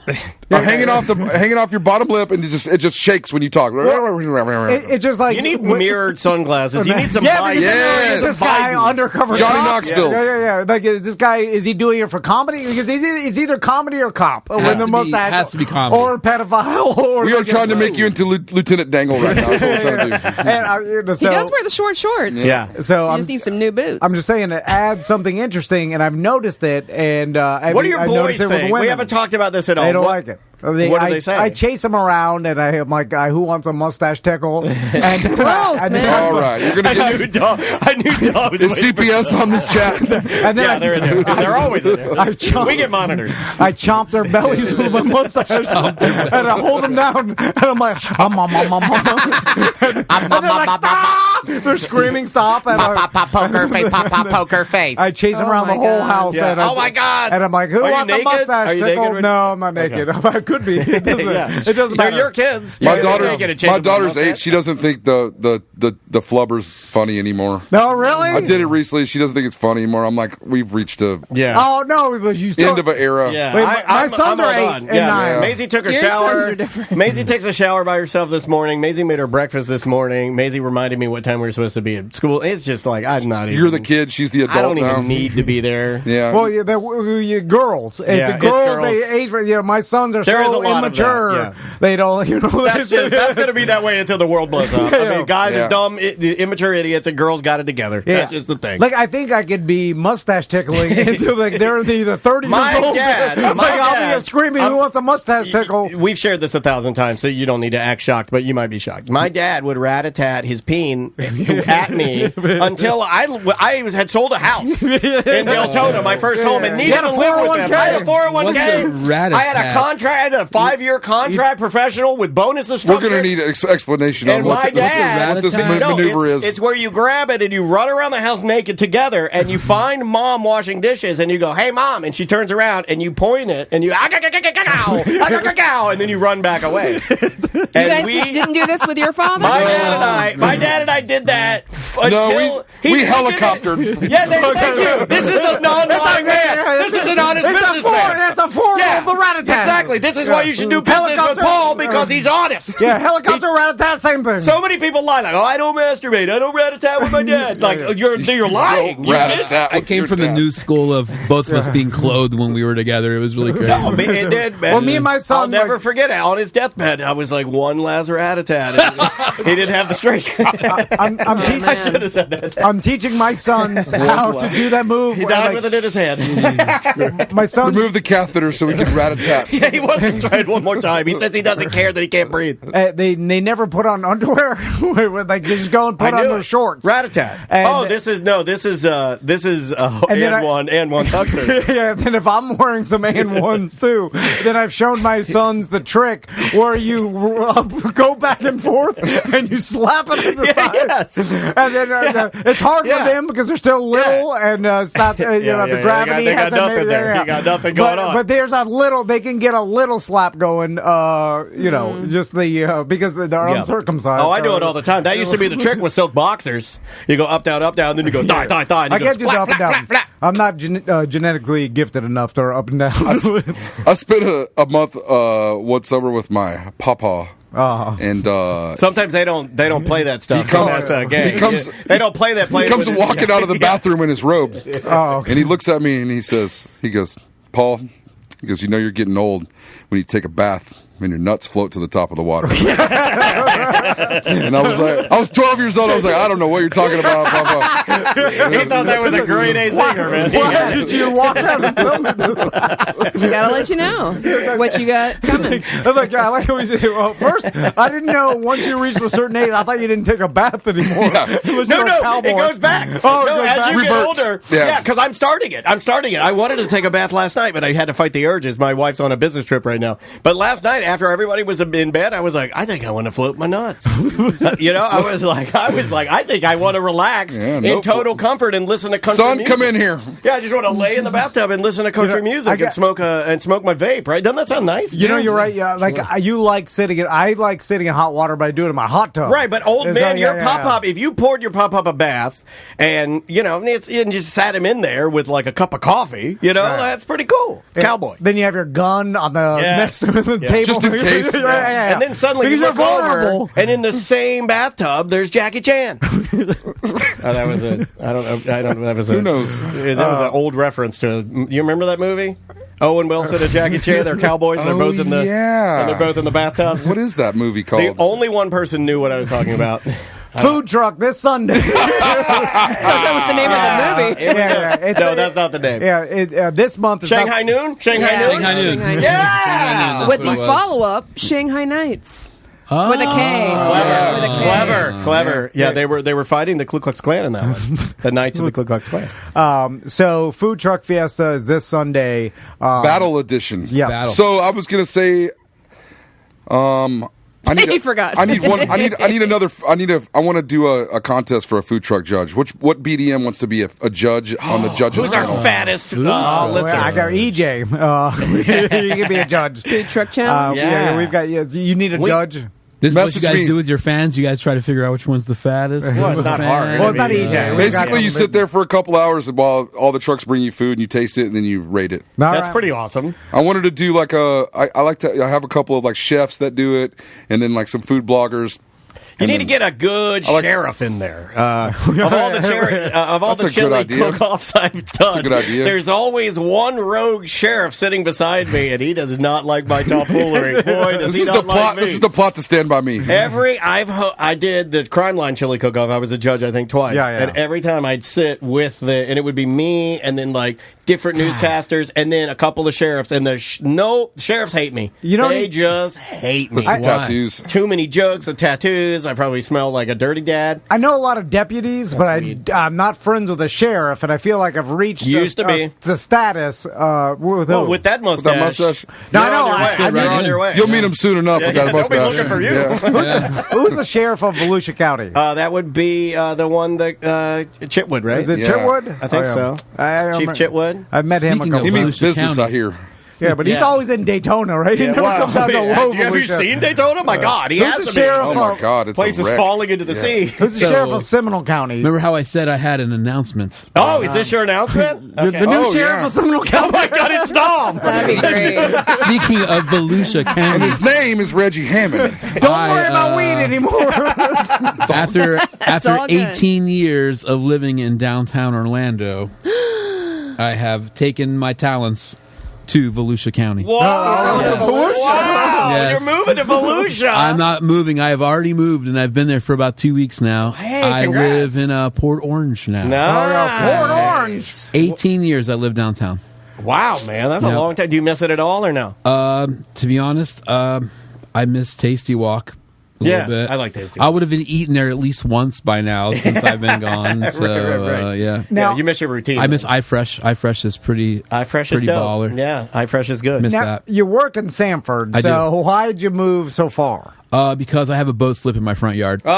hanging off your bottom lip, and it just shakes when you talk. It's just like You need mirrored sunglasses. You need some light. Yes. This guy undercover Johnny cop? Knoxville. Yeah. Like this guy, is he doing it for comedy? Because it's either comedy or cop. When the mustache has to be comedy. or pedophile. Or We are trying to make you into Lieutenant Dangle right now. That's what we're trying to do. And, He does wear the short shorts. Yeah. So You I'm just need some new boots. just saying it adds something interesting, and I've noticed it. And What What do your boys think? We haven't talked about this at all. They don't like it. What do they say? I chase them around, and I'm like, who wants a mustache tickle? And Gross, man. All right, you're gonna I knew Dom was Is CPS on this chat? And then they're in there. They're always in there. We get monitored. I chomp their bellies with my mustache, and I hold them down, and I'm like, and they're like, stop! They're screaming, stop! And poker face. I chase them around the whole house. Yeah. And Oh my God! And I'm like, who Are you wants a naked? mustache Are you tickle? naked? No, I'm not naked. I could be. It doesn't, it doesn't They're matter. your kids. My My daughter's 8. She doesn't think the flubber's funny anymore. No, really? I did it recently. She doesn't think it's funny anymore. I'm like, we've reached a Oh no, because you still end of an era. Yeah, Wait, my sons are 8 and 9. Maisie took a Your shower. sons are different. Maisie takes a shower by herself this morning. Maisie made her breakfast this morning. Maisie reminded me what time we were supposed to be at school. It's just like I'm not even. You're the kid. She's the adult I don't now. even need to be there. Yeah. Well, yeah, they're girls. It's Yeah, the girls. it's girls. They age. You know, my sons are There is a so lot of that, immature. yeah. They don't. You know, That's going to be that way until the world blows up. I mean, guys Yeah. are dumb, immature idiots, and girls got it together. Yeah. That's just the thing. Like I think I could be mustache tickling until like they're the 30 My years old. dad- Like my I'll dad- be screaming, who wants a mustache tickle? We've shared this 1,000 times, so you don't need to act shocked, but you might be shocked. My dad would rat-a-tat his peen at me until I had sold a house in Deltona, my first home, and needed You had a to live with him. 401k. I had a 401k. What's a rat-a-tat? I had a contract. I had a 5-year contract, professional with bonuses. We're going to need an explanation on And what my dad, this rat-a-tat? maneuver is. It's where you grab it and you run around the house naked together, and you find mom washing dishes, and you go, "Hey, mom," and she turns around, and you point it, and you and then you run back away. You guys didn't do this with your father? My dad and I did that until No, we helicoptered. Yeah, thank you. This is a non-lying man. This is an honest businessman. It's a form of the rat-a-tat. Exactly. This is why you should do business with Paul, because he's honest. Yeah, helicopter rat-a-tat, same thing. So many people lie like, "Oh, I don't masturbate. I don't rat-a-tat with my dad." Like you're lying. You Rat-a-tat I with came your from the dad. new school of both of us being clothed when we were together. It was really great. No, it did, man. Well, me and my son, I'll never forget it. On his deathbed, I was like, one last rat-a-tat. He didn't have the strength. I should have said that. I'm teaching my sons how to do that move. He died with it in his head. My son Remove the catheter so we can rat-a-tat. Yeah, he wasn't trying one more time. He says he doesn't care that he can't breathe. they never put on underwear. Like they just go and put I on knew their it. shorts. Rat-a-tat. And- This is and one huckster. Yeah, then if I'm wearing some and-ones too, then I've shown my sons the trick where you go back and forth and you slap it in the thighs. And then it's hard for them because they're still little and it's not, the gravity they got hasn't nothing made- there. yeah. You got nothing going on. But there's a little, they can get a little slap going, just the, because they're uncircumcised. Oh, I do it all the time. That used to be the trick with silk boxers. You go up, down, and then you go thigh. And I you can't go do the flap, up and flap, down. flap, flap. I'm not genetically gifted enough to up and down. I spent a month one summer with my papa. And sometimes they don't play that stuff. He comes, That's a game. They don't play that. He comes walking out of the bathroom in his robe. Oh, okay. And he looks at me and he goes, "Paul," he goes, "you know you're getting old when you take a bath and your nuts float to the top of the water." And I was 12 years old. I was like, I don't know what you're talking about, Papa. He thought that was a grade A singer, man. Why did you walk out and tell me this? Gotta let you know what you got coming. I'm like, I like how he said, well, first, I didn't know once you reached a certain age, I thought you didn't take a bath anymore. Unless you're a No, cowboy. it goes back. Oh, no, it goes as back. you get Reverts. older, Yeah. because I'm starting it. I wanted to take a bath last night, but I had to fight the urges. My wife's on a business trip right now. But last night, after everybody was in bed, I was like, I think I want to float my nuts. I was like, I think I want to relax in total comfort and listen to country Son, music. come in here. Yeah, I just want to lay in the bathtub and listen to country music and smoke my vape. Right? Doesn't that sound nice? You're right. Yeah, you like sitting I like sitting in hot water, but I do it in my hot tub. Right, but old Is man, that- your yeah, pop-up, if you poured your pop-up a bath and, and just sat him in there with like a cup of coffee, that's pretty cool. It's cowboy. Then you have your gun on the next to the table. Just in case. Yeah. And then suddenly because you you're look over, vulnerable. and in the same bathtub, there's Jackie Chan. That was I don't know. That was Who knows? That was an old reference to. You remember that movie? Owen Wilson and Jackie Chan. They're cowboys. And they're both in the. yeah. And they're both in the bathtubs. What is that movie The called? only one person knew what I was talking about. Food truck this Sunday. That was the name of the movie. No, that's not the name. Yeah, this month is Shanghai Noon? Shanghai Noon? Shanghai Noon. Shanghai Noon. Yeah! With the follow-up, Shanghai Nights. With a K. Clever. With a K. Clever. Yeah, they were fighting the Ku Klux Klan in that one. The Knights of the Ku Klux Klan. So Food Truck Fiesta is this Sunday. Battle Edition. Yeah. Battle. So I was gonna say, He forgot. I need one. I need another. I want to do a contest for a food truck judge. What BDM wants to be a judge on the judges Who's our panel? fattest listener? I got EJ. You can be a judge. Food truck challenge. We've got. You need a judge. This is what you Message guys me. do with your fans. You guys try to figure out which one's the fattest. Well, it's not hard. Well, it's not EJ. Basically, you sit there for a couple hours while all the trucks bring you food, and you taste it, and then you rate it. That's pretty awesome. I wanted to do like I have a couple of like chefs that do it, and then like some food bloggers. You need to get a good sheriff in there. Of all the chili cook-offs I've done, That's a good idea. There's always one rogue sheriff sitting beside me, and he does not like my tomfoolery. Boy, does he not like me. This is the plot to Stand By Me. I did the Crime Line chili cook-off. I was a judge, I think, twice. Yeah. And every time I'd sit with and it would be me, and then like different newscasters, and then a couple of sheriffs, and sheriffs hate me. They just hate me. With some tattoos. Too many jokes and tattoos. I probably smell like a dirty dad. I know a lot of deputies, but I'm not friends with a sheriff, and I feel like I've reached the status. With that mustache. No, I know. You're on your way. You'll meet him soon enough with that mustache. They'll be looking for you. Yeah. Who's the sheriff of Volusia County? That would be the one that Chitwood, right? Is it Chitwood? I think so. Chief Chitwood. I've met him a couple He means times. business, I hear. Yeah, but he's always in Daytona, right? He never comes out to low Have you seen Daytona? My God, he Who's has the to be. sheriff Oh my God, it's Place a is wreck. falling into the sea. Who's the sheriff of Seminole County? Remember how I said I had an announcement? Oh, is this your announcement? The new sheriff of Seminole County. Oh my God, it's Dom. That'd be great. Speaking of Volusia And County, his name is Reggie Hammond. Don't worry about weed anymore. after all good. 18 years of living in downtown Orlando, I have taken my talents to Volusia County. Whoa! Wow. Yes. You're moving to Volusia. I'm not moving. I have already moved, and I've been there for about 2 weeks now. Hey, I congrats. live in Port Orange now. Port Orange. 18 years I live downtown. Wow, man, that's a Yep. long time. Do you miss it at all or no? To be honest, I miss Tasty Walk a Yeah, little bit. I like Tasty I Walk. would have been eaten there at least once by now since I've been gone. So Right. yeah. Yeah, you miss your routine. I miss iFresh. iFresh is pretty iFresh is pretty dope. baller. Yeah, iFresh is good. Miss Now, that. you work in Sanford, I so why'd you move so far? Because I have a boat slip in my front yard. The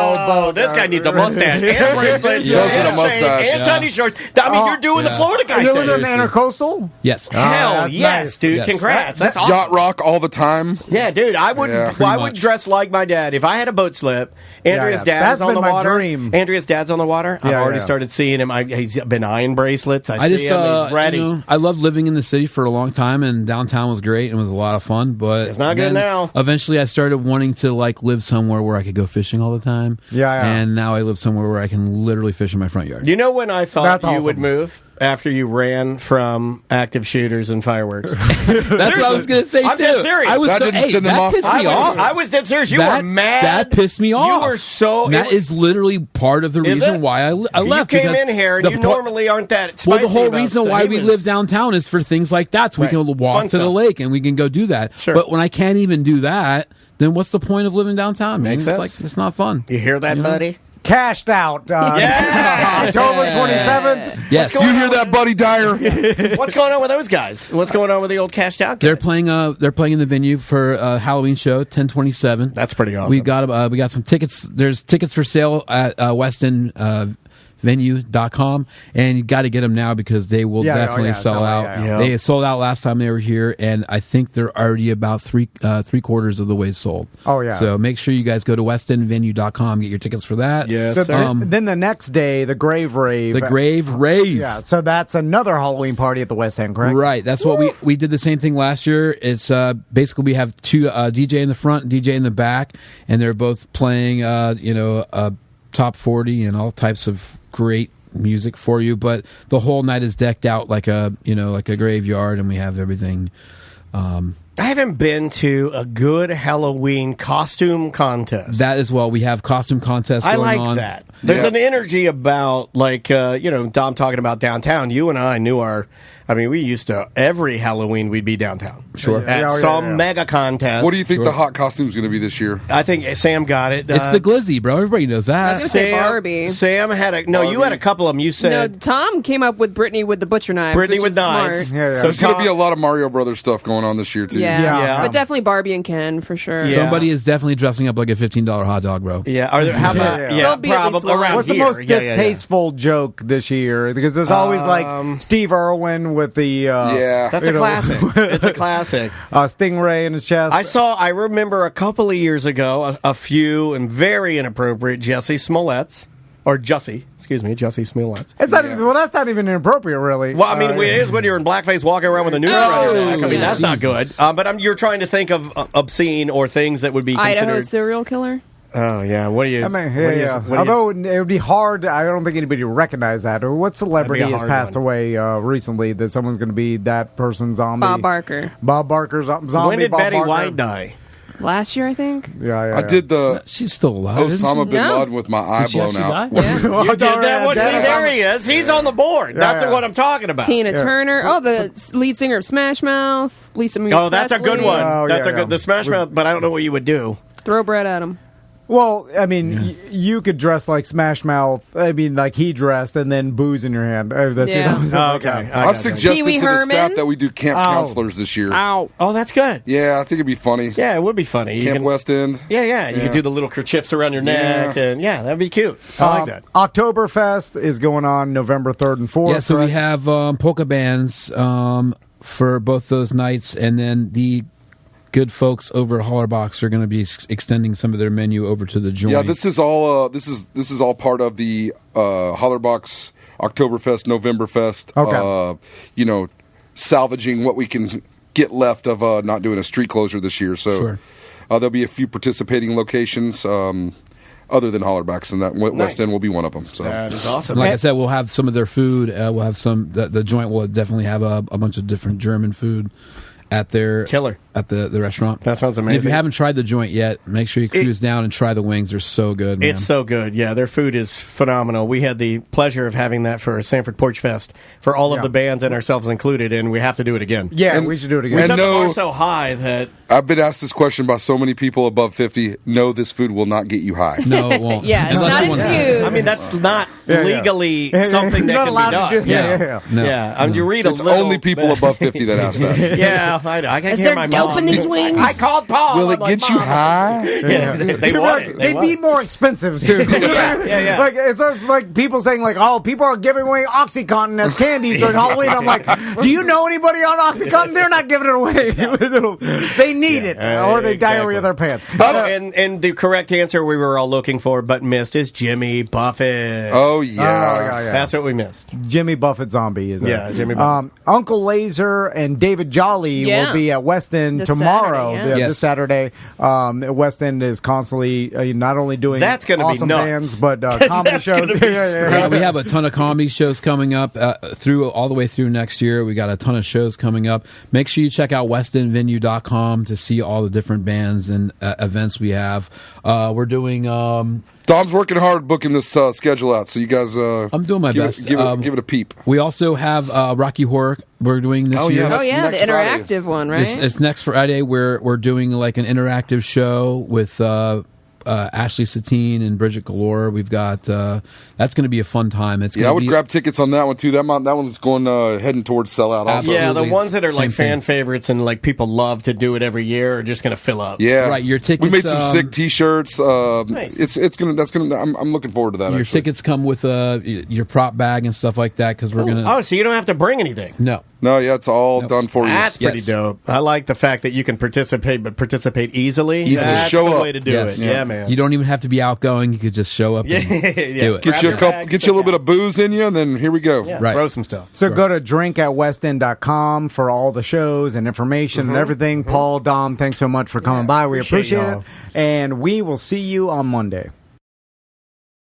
old boat. This guy needs a mustache and bracelet, He does need a and mustache. chain, and Yeah. tiny shorts. I mean, you're doing the Florida guy You live thing. in the Intercoastal? Yes. Hell that's yes, nice. dude! Yes. Congrats, that's awesome. Yacht rock all the time. Yeah, dude, I would Yeah, pretty I would much. dress like my dad if I had a boat slip. Andrea's yeah. dad That's is on been the my water. dream. Andrea's dad's on the water. I've Yeah, already yeah. started seeing him. He's been eyeing bracelets. I I see just, him. He's ready. I loved living in the city for a long time, and downtown was great and was a lot of fun. But It's not good then now. Eventually, I started wanting to live somewhere where I could go fishing all the time. Yeah. And now I live somewhere where I can literally fish in my front yard. You know when I thought That's you awesome. would move? After you ran from active shooters and fireworks. That's what I was going to say I'm too. dead serious. I was That so, didn't send him that off. pissed me off. I was dead serious. You that, were mad. That pissed me off. You were so. That is literally part of the Is reason it? why I left. You came because in here and the you par- normally aren't that spicy Well, the whole about reason stuff. why He we was- live downtown is for things like that, so we Right. can walk Fun to the stuff. lake and we can go do that. Sure. But when I can't even do that, then what's the point of living downtown? Man? Makes It's sense. like it's not fun. You hear that, You know? buddy? Cashed out. Yeah. October 27th. Yes, You hear that, Buddy Dyer? What's going on with those guys? What's going on with the old cashed out guys? they're playing. They're playing in the venue for a Halloween show, 10/27. That's pretty awesome. We got some tickets. There's tickets for sale at Weston. Venue.com, and you got to get them now because they will definitely sell out. yeah. They sold out last time they were here, and I think they're already about three quarters of the way sold. Oh, yeah. So make sure you guys go to westonvenue.com, get your tickets for that. Yes, So sir. then the next day, the Grave Rave. The Grave Rave. Yeah, so that's another Halloween party at the West End, correct? Right. That's what we did the same thing last year. It's basically we have two DJ in the front, DJ in the back, and they're both playing top 40 and all types of great music for you. But the whole night is decked out like a graveyard, and we have everything I haven't been to a good Halloween costume contest. That as well. We have costume contests I going like on. that. There's an energy about, like, Dom talking about downtown. You and I knew we used to, every Halloween we'd be downtown. Sure. At some mega contest. What do you think the hot costume is going to be this year? I think Sam got it. It's the Glizzy, bro. Everybody knows that. I was going to say Barbie. Sam had you had a couple of them. You said. No, Tom came up with Brittany with the butcher knives. Brittany which with is knives. Smart. So there's going to be a lot of Mario Brothers stuff going on this year, too. Yeah. But definitely Barbie and Ken, for sure. Somebody is definitely dressing up like a $15 hot dog, bro. Yeah. Are there, how about, There'll be at least one. around What's the here. most distasteful joke this year? Because there's always like Steve Irwin with the that's a classic. It's a classic. Stingray in his chest. I remember a couple of years ago a few and very inappropriate Jussie Smollett's. Or Jussie Smollett's. It's not even, that's not even inappropriate, really. Well, I mean, it is when you're in blackface walking around with a noose around your neck. I mean, that's not good. But you're trying to think of obscene or things that would be considered. Idaho serial killer? Oh, yeah. What do you... Although it would be hard, I don't think anybody would recognize that. Or what celebrity has passed away recently that someone's going to be that person's zombie? Bob Barker. Bob Barker's zombie. When did Bob Betty Barker. White die? Last year, I think. Yeah. I did the She's still alive. Osama bin Laden with my eye blown out. You did that one? See, there he is. He's on the board. That's what I'm talking about. Tina Turner. Oh, the lead singer of Smash Mouth. Lisa Marie Oh, that's a good Presley. one. That's a good. The Smash Mouth, but I don't know what you would do. Throw bread at him. Well, I mean, you could dress like Smash Mouth. I mean, like he dressed, and then booze in your hand. That's okay. I've suggested Pee-wee to the staff Herman? that we do camp counselors this year. Ow. Oh, that's good. Yeah, I think it'd be funny. Yeah, it would be funny. Camp West End. Yeah. You could do the little kerchiefs around your neck, and that'd be cute. I like that. Oktoberfest is going on November 3rd and 4th. Yeah, so we have polka bands for both those nights, and then the good folks over at Hollerbox are going to be extending some of their menu over to the joint. Yeah, this is all part of the Hollerbox Oktoberfest, Novemberfest. Okay. Salvaging what we can get left of not doing a street closure this year. So there'll be a few participating locations other than Hollerbacks, and that West End will be one of them. So that is awesome. Like I said, we'll have some of their food. We'll have some. The joint will definitely have a bunch of different German food at their at the restaurant. That sounds amazing. And if you haven't tried the joint yet, make sure you cruise down and try the wings. They're so good, man. It's so good. Yeah, their food is phenomenal. We had the pleasure of having that for Sanford Porch Fest for all of the bands and ourselves included, and we have to do it again. Yeah, we should do it again. We set the bar so high that I've been asked this question by so many people above 50. No, this food will not get you high. No, it won't. Yeah, it's not infused. I mean, that's not legally something that can be done. Yeah. I mean, you read it's only people above 50 that ask that. Yeah, I know. I can Is hear there my dope mom. in these wings? I called Paul. Will it get you high? Yeah, they want it. They'd be more expensive too. Yeah. Like it's like people saying like, oh, people are giving away OxyContin as candies during Halloween. I'm like, do you know anybody on OxyContin? They're not giving it away. They need it, or they diarrhea their pants. And the correct answer we were all looking for but missed is Jimmy Buffett. Oh yeah. That's what we missed. Jimmy Buffett zombie is it? Jimmy Buffett. Uncle Laser and David Jolly will be at West End This tomorrow. Saturday, This Saturday. West End is constantly not only doing That's gonna awesome be nuts. bands, but comedy shows. We have a ton of comedy shows coming up all the way through next year. We got a ton of shows coming up. Make sure you check out westendvenue.com to see all the different bands and events we have. We're doing Dom's working hard booking this schedule out, so you guys I'm doing my best. Give it a peep. We also have Rocky Horror we're doing this year. The interactive one, right? It's next Friday. We're doing like an interactive show with Ashley Satine and Bridget Galore. We've got that's going to be a fun time. I would grab tickets on that one too. That one's going heading towards sellout. Also. Yeah, the ones that are like fan favorites and like people love to do it every year are just going to fill up. Yeah, right. Your tickets. We made some sick T-shirts. Nice. I'm looking forward to that. Your tickets come with your prop bag and stuff like that because we're gonna. Oh, so you don't have to bring anything. No, it's all done for you. That's pretty dope. I like the fact that you can participate, but participate easily. That's That's show the up. way to do it. Yeah, man. You don't even have to be outgoing. You could just show up and do it. Get you a little bit of booze in you, and then here we go. Yeah, Right. throw some stuff. So go to drinkatwestend.com for all the shows and information and everything. Paul, Dom, thanks so much for coming by. We appreciate it. And we will see you on Monday.